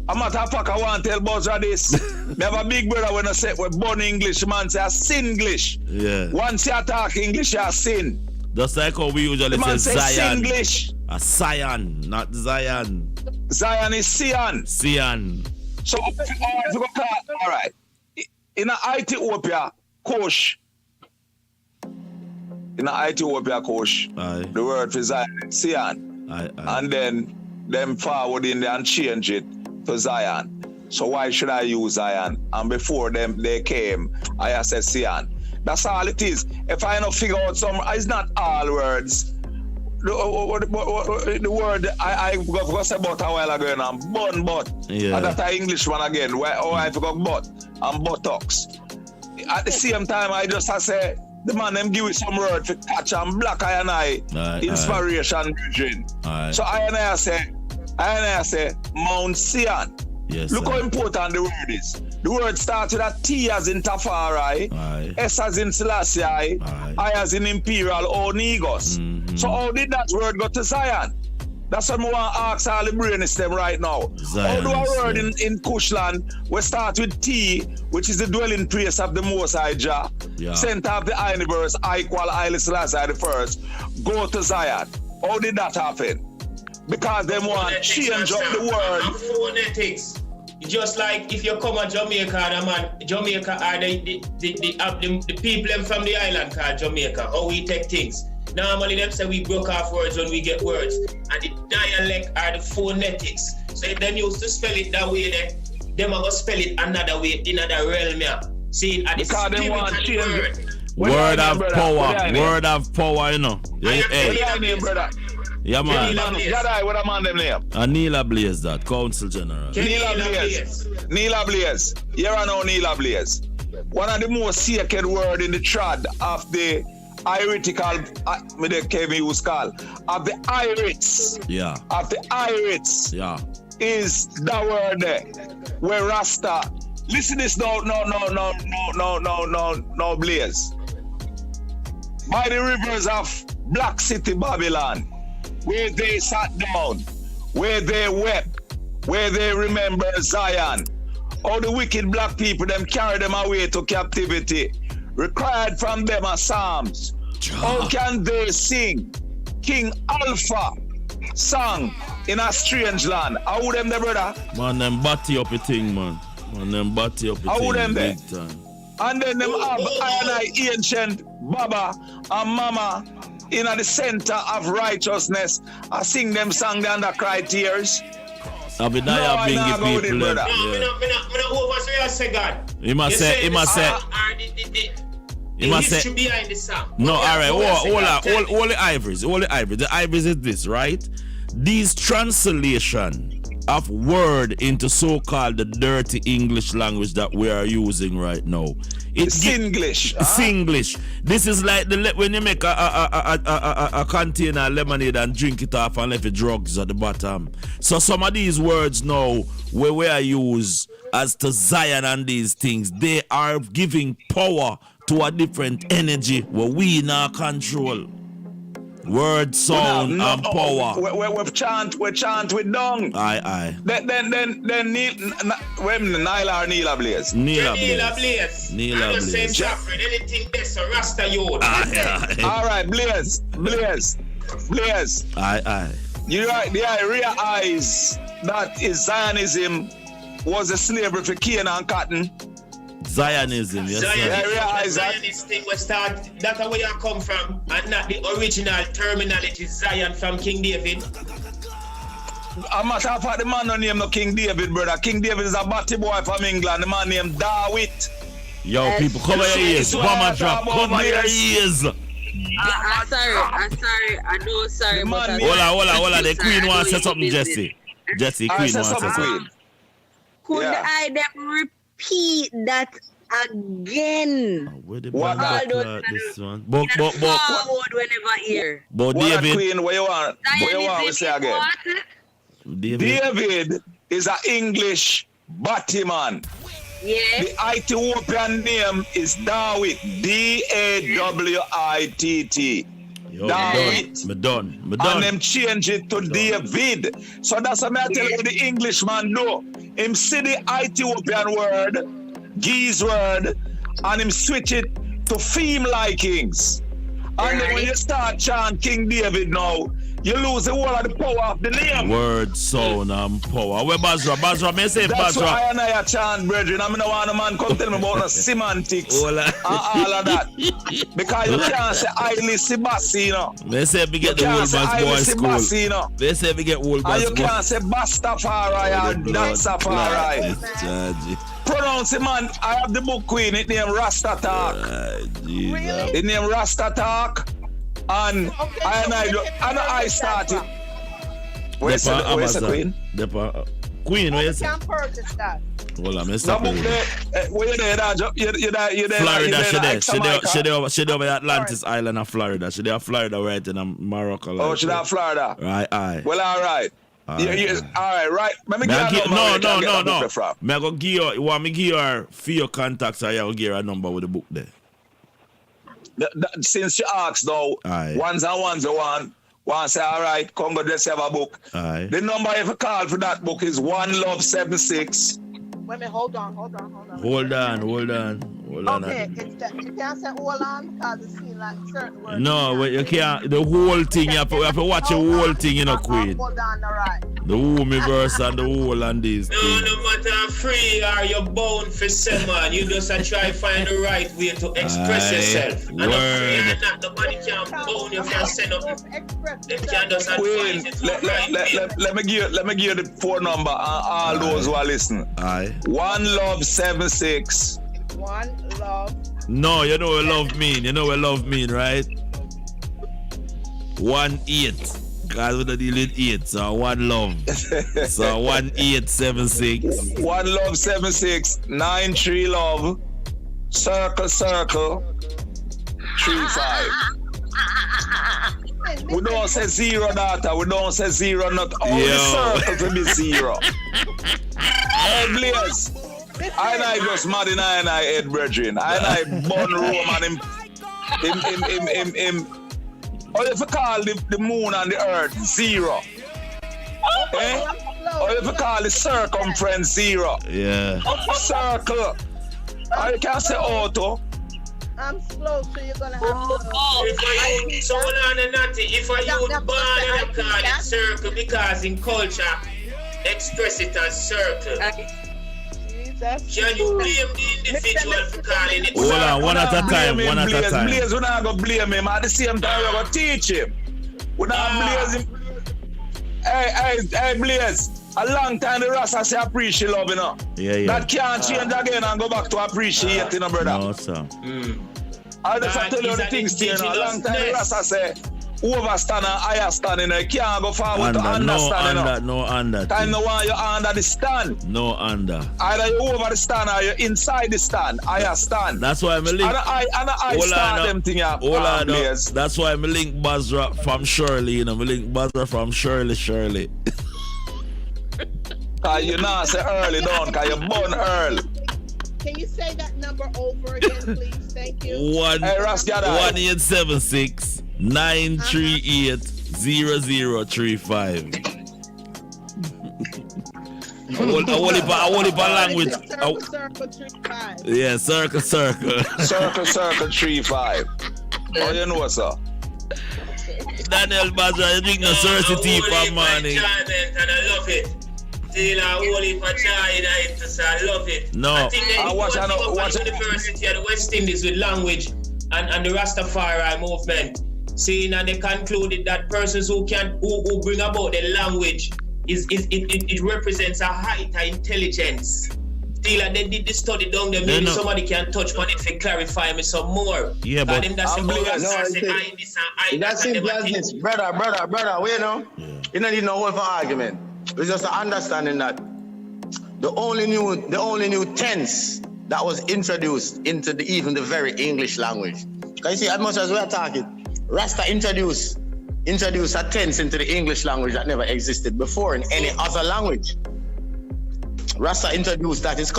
A matter of fact, I want to tell Buzzer this. Me have a big brother when I say we're born English, man say I sin English. Yeah. Once you talk English, you sin. Just like how we usually say Zion. English. A Zion, not Zion. Zion is Sion. Sion. So, all right. In Ethiopia, Kosh. In Ethiopia, Kosh. The word for Zion is Sion. And then them forward in there and change it to Zion. So why should I use Zion? And before them they came, I said Sion. That's all it is. If I don't figure out some, it's not all words. The word I forgot about a while ago now, bun butt. Yeah. And that's an English one again. I forgot butt and buttocks. At the same time, I just say the man them give you some word for catch and black eye and eye inspiration bridging. So I say Mount Sion. Yes, look how important the word is. The word starts with a T as in Tafari, S as in Selassie, I as in Imperial or Negos. So how did that word go to Zion? That's what I want to ask all the brainists them right now. Zion, how do a word in Kushland we start with T, which is the dwelling place of the Most High Jah, center of the universe, I equal Haile Selassie the first, go to Zion? How did that happen? Because they want to change up the word. Phonetics. Just like if you come to Jamaica, and man, Jamaica are the people from the island called Jamaica. How we take things. Normally them say we broke off words when we get words. And the dialect are the phonetics. So if them used to spell it that way, them are going to spell it another way in another realm. Yeah. See, at the spiritual word. Word of power. Word of power, you know. Brother? Yeah, man. What am I name? Neela Blaze, that Council General. Neela Blaze. Here I know Neela Blaze. One of the most sacred words in the trad of the iritical, of the irites. Yeah. Of the irites. Yeah. Is that word there. Where Rasta. Listen this no, Blaze. By the rivers of Black City, Babylon, where they sat down, where they wept, where they remember Zion. All the wicked black people, them carry them away to captivity, required from them a psalms. How can they sing? King Alpha sang in a strange land. How would them there, brother? Man, them batty up a thing, man. How would them there? And then them have ancient Baba and Mama in the center of righteousness. I sing them song and I cry tears. I'll be there bring people No, I'm not over say God. He must say. History behind the song. No, alright, all the ivories. The ivories is this, right? These translation of word into so-called the dirty English language that we are using right now. It's English. English. This is like when you make a container of lemonade and drink it off and leave drugs at the bottom. So some of these words now, where we are used as to Zion and these things, they are giving power to a different energy where we now control. Word, sound, and power. We chant with dung. Aye. Then Nyla or Neela Blaze? Neela Blaze. Anything that's a Rasta youth. All right, Blaze. Aye. You realize that is Zionism was a slavery for cane and cotton. Zionism, yes, sir. Zionist thing was start. That's where you come from, and not the original terminology Zion from King David. A matter of fact, the man no name no King David, brother. King David is a batty boy from England. The man named Dawit. Yo, people, cover your ears. Bomber drop. Cover your ears. I'm sorry. I know, sorry. Hold on. The Queen wants to say something, Jesse. Queen wants to say something. Could I them repeat that again? What this one? But forward whenever here. But David, Queen, what you want to say again? David is an English Batman. Yes. The Ethiopian name is Dawit. Dawit. Yo, me done. And them change it to David. So that's what I tell you the Englishman do. Him see the Ethiopian word, Geese word, and him switch it to theme likings. And then when you start chant King David now, you lose the whole of the power of the name. Word, sound, and power. Where Basra, me say That's Basra. why I chant, brethren. I mean, I want a man come tell me about the semantics and all of that. Because you can't say Haile Selassie, you know. They say we get the old man's boy school. They say we get old man's boy. And you can't say Bastafari and Dansafari. Pronounce it, man. I have the book queen. It named Rasta Talk. Really? It named Rasta Talk. And I started. Where's the queen? Queen, where is it? Can't purchase that. Hold on, Mr. Where you there? Florida, she there over Atlantis Island of Florida. She there Florida right in Morocco. Oh, she there Florida? Right, aye. Well, all right. All right. Let me give you a number. No. Me I go give you, you want me give her for your contacts or you go give her a number with the book there? Since she asked now, ones and one. One say, all right, come go let's have a book. Aye. The number if you call for that book is 1Love76. Wait a minute, hold on. Hold on. Okay, you can't say hold on because it seems like certain words. No, you can't. The whole thing, you have to watch the whole thing, you know, Queen. Hold on, all right. The universe and the whole and these No matter free or you're bound for some man, you just try find the right way to express yourself. And word. if not, nobody can bound you from send up. They can just advise it to let me give you the phone number and all those who are listening. Aye. 1Love76. 1 Love. No, you know what love mean. You know what love mean, right? 18. Guys, we don't deal with 8, so 1 love. So 1876. 1Love76. 93 love. Circle. 35. We don't say zero data. We don't say zero. Not all the circle to be zero. Hey, Blaze. I just mad in I head, brethren. I born Rome and him. Or if you call the moon and the earth zero. Eh? Or if you call the circumference zero. Yeah. Circle. Or you can say auto. I'm slow, so you're gonna have to. So hold on, Natty. If I use born and I call it circle because in culture express it as circle. Can you blame the individual for calling it? Hold on, one at a time. Blaze, we're not going to blame him. At the same time, we're going to teach him. We're not blaze him. Hey, Blaze. A long time the Rasta say appreciate love, you know. Yeah. That can't change again and go back to appreciate, you know, brother. No, sir. I just tell you the things, you know. A long time the Rasta say overstand and higher stand, you know. You can't go forward to understand, you know. No under. Time no one you under the stand. No under. Either you over the stand or you inside the stand. Higher stand. That's why I'm link. And I start them thing up. That's why I'm link Basra from Shirley, you know. I'm link Basra from Shirley. Cause you not say early down, cause you born early. Can you say that number over again, please? Thank you. 1876 938 0035. I want it by language. Circle 35. Yeah, circle. Circle 35. Oh, you know, sir. Daniel Basra, you drink no Cersei tea for morning. And I love it. Still a whole heap of chai in it, so I love it. No. I think they watch University of the West Indies with language and the Rastafari movement. Seeing and they concluded that persons who bring about the language it represents a height of intelligence. Still, they did the study down there. Maybe somebody can touch on it to clarify me some more. Yeah, but That's simple as this. Brother, wait now. You don't need no word for argument. It's just an understanding that the only new tense that was introduced into even the very English language. Can you see, as much as we are talking, Rasta introduced a tense into the English language that never existed before in any other language. Rasta introduced that. It's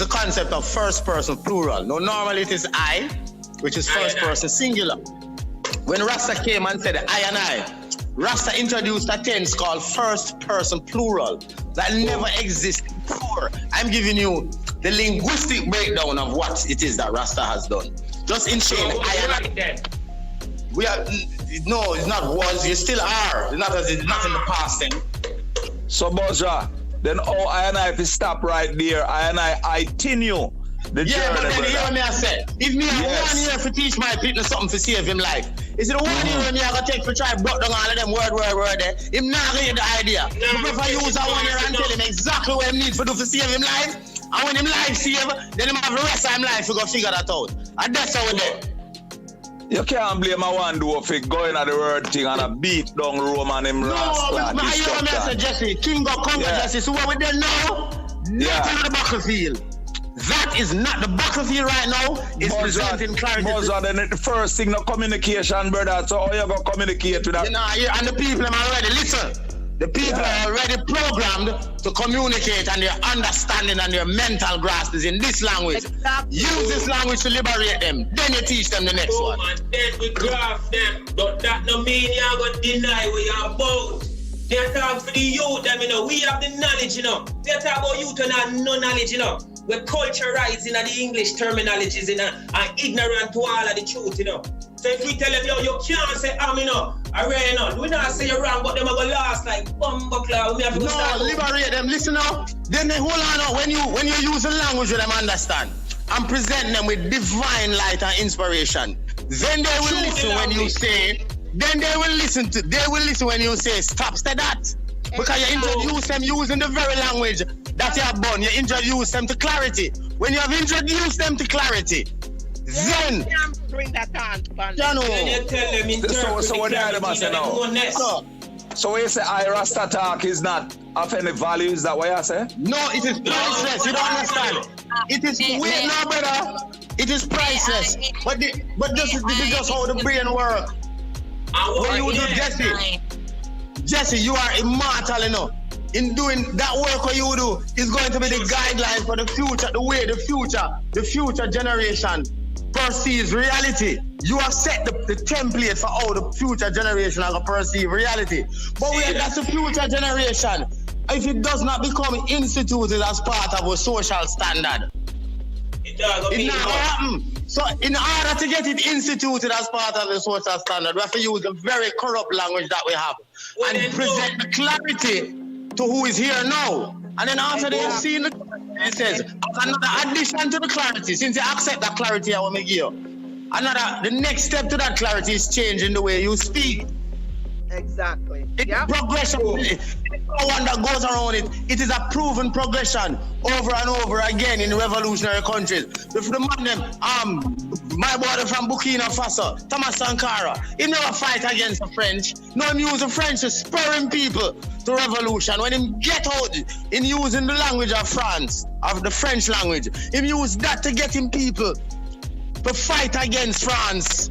a concept of first person plural. Now, normally it is I, which is first person singular. when Rasta came and said I and I, Rasta introduced a tense called first person plural that never existed before. I'm giving you the linguistic breakdown of what it is that Rasta has done. Just in saying I and I. We are no, it's not was. You still are. It's not in the past then. So Bozra, then I and I if you stop right there, I and I continue the journey. Yeah, but then hear me I say, if me have 1 year to teach my people something to save him life, is it 1 year when me I gonna take for try block down all of them word there? Him not get the idea. But if I use that 1 year and tell him exactly what he need to do to save him life, and when him life save, then him have the rest of him life to go figure that out. And that's how we do. You can't blame a one do if it going at the word thing and a beat down Roman him rascal. No, I hear me say Jesse, King of Congo Jesse, so what we done now? Not the battlefield. That is not the battlefield right now. It's presenting clarity. Buzzer, then the first thing, no communication, brother. So how you gonna communicate with that? You know, and the people are already, listen. The people are already programmed to communicate, and their understanding and their mental grasp is in this language. Exactly. Use this language to liberate them. Then you teach them the next one. And then we graph them. But that no mean you're going to deny what you're about. They talk for the youth, them, you know. We have the knowledge, you know. They talk about youth and have no knowledge, you know. We're culturized in the English terminologies, you know, and ignorant to all of the truth, you know. So if we tell them, yo, you can't say, you know, I know. We not say you're wrong, but them are going to last like bumbuckler. We have to go start. No, liberate them. Listen now. Then they hold on now. When you use the language that them understand and present them with divine light and inspiration, then they will listen when you say. Then they will listen when you say stop, say that. Because you introduce them using the very language that you have born. You introduce them to clarity. When you have introduced them to clarity, then bring that on. Then you tell them so what they say now? So when you say I Rasta talk is not of any value, is that what you say? No, it is priceless. You don't understand. It is wait no brother. It is priceless. But this is just how the brain works. When you do Jesse, you are immortal, you know. In doing that work what you do is going to be the guideline for the future, the way the future generation perceives reality. You have set the template for how the future generation are going to perceive reality. But that's the future generation. If it does not become instituted as part of a social standard, it not going to happen. So in order to get it instituted as part of the social standard, we have to use the very corrupt language that we have and present the clarity to who is here now. And then after they have seen the clarity, it says, another addition to the clarity, since you accept that clarity I want to give you, the next step to that clarity is changing the way you speak. Exactly. It's progression. It's no one that goes around it. It is a proven progression over and over again in revolutionary countries. If the man my brother from Burkina Faso, Thomas Sankara, he never fight against the French. No, he use the French to spurring people to revolution. When he get out in using the language of France, of the French language, he use that to get him people to fight against France.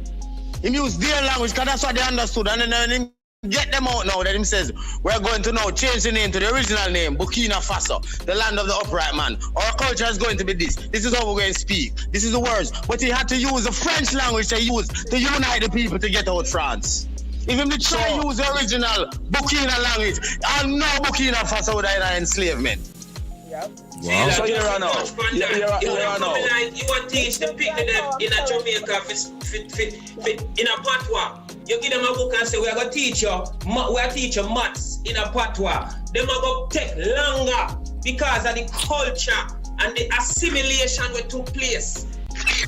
He use their language because that's what they understood. And then get them out now that him says, we're going to now change the name to the original name, Burkina Faso, the land of the upright man. Our culture is going to be this. This is how we're going to speak. This is the words. But he had to use the French language to unite the people to get out France. If him try use the original Burkina language, I know Burkina Faso would have enslavement. Yep. Wow. So you're on now. You want to teach the people in a Jamaica in a patois. You give them a book and say, we're going to teach you maths in a patois. Them are going to take longer because of the culture and the assimilation that took place.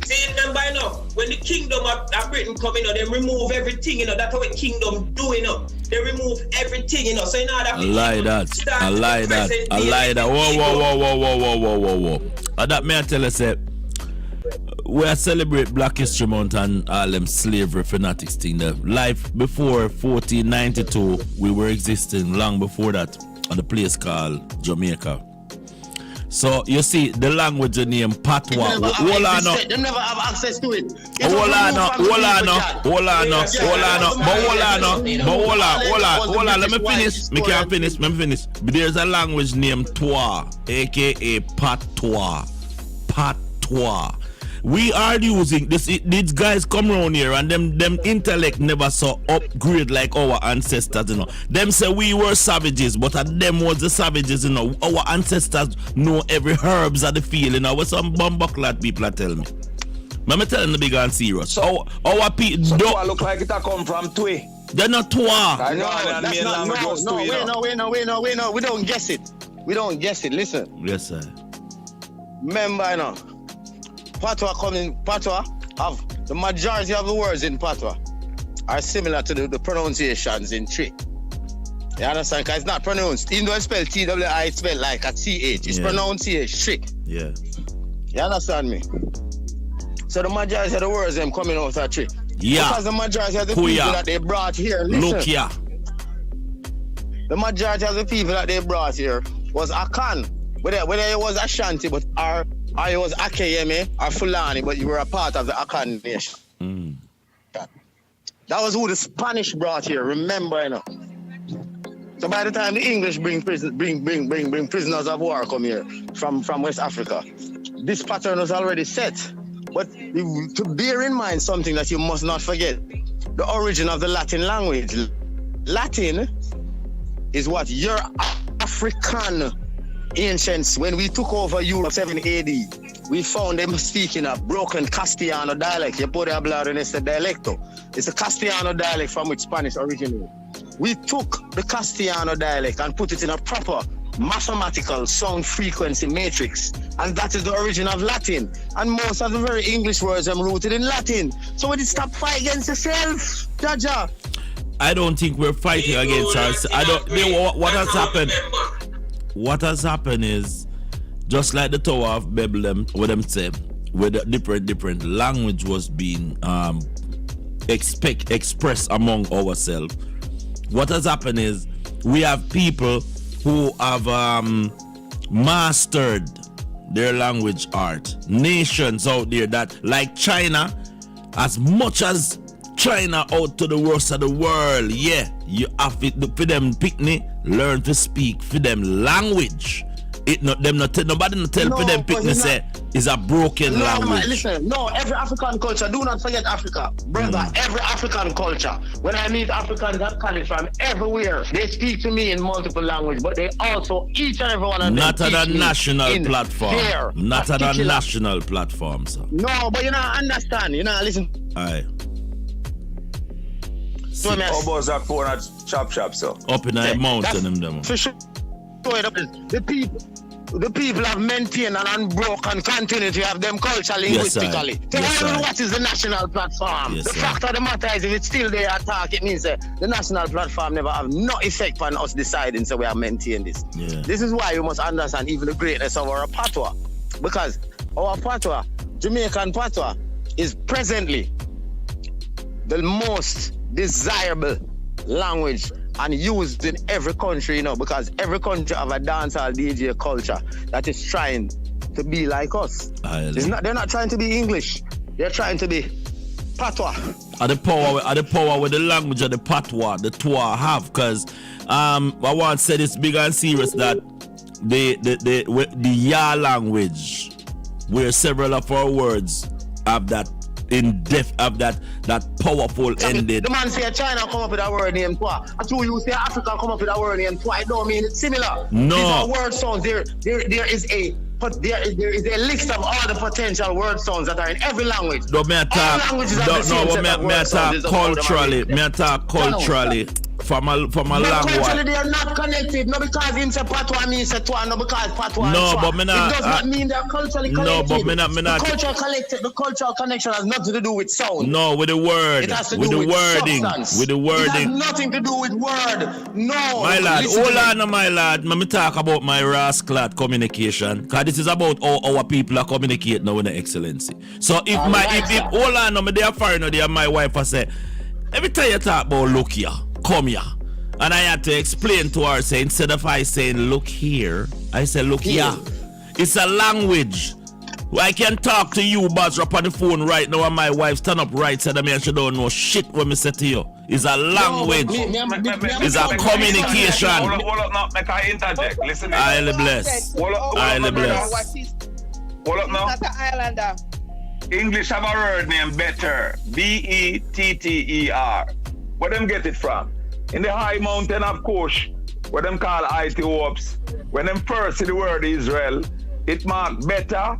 See, remember, you know, when the kingdom of Britain come, you know, they remove everything, you know, that's how the kingdom do, you know. They remove everything, you know, so in order I lie that. Whoa. That may I tell you, say, we celebrate Black History Month and all them slavery fanatics thing. The life before 1492, we were existing long before that on a place called Jamaica. So you see the language name Patois. Hold on. They never have access to it. Hold on. Let me finish. Let me finish. There's a language named Twa, aka Patois. We are using this. These guys come around here and them intellect never saw upgrade like our ancestors, you know. Them say we were savages, but them was the savages, you know. Our ancestors know every herbs of the field, you know. What some bumbuckler people tell me. I'm telling the big and serious. So our people don't look like it come from Twi. They're not Twa. No, that's not. Wait, we don't guess it. We don't guess it. Listen. Yes, sir. Remember, you know, Patois have the majority of the words in Patois are similar to the pronunciations in Tri. You understand? Because it's not pronounced. Even though it's spelled T-W-I, it's spelled like a C-H. It's pronounced C-H, Tri. Yeah. You understand me? So the majority of the words them coming out of Tri. Yeah. Because the majority of the people that they brought here, listen. Look here. The majority of the people that they brought here was Akan. Whether it was Ashanti, but or it was Akeyeme or Fulani, but you were a part of the Akan nation. That was who the Spanish brought here, remember, you know. So by the time the English bring prisoners of war come here from West Africa, this pattern was already set. But to bear in mind something that you must not forget, the origin of the Latin language. Latin is what your African ancients, when we took over Europe 7 AD, we found them speaking a broken Castellano dialect. You puede hablar en este dialecto. It's a Castellano dialect from which Spanish originated. We took the Castellano dialect and put it in a proper mathematical sound frequency matrix, and that is the origin of Latin. And most of the very English words are rooted in Latin. So we stop fight against yourself, Jaja. I don't think we're fighting against ourselves. What has happened? What has happened is just like the Tower of Babel, what them say, where the different language was being expressed among ourselves. What has happened is we have people who have mastered their language art. Nations out there that, like China, as much as China out to the rest of the world, yeah, you have to for them picnic, learn to speak for them language. Nobody not tell for them picnic say is a broken language. Man, listen, every African culture, do not forget Africa, brother. Every African culture. When I meet Africans that come from everywhere, they speak to me in multiple languages, but they also each and every one of them not on a national platform. Here, not on a national platform, sir. No, but you know understand. You know listen. Aye. So that phone at chop, so. Up in a mountain, them. For sure, the people have maintained an unbroken continuity of them culture linguistically. What is the national platform? The fact of the matter is, if it's still there attack, it means the national platform never have no effect on us deciding, so we have maintained this. Yeah. This is why you must understand even the greatness of our patois, because our patois, Jamaican patois, is presently the most desirable language and used in every country, because every country have a dancehall DJ culture that is trying to be like us. They're not trying to be English. They're trying to be patois. Are the power with the language of the patois, the Twa have, because I want to say this big and serious that the Ya language, where several of our words have that in depth of that powerful ended. The man say China come up with a word named Twa. I told you say Africa come up with a word named Twa. It don't mean it's similar. No. These are word sounds. There is a list of all the potential word sounds that are in every language. No, me talk culturally. From a language. Culturally they are not connected. No, because him say patois means say Twa, no, because patois. No, but me not. It does not mean they're culturally connected. No, but me not. The cultural connection has nothing to do with sound. No, with the word. It has to with do the wording. Substance. With the wording. It has nothing to do with word. No. My lad, hold on, my lad. Let me talk about my rascal communication. Because this is about how our people are communicating now in the excellency. So if hold on, me there foreigner there, my wife I say, every time you talk about look here, come here. And I had to explain to her, say, instead of I saying look here, I say look here. It's a language. I can talk to you, Buzz, up on the phone right now, and my wife stand up right side of me and she don't know shit when me say to you. It's a language. It's a communication. Hold up now, make I interject. Listen. Highly blessed. Highly blessed. Hold up now. Not an islander. English have a word named better. B-E-T-T-E-R. Where them get it from? In the high mountain of Kush, where them call Ethiopians, when them first see the word Israel, it mark better,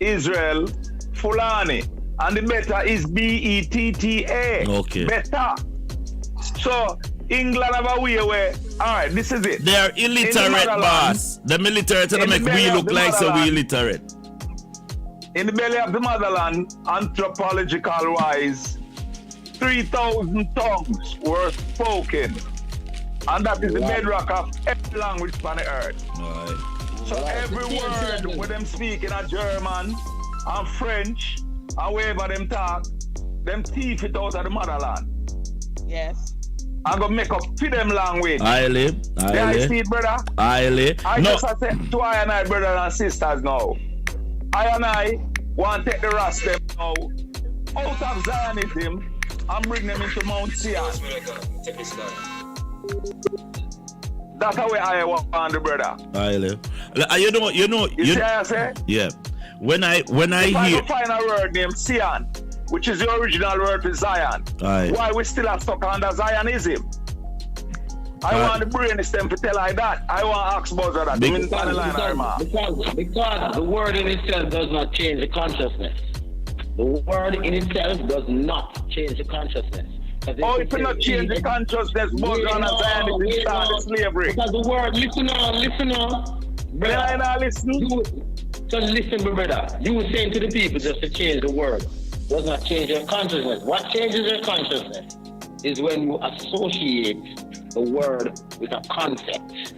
Israel, Fulani. And the better is B-E-T-T-A. Okay. Better. So England have a way where, all right, this is it. They are illiterate, boss. The illiterate and make we look like so we illiterate. In the belly of the motherland, anthropological wise, 3,000 tongues were spoken. And that is the bedrock of every language on the earth. Right. So every word when them speak in a German and French and wherever them talk, them teeth it out of the motherland. Yes. I'm gonna make up for them language. Aye. Yeah, I see it, brother. Aye. I just said to I and I, brothers and sisters now. I and I want to take the rest them now out of Zionism and bring them into Mount Zion. That's how I want the brother. Aye. You know. You see how I say? Yeah. When I if hear. I find a word named Zion, which is the original word for Zion, Aye. why we still are stuck under Zionism? I want the brain stem to tell like that. I want to ask about that. Because the word in itself does not change the consciousness. The word in itself does not change the consciousness. Oh, it will not change the consciousness, but on a Zionism start slavery. Because the word, listen on. Brother, I listen. Just listen, brother. You were saying to the people just to change the word. Does not change your consciousness. What changes your consciousness is when you associate the word with a concept.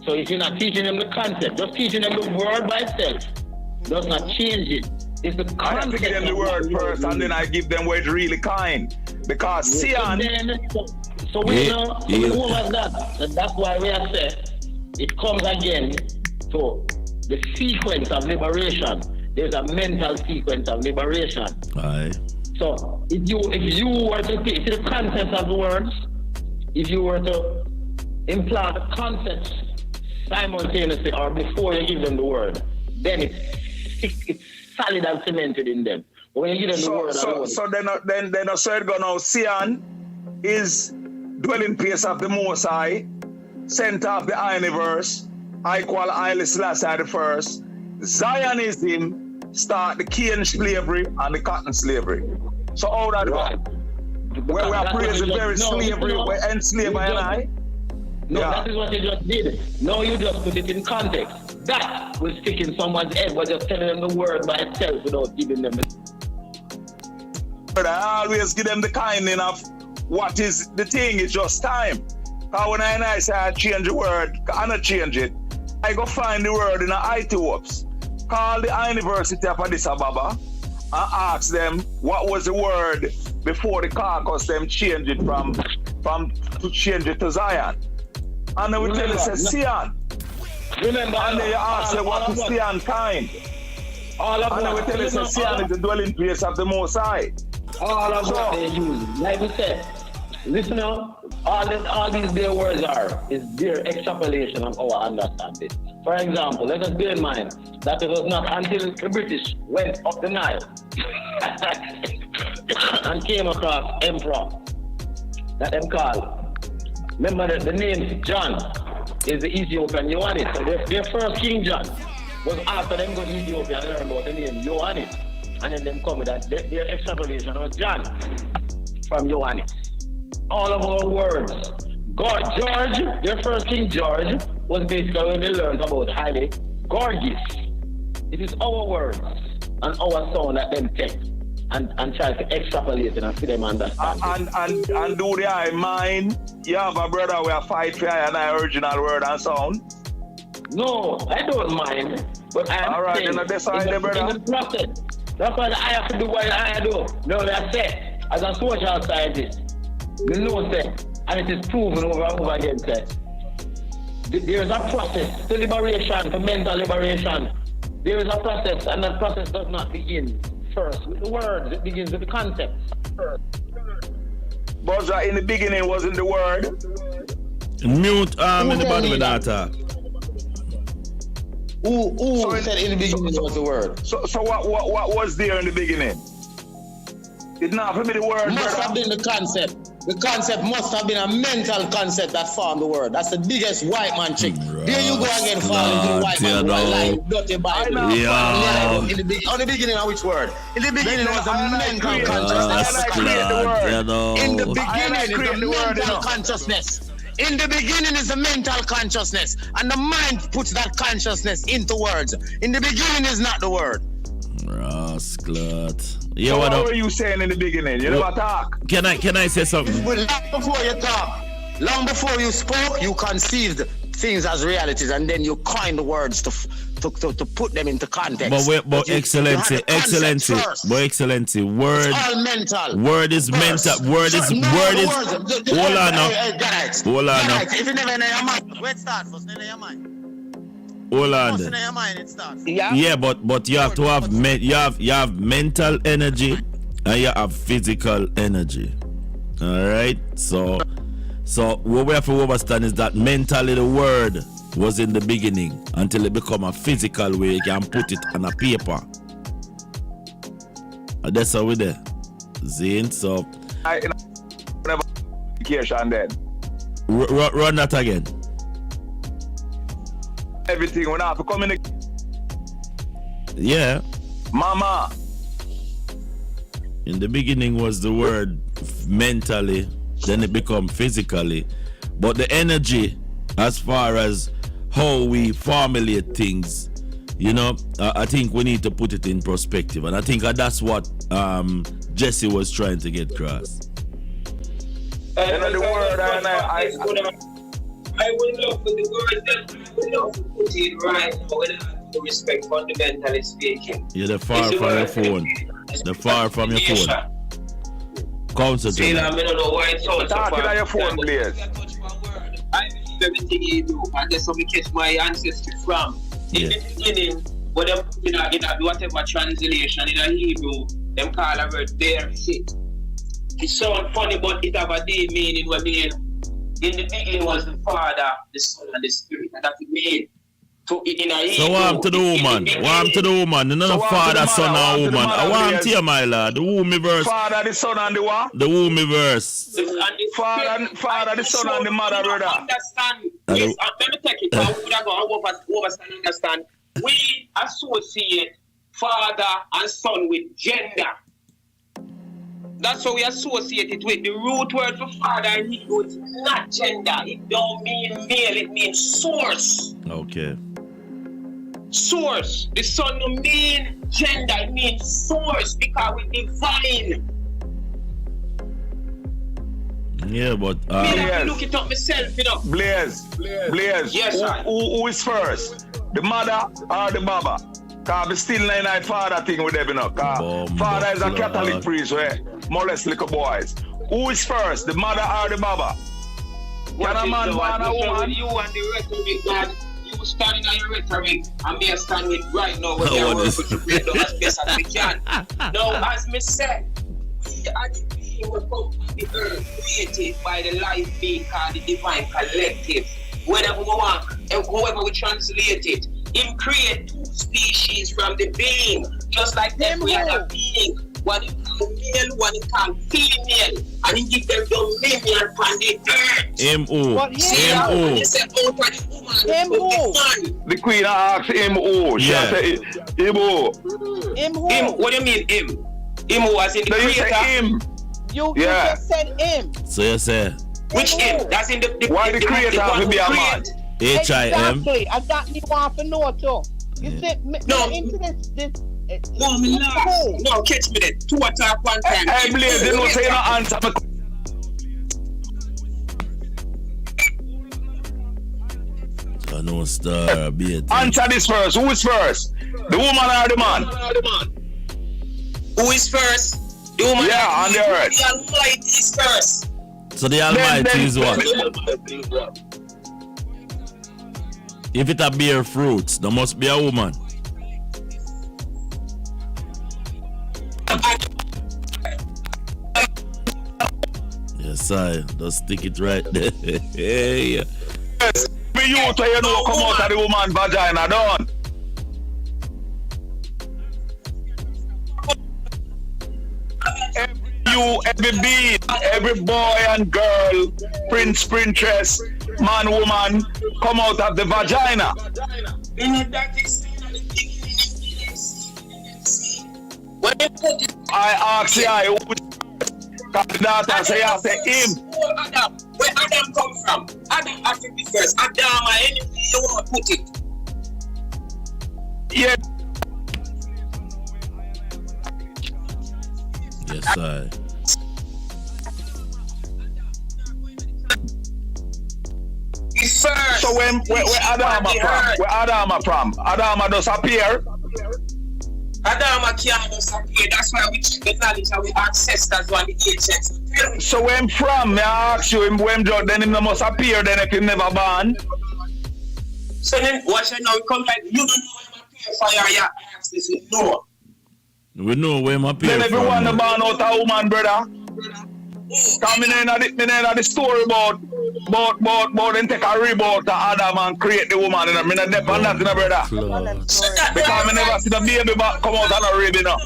So if you're not teaching them the concept, just teaching them the word by itself does not change it. It's the concept. I have to give them the word first and then I give them where it's really kind. Because Sion. So we know that. And that's why we have said it comes again to the sequence of liberation. There's a mental sequence of liberation. Aye. So if you were to take the concept of the words, if you were to implant the concepts simultaneously or before you give them the word, then it's solid and cemented in them. But when you give them the word, so then I said, go now, Sion is dwelling place of the Most High, center of the universe, I call Haile Selassie the first. Zionism start the cane slavery and the cotton slavery. So how that go? Where we are praising very slavery, we enslave I. No, that is what you just did. No, you just put it in context. That will stick in someone's head by just telling them the word by itself without giving them it. But I always give them the kindness of what is the thing, it's just time. Because when I say I change the word, I not change it. I go find the word in the Ethiopians. Call the University of Addis Ababa and ask them what was the word before the caucus them change it from to change it to Zion. And then we tell you say Sion. Remember, and then you ask them what is Sion kind. And then we tell you say Sion is the dwelling place of the Most High. All of what they use, like we said, listen now, all these their words is their extrapolation of our understanding. For example, let us bear in mind that it was not until the British went up the Nile and came across emperor that them called. Remember that the name John is the Ethiopian Ioannis. So their first King John was after them go to Ethiopia and learn about the name Ioannis. And then them come with that their extrapolation was John from Ioannis. All of our words. George, their first King George, was basically when they learned about Haile Gorgis. It is our words and our sound that them take and try to extrapolate it and see them understand. And do they mind? You have a brother who fight for and original word and sound? No, I don't mind. But I am alright, saying, then decide the brother. In the process. That's why I have to do what I do. No, that's it. As a social scientist, you know that, and it is proven over and over again that there is a process to liberation, to mental liberation. There is a process, and that process does not begin first with the words. It begins with the concept first. But in the beginning wasn't the word. Mute in the bottom of that talk. Who said in the beginning was the word? So what was there in the beginning? It's not for me the word. Must have been the concept. The concept must have been a mental concept that formed the word. That's the biggest white man trick. There you go again, falling into the white man lie, dirty Bible. On the beginning of which word? In the beginning was a mental consciousness. In the beginning is the mental consciousness. In the beginning is the mental consciousness. And the mind puts that consciousness into words. In the beginning is not the word. Rasclat. So what were you saying in the beginning? You never talk. Can I say something? Long before you talk, long before you spoke, you conceived things as realities, and then you coined the words to put them into context. But excellency, word. It's all mental. Word is mental. Word is. Hold on now. Hold on now. If you never know your mind, where it starts first, know your mind. Hold on. In your mind, it starts. Yeah, but you have to have you have mental energy and you have physical energy. All right. So what we have to understand is that mentally the word was in the beginning until it become a physical way you can put it on a paper. And that's how we there. Zane. So I never then. Run that again. Everything when I have to communicate. Yeah. Mama. In the beginning was the word mentally, then it become physically. But the energy, as far as how we formulate things, you know, I think we need to put it in perspective. And I think that's what Jesse was trying to get across. The word, I would love for the word that I would love to put it right now without to respect fundamentally speaking. You're the far from your phone. The far from your phone. Concentrate. I don't know why it's so talking on your phone, please. I believe everything you do, and that's how we catch my ancestry from. In the beginning, what them in whatever translation in a Hebrew, them call a word there sit. It sounds funny, but it have a deep meaning. What mean? In the beginning was the Father, the Son, and the Spirit, and that's the mean. So what happened to the woman? What happened to the woman? None of Father, Son, and woman. I want to hear, my lad. The womb verse. Father, the Son, and the what? The womb verse. Father, the Son, and the mother, brother. Understand? Yes, let me take it. I would have gone understand. We associate Father and Son with gender. That's how we associate it with. The root word for father in Hebrew is not gender. It don't mean male, it means source. Okay. Source. The son don't mean gender, it means source because we're divine. Yeah, but I have to look it up myself, you know. Blaze. Yes, sir. Who is first? The mother or the baba? Because we still not in a father thing with them, you know. Father is a Catholic priest, right? Molest little boys. Who is first, the mother or the baba? Can a man born a woman? You and the rhetoric, God, you standing on your rhetoric, and me stand with right now with your work to break down as best as we can. Now, as me said, we are the being who come on the earth, created by the life being called the divine collective. Whenever we want, however we translate it, Him create two species from the being, just like every other being. One is called male, one is called female, and He give them dominion upon the earth. M.O. The queen asks M.O. She said M.O. M.O. What do you mean M? M.O. as in the creator? Him. You just said M. So you say which M? That's in the why the creator have to be a man? H-I-M. Exactly. I got me want to know too. You said into this. No, catch me there. Two attack one time. Hey, Blaze, you know, say you don't answer me. I know star, be it. Answer this first. Who is first? The woman or the man? Who is first? The woman. Yeah, on the earth. The Almighty is first. So the Almighty is what? If it a bear fruits, there must be a woman. Yes, I just stick it right there. Yes, me you to you know come out of the woman vagina, don't. you, every beat, every boy and girl, prince, princess, man, woman, come out of the vagina. I ask you, who that say I say him. Adam, where Adam come from? Adam has to be first. Adam, anywhere you want to put it. Yeah. Yes, I. So where Adama from? Where Adama from? Adama does appear. Adama can't just appear. That's why we check the knowledge of our ancestors and the ancients. So where I'm from, I ask you, then him must appear then if he never born. So then, watch it now, we come like, you don't know where my appear fire, you ask this, you know. We know where my appear then everyone born out a woman, brother. Come in the story about them take a reboot to Adam and create the woman, and I'm not depend on that, brother. Because I never see the baby back come out and a rib, you know.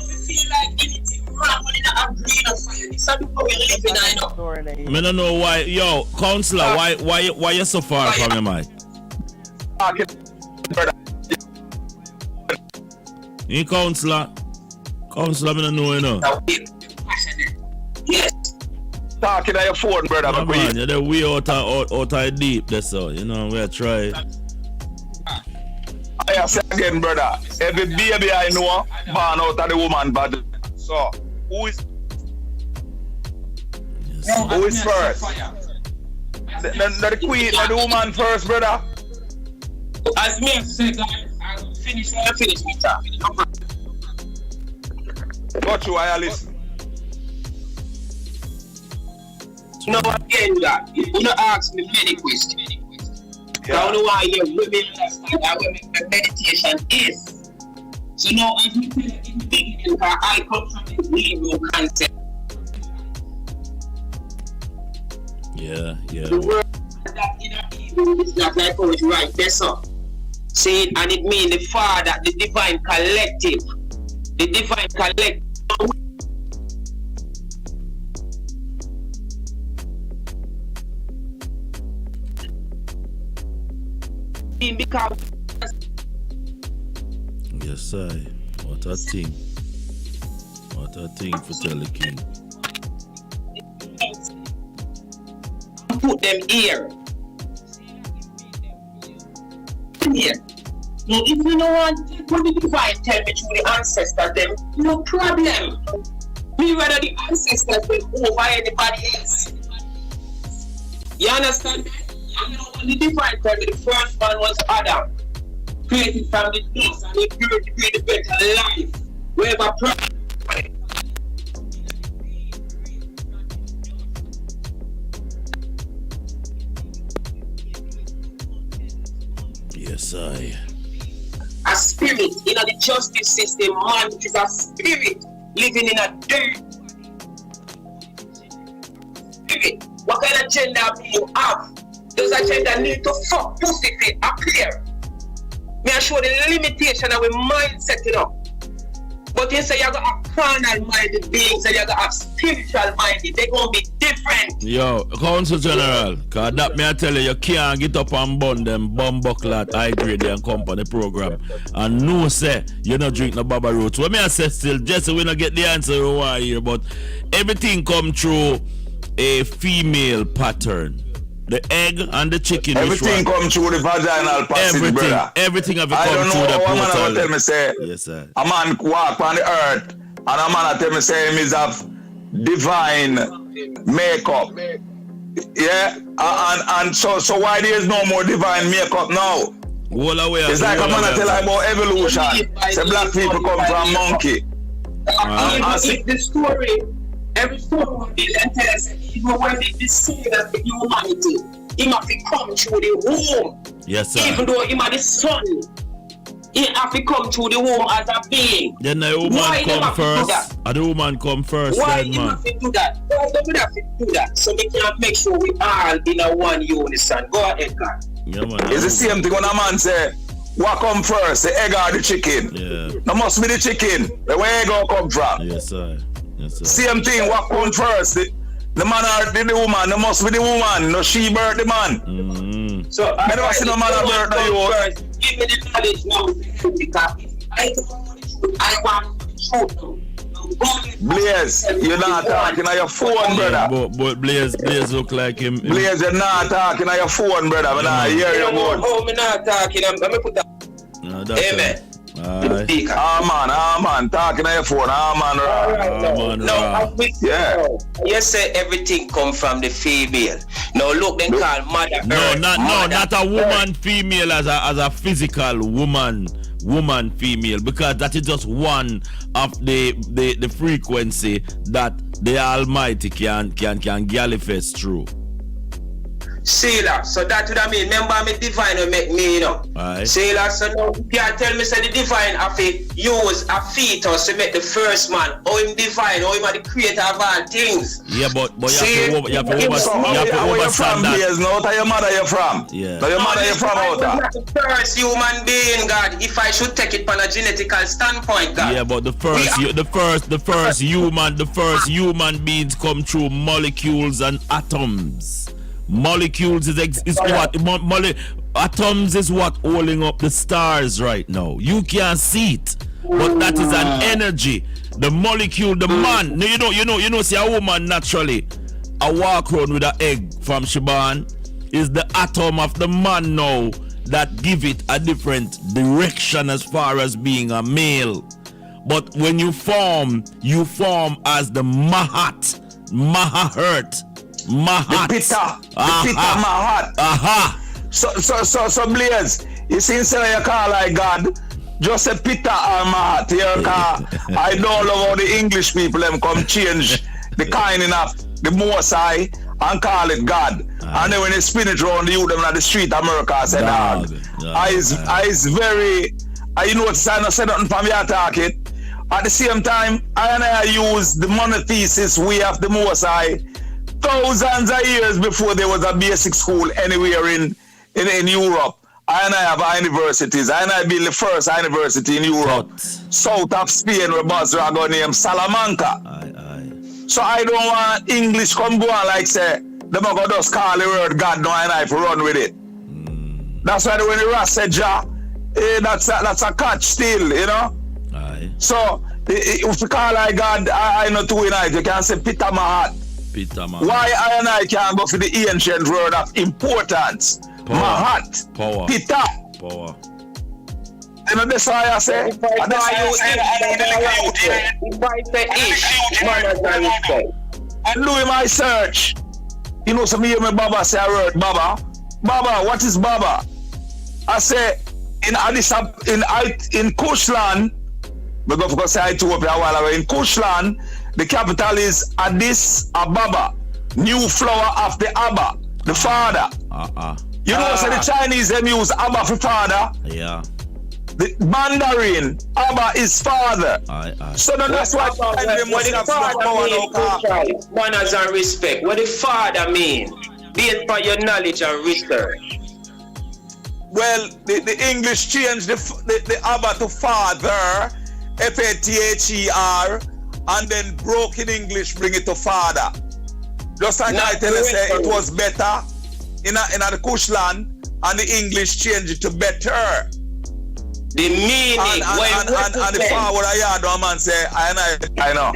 I don't know why, yo, counselor, why you so far from your mic? You counselor, I don't know, you know. Yes. Talking on your phone, brother. Yeah, man, you're the way out of deep, that's all. You know, we're trying. I say again, brother. Every baby I know, born out of the woman body. So, who is first? The queen, the woman first, brother. As me said, I finish me talk. Got you, I listen. No, again, that you don't ask me many questions. I don't know why your women understand that women meditation is. So now, as we tell you in the beginning, I come from the Hebrew concept. Yeah. The word that in Hebrew is not like how it's right. That's all. See, and it means the Father, the divine collective. The divine collective. Because yes, I. What a thing. What a thing for tell the king. Put them here. Here. Now, if you don't want to put the divine tell me through the ancestors, then no problem. We rather the ancestors will over anybody else. You understand that? And you know, when the divine tell me the first man was Adam, created from the dust, and he grew to create a better life. Wherever yes, I. A spirit in the justice system, man is a spirit living in a dirt. Spirit. What kind of gender do you have? Does a gender need to fuck pussy fit appear? Me I show the limitation of a mindset, you know. But you say you got a carnal minded beings and you got a spiritual minded, they're gonna be different. Yo, Council General, cause that me I tell you can't get up and bun them bumbuckle at high grade and company program. And no say you not drink no baba roots. What me I say still, Jesse we not get the answer we want here, but everything come through a female pattern. The egg and the chicken. Everything come through the vaginal passage, brother. Everything have come through the portal. I don't know how a man tell me say, yes, sir. A man walk on the earth and a man tell me say him is of divine makeup. Yeah? And so why there is no more divine makeup now? It's like a man tell about evolution. Say black people come from monkey. The story. Every story is and tell us even when they deceive us the humanity, he must come through the womb. Yes, sir. Even though he might the son, he have to come through the womb as a being. Then the woman come first. And the woman come first. Why then, you man? have to do that? Why don't we have to do that? So we can make sure we all in a one unison. Go ahead, God. Yeah, man. It's the same thing when a man say, what come first, the egg or the chicken? Yeah. That must be the chicken. Where egg come from? Yes, sir. Yes, sir. Same thing, what come first? The man or the woman? It must be the woman. No, she birth the man. Mm-hmm. So I never see no man birth the youth. Give me the knowledge now, because I want to shoot you. Blaze, you're not talking on your phone, brother. But Blaze look like him. Blaze, you're not talking on your phone, brother. I'm not hearing your phone. Oh, I'm not talking. I'm going to put that. Amen. Man, talking on your phone. Yeah. You say everything come from the female. Now look, they call mother. Not a woman female as a physical woman female, because that is just one of the frequency that the Almighty can manifest through. Sailor, so that's what I mean. Remember, me divine will make me, you know. Sailor, so now you can't tell me say the divine have to use a fetus to make the first man. Or him divine, or him the creator of all things. Yeah, but you have to understand that. Now, where your mother you from? Yeah. Now your mother you from out there? The first human being, God. If I should take it from a genetical standpoint, God. Yeah, but the first human beings come through molecules and atoms. Molecules is what atoms is what holding up the stars right now. You can't see it, but that is an energy. The molecule, the man. You know. See a woman naturally, a walk around with an egg from Shaban is the atom of the man now that give it a different direction as far as being a male. But when you form as the Mahat, Mahat. The Pitta Mahat. So Blaze, you see instead of you call like God, just say Pitta or Mahat. I don't love how the English people them come change the kind enough, the Most High, and call it God. And then when they spin it around, you them on the street America say dog. I is very, you know what I not say nothing from your talking. At the same time, I use the monothesis way of the Most High thousands of years before there was a basic school anywhere in Europe. I have universities. I built the first university in Europe, south of Spain, where Basra got named Salamanca. So I don't want English come go on like say, them go just call the word God now and I for run with it. That's why when the Ras said Jah, that's a catch still, you know. So if you call like God, I know two in it. You can say Pitta Mahat. Why I can't go for the ancient word of importance? Mahat. Power. Pitta. Power. You know that's why I say. I'm doing my search. You know, some hear me Baba say a word, Baba. Baba, what is Baba? I say in Kushland, because say Ethiopia a while ago, in Kushland, the capital is Addis Ababa, new flower of the Abba, the father. You know, so the Chinese them use Abba for father. Yeah. The Mandarin, Abba is father. So that's why what the father mean, manners and respect. What the father mean, based on your knowledge and research. Well, the English changed the Abba to father, F-A-T-H-E-R, and then broken English bring it to father. Just like I tell you, say it was better in the Kushland, and the English changed it to better. The meaning and the forward I heard one man say, I know.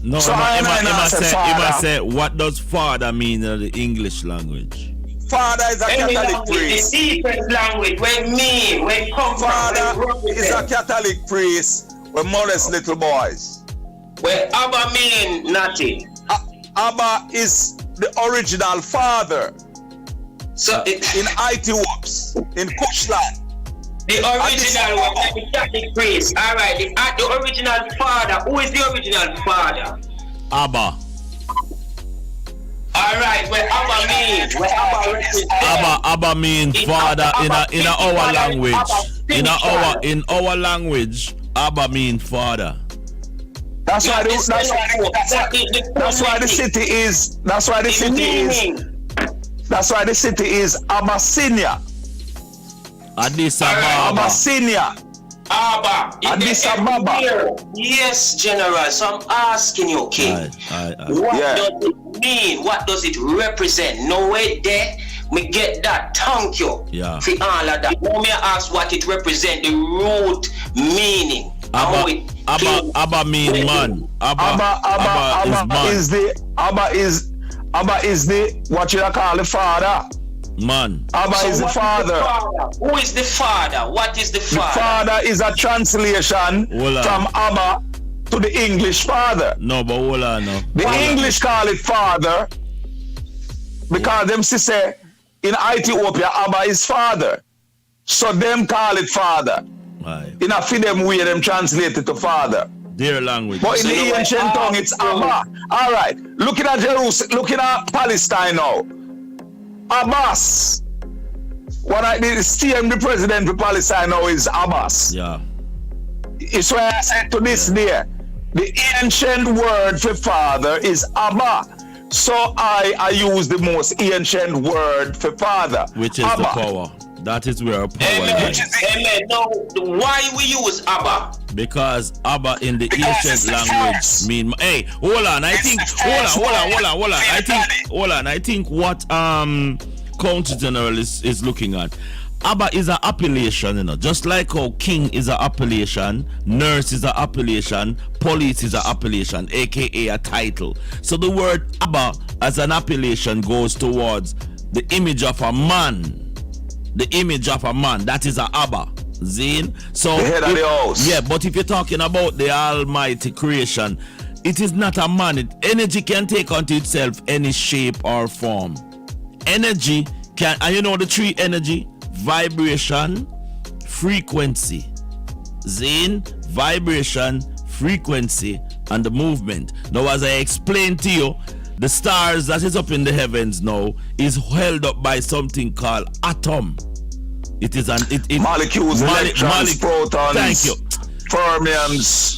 No, so he must say, what does father mean in the English language? Father is a Catholic priest. The secret language, when come father is a Catholic priest with molest little boys. Well, Abba mean nothing. Abba is the original father. So in Ethiops, in Kushland. The original one, the Catholic priest. Alright, the original father. Who is the original father? Abba. Alright, what Abba means. Abba means father in our language. In our language, Abba means father. That's why the city is Abyssinia. Addis Ababa. Abyssinia. Abba. And this a Baba. Yes, General. So I'm asking you, King. What does it mean? What does it represent? No way there. Me get that. Thank you. Yeah. For all of that. Now me ask what it represent, the root meaning. Abba mean man. Abba is the what you call the father. Man. Abba is the father. Who is the father? What is the father? The father is a translation from Abba to the English father. No, but hold on now. The English call it father because them say in Ethiopia Abba is father. So them call it father. In a feed them way them translate it to father. Their language. But in the ancient tongue it's Abba. Alright. Looking at Jerusalem, looking at Palestine now. Abbas. When I did CM the president of Palestine now is Abbas. Yeah. It's why I said to this day, the ancient word for father is Abba. So I use the most ancient word for father. Which is Abba. the power. That is where our power lies. Amen. No, why we use Abba? Because Abba in the ancient language mean. Hey, hold on. I think. Hold on. I think what County General is looking at. Abba is an appellation, you know. Just like how king is an appellation, nurse is an appellation, police is an appellation, aka a title. So the word Abba as an appellation goes towards the image of a man. The image of a man. That is a Abba. Zine. So the head of the house. Yeah, but if you're talking about the almighty creation, it is not a man. Energy can take unto itself any shape or form. Energy can, and you know the three energy: vibration, frequency. Zine, vibration, frequency, and the movement. Now, as I explained to you, the stars that is up in the heavens now is held up by something called atom. It is an molecules, electrons, protons, thank you, fermions,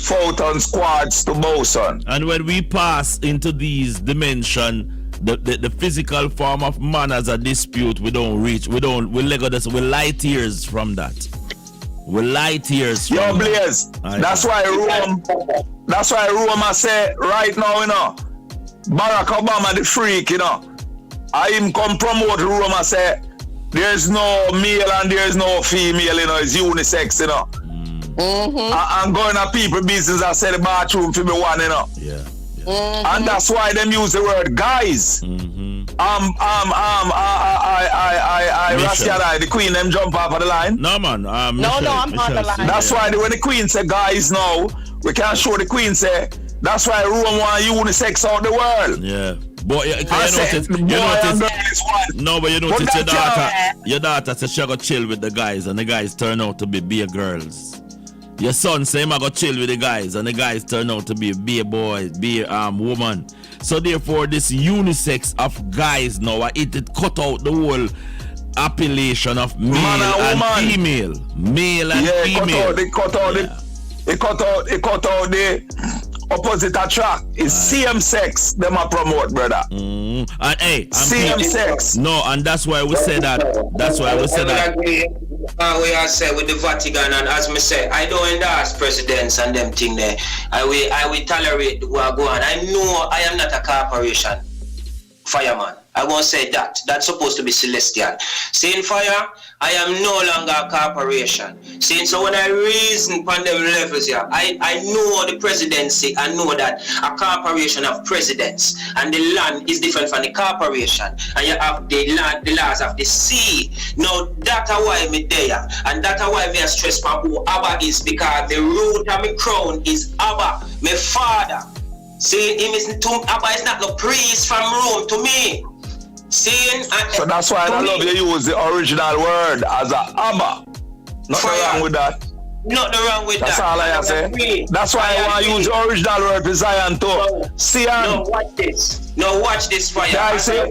photons, quarks to boson. And when we pass into these dimensions, the physical form of man as a dispute, we don't reach. We light years from that. We're light years from Yo, Blaze. That's why Rome I say right now, you know, Barack Obama the freak, you know. I him come promote Rome I say there's no male and there's no female, you know, it's unisex, you know. I'm going to people business, I say the bathroom for me one, you know. Yeah. And that's why them use the word guys. Rascal, the queen them jump off of the line. No man, no, I'm on the line. That's why when the queen say guys now, we can't show the queen say. That's why Rome want unisex out the world. Yeah. But you notice, no, but you notice your daughter said she go chill with the guys, and the guys turn out to be beer girls. Your son say him go chill with the guys, and the guys turn out to be beer boys, beer woman. So therefore, this unisex of guys now, it cut out the whole appellation of male and female, male and female. It cut out the opposite attract. It's same sex them a promote, brother. And hey, same sex. No, and that's why we say that. That's why we say that. We are say with the Vatican, and as me say, I don't endorse presidents and them thing there. I will tolerate what go on. I know I am not a corporation fireman. I won't say that. That's supposed to be celestial. Saying fire, I am no longer a corporation. Saying so when I reason upon them levels here, I know the presidency, I know that a corporation of presidents and the land is different from the corporation. And you have the land, the laws of the sea. Now that's why me there. And that's why we are stressed on who Abba is, because the root of my crown is Abba, my father. See, him is Abba is not no priest from Rome to me. See, so that's why I love you use the original word as a Abba. Nothing wrong with that. Nothing wrong with that's that. That's all I say. That's why I want to use the original word for Zion too. No, watch this. No, watch this fire. Yeah, I say.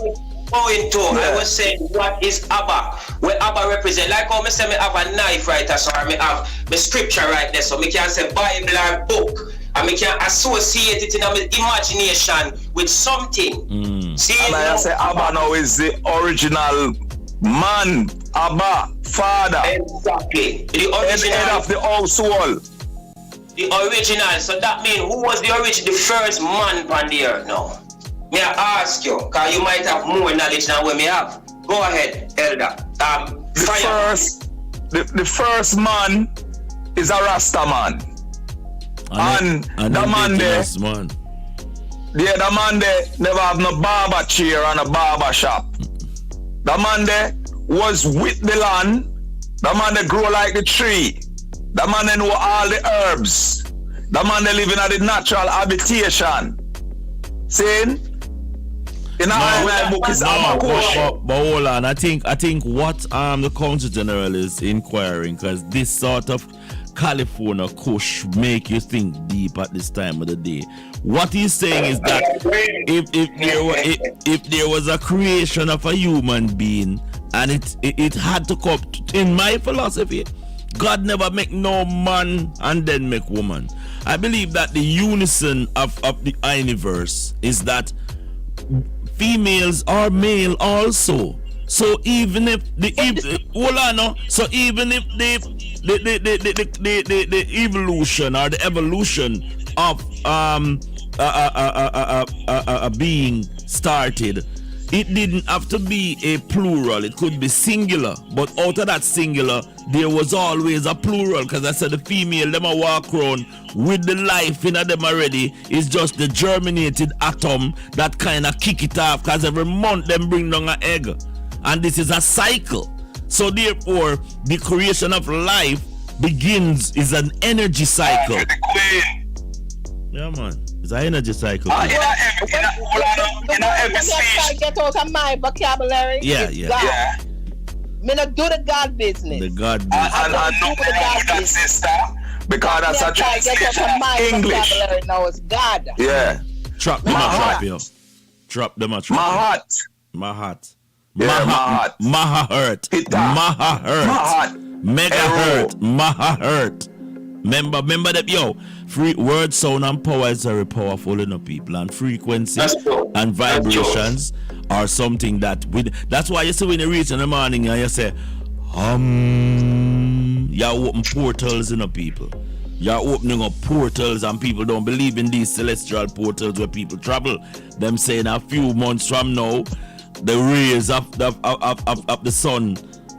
Going to, I was saying, what is Abba? Where Abba represent? Like how I say, I have a knife right there, so I have the scripture right there, so I can say Bible or book. And we can associate it in our imagination with something. See, and I say Abba now is the original man, Abba, Father. Exactly. The original. Head of the household. The original. So that means who was the first man on the earth now? May I ask you, because you might have more knowledge than what me have. Go ahead, Elder. The first man is a Rasta man. And the man there, the other man there never have no barber chair and a barber shop. The man there was with the land. The man there grow like the tree. The man there know all the herbs. The man there living at the natural habitation. Saying? In our book is Amakosh. But hold on, I think what the Council General is inquiring, because this sort of California kush make you think deep at this time of the day. What he's saying is that if there was a creation of a human being and it had to come, in my philosophy, God never make no man and then make woman. I believe that the unison of the universe is that females are male also. So even if the evolution or the evolution of a being started, it didn't have to be a plural. It could be singular, but out of that singular there was always a plural, because I said the female them a walk around with the life in them already. It's just the germinated atom that kind of kick it off, because every month them bring down an egg. And this is a cycle. So therefore, the creation of life is an energy cycle. Yeah, man. It's an energy cycle. When I get out of my vocabulary, God. Me not do the God business. The God business. I know that, sister, because that's a translation of English. Now it's God. Yeah. Drop them a trap, yo. Drop them a trap. Mahat. Maha hurt. Mega hurt. Maha hurt. Remember that, yo. Free word, sound, and power is very powerful in the people, and frequency and vibrations are something that's why you see when you reach in the morning and you say you open portals in the people. You're opening up portals, and people don't believe in these celestial portals where people travel. Them saying a few months from now the rays of the sun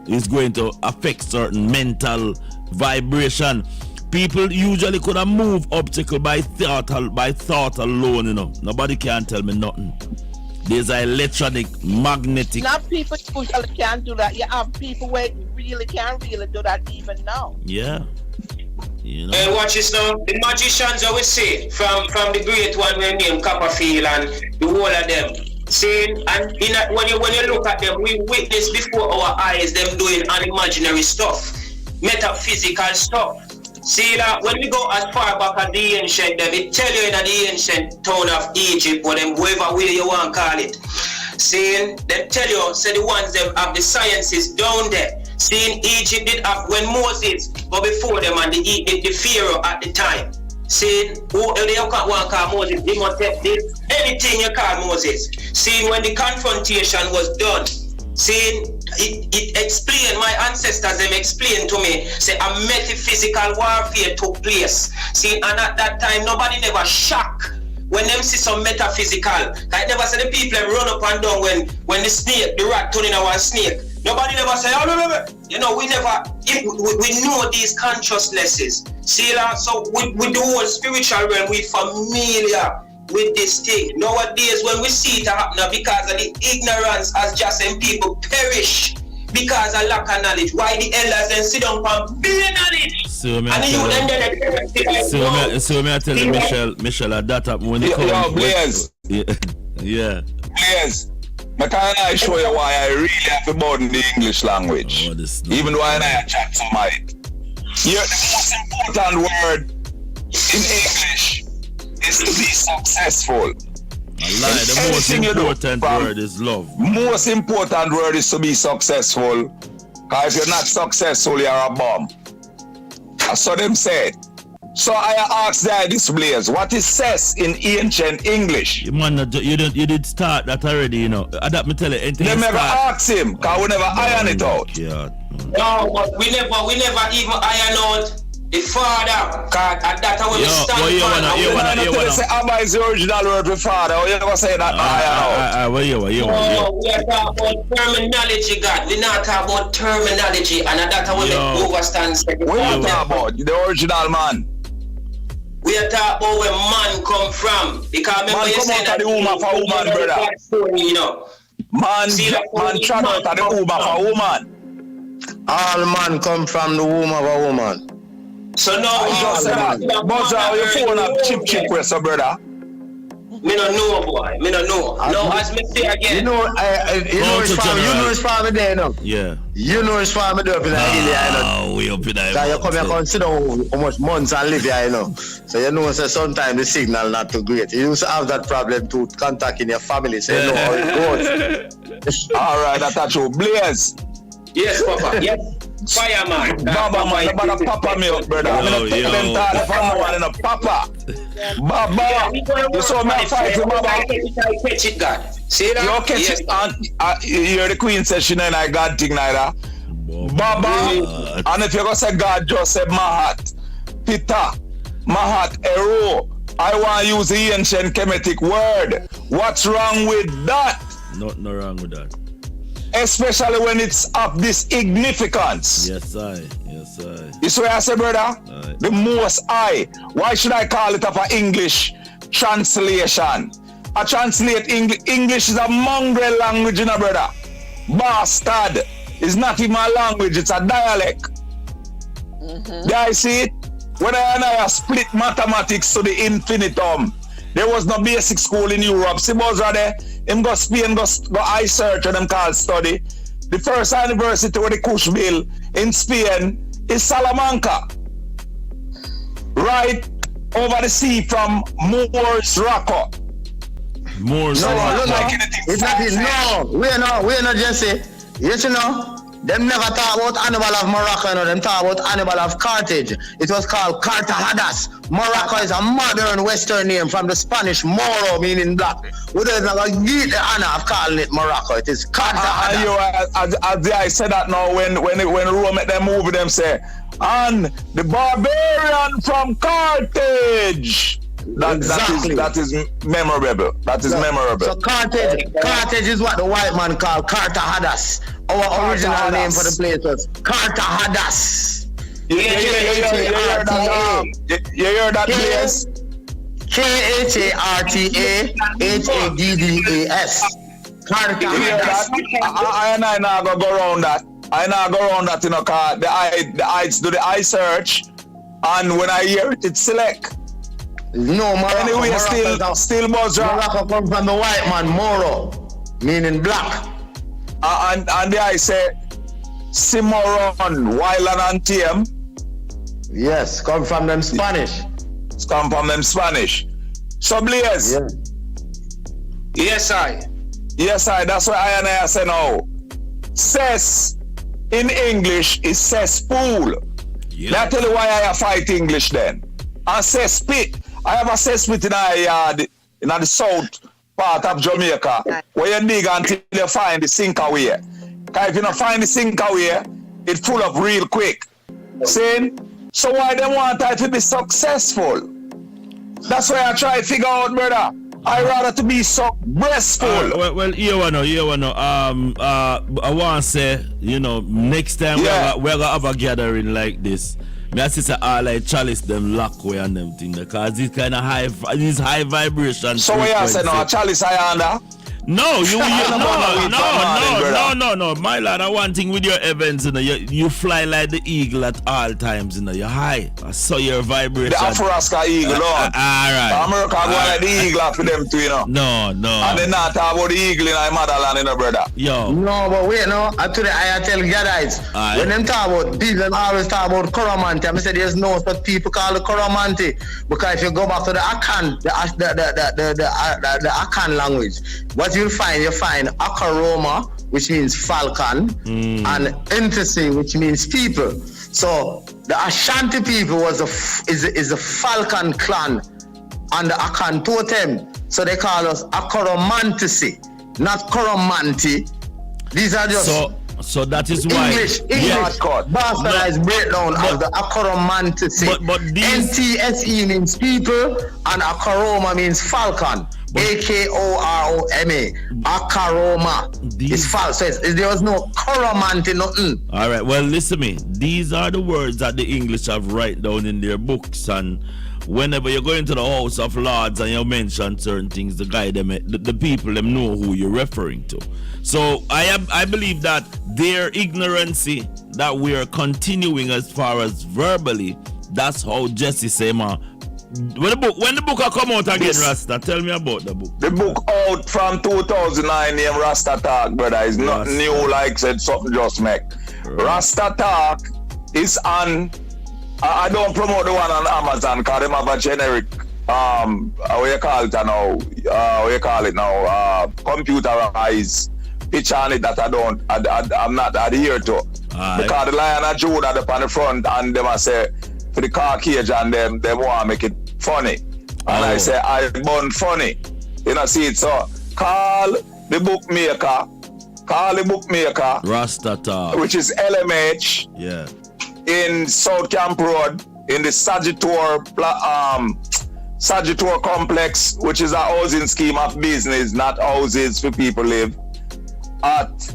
is going to affect certain mental vibration. People usually could have moved obstacle by thought alone, you know. Nobody can tell me nothing. There's an electronic, magnetic. Not people usually can't do that. You have people where really can't do that even now. Yeah. You know. Hey, watch this now. The magicians I would say from the great one we named Copperfield and the whole of them. Saying, and when you look at them, we witness before our eyes them doing unimaginary stuff, metaphysical stuff. See that when we go as far back as the ancient, them it tell you in the ancient town of Egypt, or them whoever way you want to call it. Saying them tell you, say the ones them have the sciences down there. Seeing Egypt did have when Moses go before them and the Pharaoh at the time. Saying who they can't want to call Moses, they must take this anything you call Moses. Seeing when the confrontation was done. Seeing it explained, my ancestors them explained to me, say a metaphysical warfare took place. See, and at that time nobody never shock when them see some metaphysical. I never say the people run up and down when the snake, the rat turning into a snake. Nobody never say, oh no. You know, we never we know these consciousnesses. See that? So with the whole spiritual realm, we familiar with this thing. Nowadays, when we see it happen because of the ignorance, as just some people perish because of lack of knowledge. Why the elders then sit down and be knowledge? So me I tell you, Michelle, that happened when you come. Blaze. Yeah. Blaze. But can I show you why I really have to burden the English language? Even though I chat somebody. Here, the most important word in English is to be successful. The most important word is love. Most important word is to be successful. Because if you're not successful, you're a bum. That's what them said. So I asked the displays, what is says in ancient English? Man, you did start that already, you know. That me tell you. They never ask him, because we never iron it out. Yeah. No, but we never even iron out the father. Cause that's how we stand. You wanna say Abba is the original word for father, or you never say that iron out? We are talking about terminology, God. We're not talking about terminology, and that's how we overstand. We are talking about the original man. We are talking about where man come from. Because man come out of the woman for woman, brother. You know. Man trot out of the woman for woman. All man come from the womb of a woman. So now I just said that. Buzz out your phone up chip with so brother. Me no know, boy. Me no know. No, as me say again. You know his family there, no? Yeah. You know his family there up in the area, you know? We up in the So you come here consider how much months and live here, you know? So you know, so sometimes the signal not too great. You used to have that problem to contacting your family, so you know how it goes. Alright, that's true. Blaze. Yes, Papa. Yes. Fireman. Baba, man, about papa me up, brother. I'm gonna take them time for no one in a papa. Baba, you saw me fight with Baba. Catch it, God. See that? You catch it. And you hear the queen say she ain't like God thing neither. Baba, and if you go say God, just say Mahat, Peter, Mahat, Ero. I want to use the ancient Kemetic word. What's wrong with that? Nothing wrong with that. Especially when it's of this significance. Yes, I. You see what I say, brother? Aye. The most high. Why should I call it a English translation? A translate English is a mongrel language, you know, brother. Bastard. It's not even a language, it's a dialect. Mm-hmm. Yeah, I see it. When I split mathematics to the infinitum, there was no basic school in Europe. See, boys right there? Him go Spain, go I search and them call study. The first university with the Kush Bill in Spain is Salamanca. Right over the sea from Moors Rocco. Moors Rocco. It's not it. No, we're not just say. Yes, you know. Them never talk about Hannibal of Morocco, you know, them talk about Hannibal of Carthage. It was called Cartahadas. Morocco is a modern Western name from the Spanish Moro, meaning black. We don't get the honor of calling it Morocco. It is Cartahadas. I said that now when Rome make them movie, them say, and the barbarian from Carthage. That is memorable. That is memorable. So Carthage is what the white man called Cartahadas. Our original name for the place was Cartahadas. You hear that place? Cartahadas. Cartahadas. I now go around that. I now go around that, you know, cause the eyes do the eye search, and when I hear it, it's select. No, Morocco. Anyway, still Morocco come from the white man, Moro, meaning black. And there I say, Cimarron, Wyland and Tame. Yes, come from them Spanish. It's come from them Spanish. So Blaze. Yeah. Yes, I. That's what I say now. Cess in English is cesspool. Yeah. Now I tell you why I fight English then. And cesspit. I have a cesspit in our yard in the south part of Jamaica where you dig until you find the sink away. Because if you don't find the sink away, it full up real quick. See? So why they want it to be successful? That's why I try to figure out, brother. I rather to be successful. Well, you wanna. I want to say, you know, next time we're gonna have a gathering like this. Me I say all like chalice them lock way and them thing because this kind of high vibration. So what you say now? Chalice I under? No, no. My lad, one thing with your events, you know, you fly like the eagle at all times, you know, you're high. I saw your vibration. The Afro-Raska eagle, Lord. All right. America go like the eagle after them too, you know. No. And they not talk about the eagle in our motherland, you know, brother. Yo. No, but wait, no. Today I tell Gadites, when them talk about people, them always talk about Coromantee. I say there's no such people called the Coromantee because if you go back to the Akan, the Akan language, what you find Akaroma, which means falcon, and Entity, which means people. So the Ashanti people is the Falcon clan and the Akan totem. So they call us Akoromantici, not Koromanti. These are just so that is why English bastardized breakdown of the Akoromantici. But NTSE means people and Akoroma means falcon. Akoroma. Akaroma is false. So there was no Koromanti, nothing. All right. Well, listen to me. These are the words that the English have write down in their books, and whenever you go into the House of Lords and you mention certain things, the guy the people them know who you're referring to. So I believe that their ignorancy that we are continuing as far as verbally. That's how Jesse say, man. When the book will come out again, Rasta, tell me about the book. The book out from 2009 named Rasta Talk, brother. It's not new like said something just make. Rasta Talk is on. I don't promote the one on Amazon because they have a generic what you call it now? Computerized picture on it that I'm not adhere to. Because the Lion of Judah up on the front and them I say for the car cage and them want to make it funny. And I say I born funny. You know, see it. So call the bookmaker Rasta Talk, which is LMH. Yeah. In South Camp Road, in the Cudjoe complex, which is a housing scheme of business, not houses for people live, at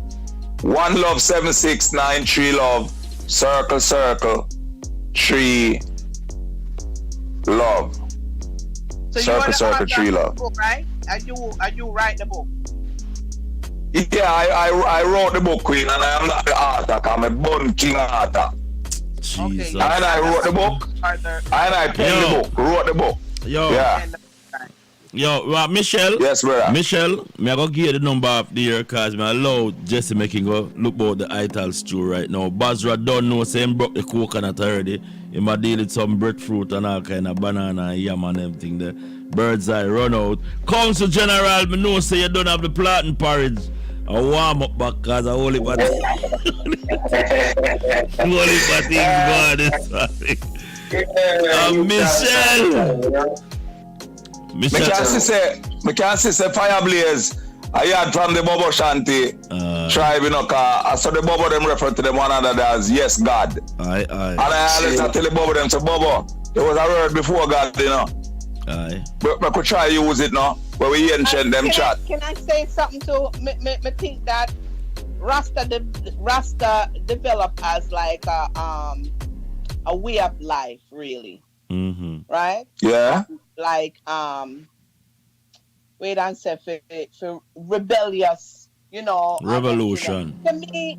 1 Love 7693 Love, circle 3 Love. So circle 3 Love. Book, right? Are you write the book? Yeah, I wrote the book, Queen, and I'm not the author. I'm a born king author. Jesus. And I wrote the book. And I penned the book. Wrote the book. Yo, Michelle. Yes, brother. Michelle, me I go give you the number of the year because me allow Jesse making go look about the Ital stew right now. Basra don't know say him broke the coconut already. He might deal with some breadfruit and all kind of banana and yam and everything. The bird's eye run out. Council General, me know say you don't have the plantain porridge. I warm up back because I only got things Michelle. Me can't say fire blaze. I heard from the Bobo Shanti tribe, you know, so the Bobo them refer to them one another as yes God. Aye. And I always tell the Bobo them, so Bobo, there was a word before God, you know. Aye. But we could try use it now, but we ancient them chat. Can I say something to me think that Rasta developed as like a way of life, really. Mm-hmm. Right? Yeah. Like wait and say for rebellious, you know. Revolution. To me,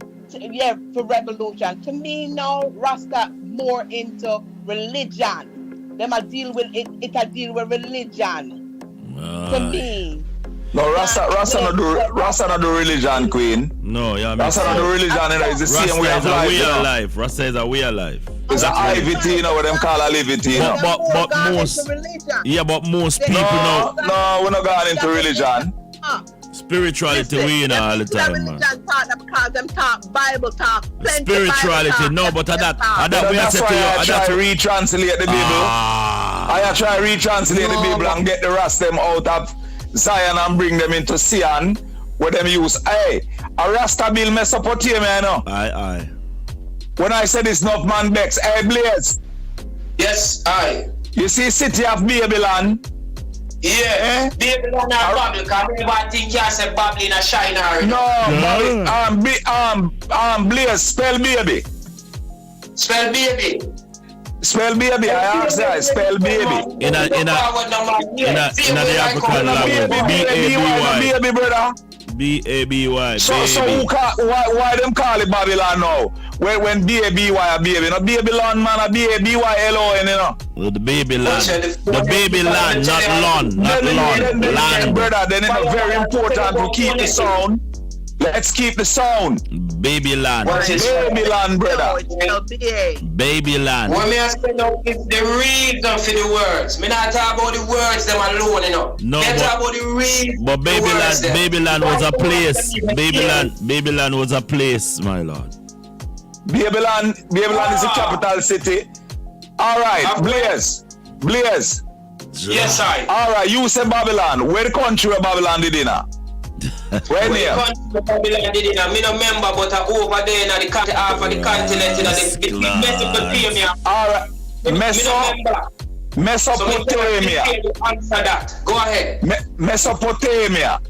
for revolution. To me now, Rasta more into religion. Them a deal with it a deal with religion. To me. No, Rasta not do religion, Queen. No, yeah, Rasta not do religion, you know, it's the same way of life. Rasta is a way of life. It's a IVT, you know, what them call a livity, you know. But most people know. No, we're not going into religion. Spirituality, we know all the time, man. Because them talk Bible talk. Spirituality, no, but that we have to I try to retranslate the Bible. I try to retranslate the Bible and get the rest them out of Zion and bring them into Sion, where them use, a Rasta bill Mesopotamia, you know. Aye. When I say this enough man Bex, Blaze. Yes, aye. You see city of Babylon? Yeah. Babylon and Babylon, because everybody think you say Babylon and China. No, Blaze, spell baby. Spell baby. Spell baby, I asked that, spell baby. In the African language, B-A-B-Y. Baby, brother. B-A-B-Y. So why them call it Babylon now? When B-A-B-Y a baby, no Babylon man a B-A-B-Y-L-O-N, you know. Well, the baby land, not lawn, land. Brother, then it's very important to keep the sound. Let's keep the sound. Baby land. Baby land, brother. Baby land. When me say no, it's the reason for the words. Me not talk about the words them alone, you know. No, me talk about the reason. But Baby land was a place. Baby land was a place, my lord. Babylon is the capital city. All right, Blaze. Yes, I. All right, you say Babylon. Where the country where Babylon did in? Where near? Babylon did in? Me no member, but over there in the country, half of the continent, in the Mesopotamia. All right, Mesopotamia. Answer that. Go ahead. Mesopotamia,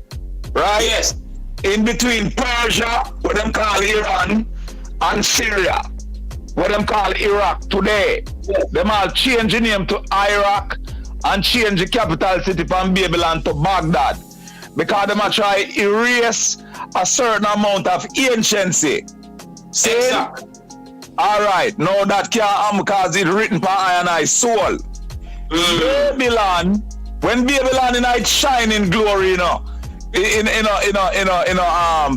right? Yes. In between Persia, what them call Iran, and Syria, what them call Iraq today. Yes. Them all change the name to Iraq and change the capital city from Babylon to Baghdad. Because them are try erase a certain amount of anciency. See? Exactly. Alright, now that can't happen because it's written by iron eye soul. Babylon, when Babylon in its shining glory, you know,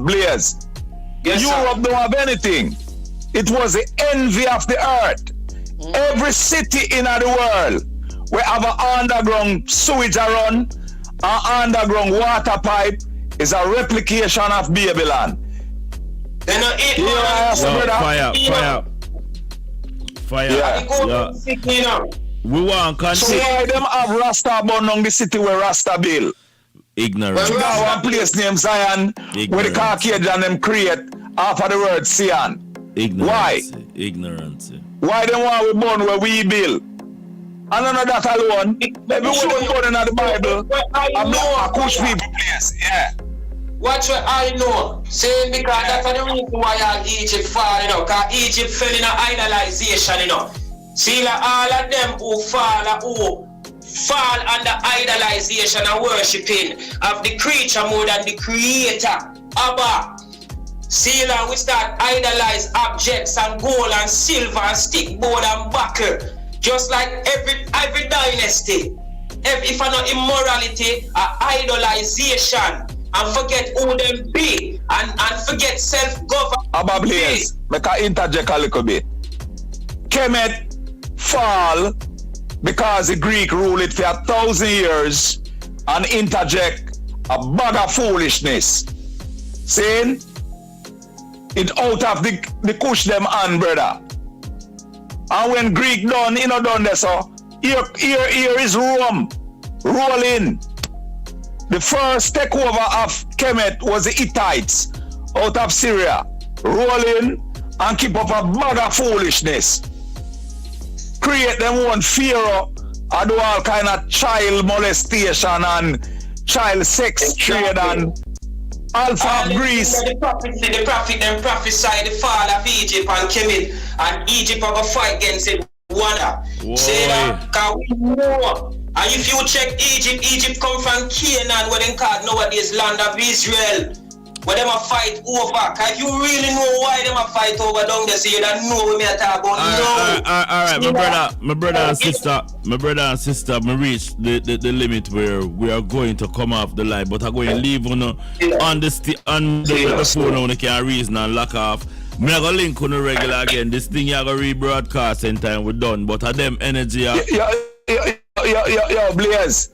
Blaze. Yes, Europe don't have anything. It was the envy of the earth. Every city in the world where have an underground sewage run, an underground water pipe is a replication of Babylon. Fire. Yeah. We want country. So why them have Rasta born on the city where Rasta build? Ignorance. You got one place named Zion where the Caucasian them create after the word Zion. Ignorance. Why? Ignorance. Why them want we born where we build? And none of that alone. Maybe when they born in the Bible, I'm not a Kush people place. Yeah. Watch what I know. Saying because that's the reason why all Egypt fall, you know. Because Egypt fell in an idolization, you know. See, like all of them who fall under idolization and worshipping of the creature more than the creator. Abba. See, like we start idolize objects and gold and silver and stick board and buckle. Just like every dynasty. If I know immorality, idolization. And forget who them be and forget self-government. Abba Blaze, make I interject a little bit. Kemet fall because the Greek ruled it for 1,000 years and interject a bag of foolishness. Saying it out of the Kush them on, brother. And when Greek done, done this, so here is Rome rolling. The first takeover of Kemet was the Hittites out of Syria, rolling and keep up a bag of foolishness. Create them one Pharaoh and do all kind of child molestation and child sex trade and Alpha of Greece. The prophet them prophesy the fall of Egypt and Kemet, and Egypt have a fight against it. Say that, because we know. And if you check Egypt come from Canaan, where they call nowadays land of Israel. Where them a fight over. Cause if you really know why them a fight over down there, so you don't know what me a talk about. Alright, my brother and sister, me reach the limit where we are going to come off the line, but I'm going to leave on the phone when they can reason and lock off. Me not gonna link on the regular again. This thing you gonna rebroadcast in time we're done. But of them energy. Yo, Blaze.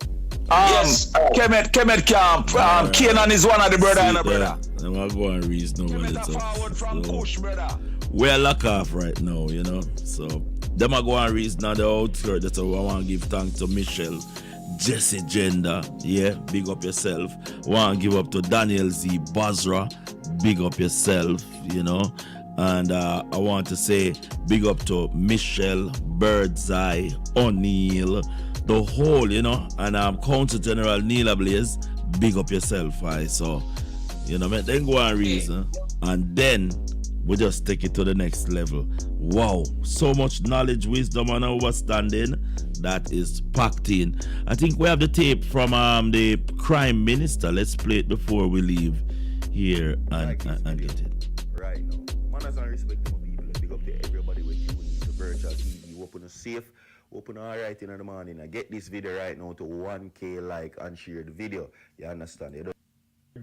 Yes. Kemet camp. Canaan is one of the brother and the brother. I'm gonna go and reason over it. We're locked off right now, you know. So them are going to reason on the outfield. That's why I want to give thanks to Michelle, Jesse Gender. Yeah, big up yourself. Want to give up to Daniel Z Basra. Big up yourself, you know. And I want to say big up to Michelle, Birdseye, O'Neill, the whole, you know, and Council General Neela Blaze, big up yourself, so, you know, then go and reason, and then we just take it to the next level. Wow, so much knowledge, wisdom, and understanding that is packed in. I think we have the tape from the Crime Minister. Let's play it before we leave here and get it. Right now, manners and respect for people. Big up to everybody with you the virtual TV. Open a safe, open all right in the morning. I get this video right now to 1K like and share the video. You understand? You don't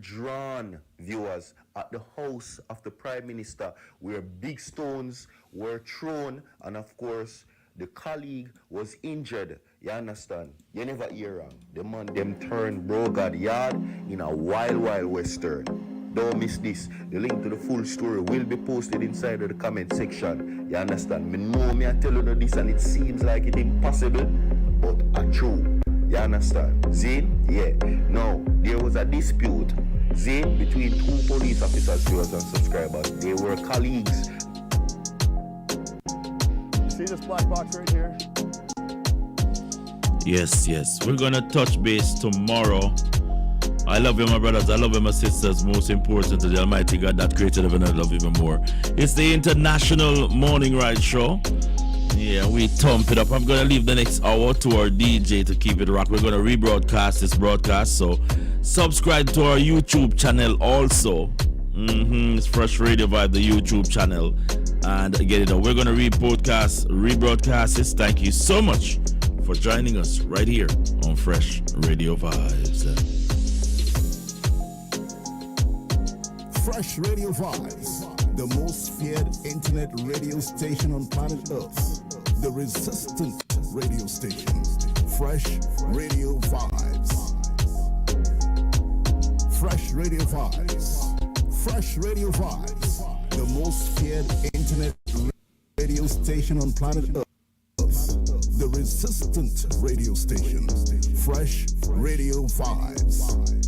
drawn viewers at the house of the Prime Minister where big stones were thrown, and of course the colleague was injured. You understand? You never hear wrong. The man them turned Brogard yard in a wild western. Don't miss this. The link to the full story will be posted inside of the comment section. You understand? Me know me I tell you this and it seems like it's impossible, but it's true. You understand? Zane? Yeah. Now, there was a dispute, Zane, between two police officers, viewers and subscribers. They were colleagues. See this black box right here? Yes. We're gonna touch base tomorrow. I love you, my brothers. I love you, my sisters. Most important to the Almighty God that created heaven, I love even more. It's the International Morning Ride Show. Yeah, we thump it up. I'm gonna leave the next hour to our DJ to keep it rock. We're gonna rebroadcast this broadcast, so subscribe to our YouTube channel also. It's Fresh Radio Vibe, the YouTube channel, and get it out. We're gonna rebroadcast this. Thank you so much for joining us right here on Fresh Radio Vibes. Fresh Radio Vibes, the most feared internet radio station on planet Earth. The resistant radio station. Fresh Radio Vibes. Fresh Radio Vibes. Fresh Radio Vibes, the most feared internet radio station on planet Earth. The resistant radio station. Fresh Radio Vibes.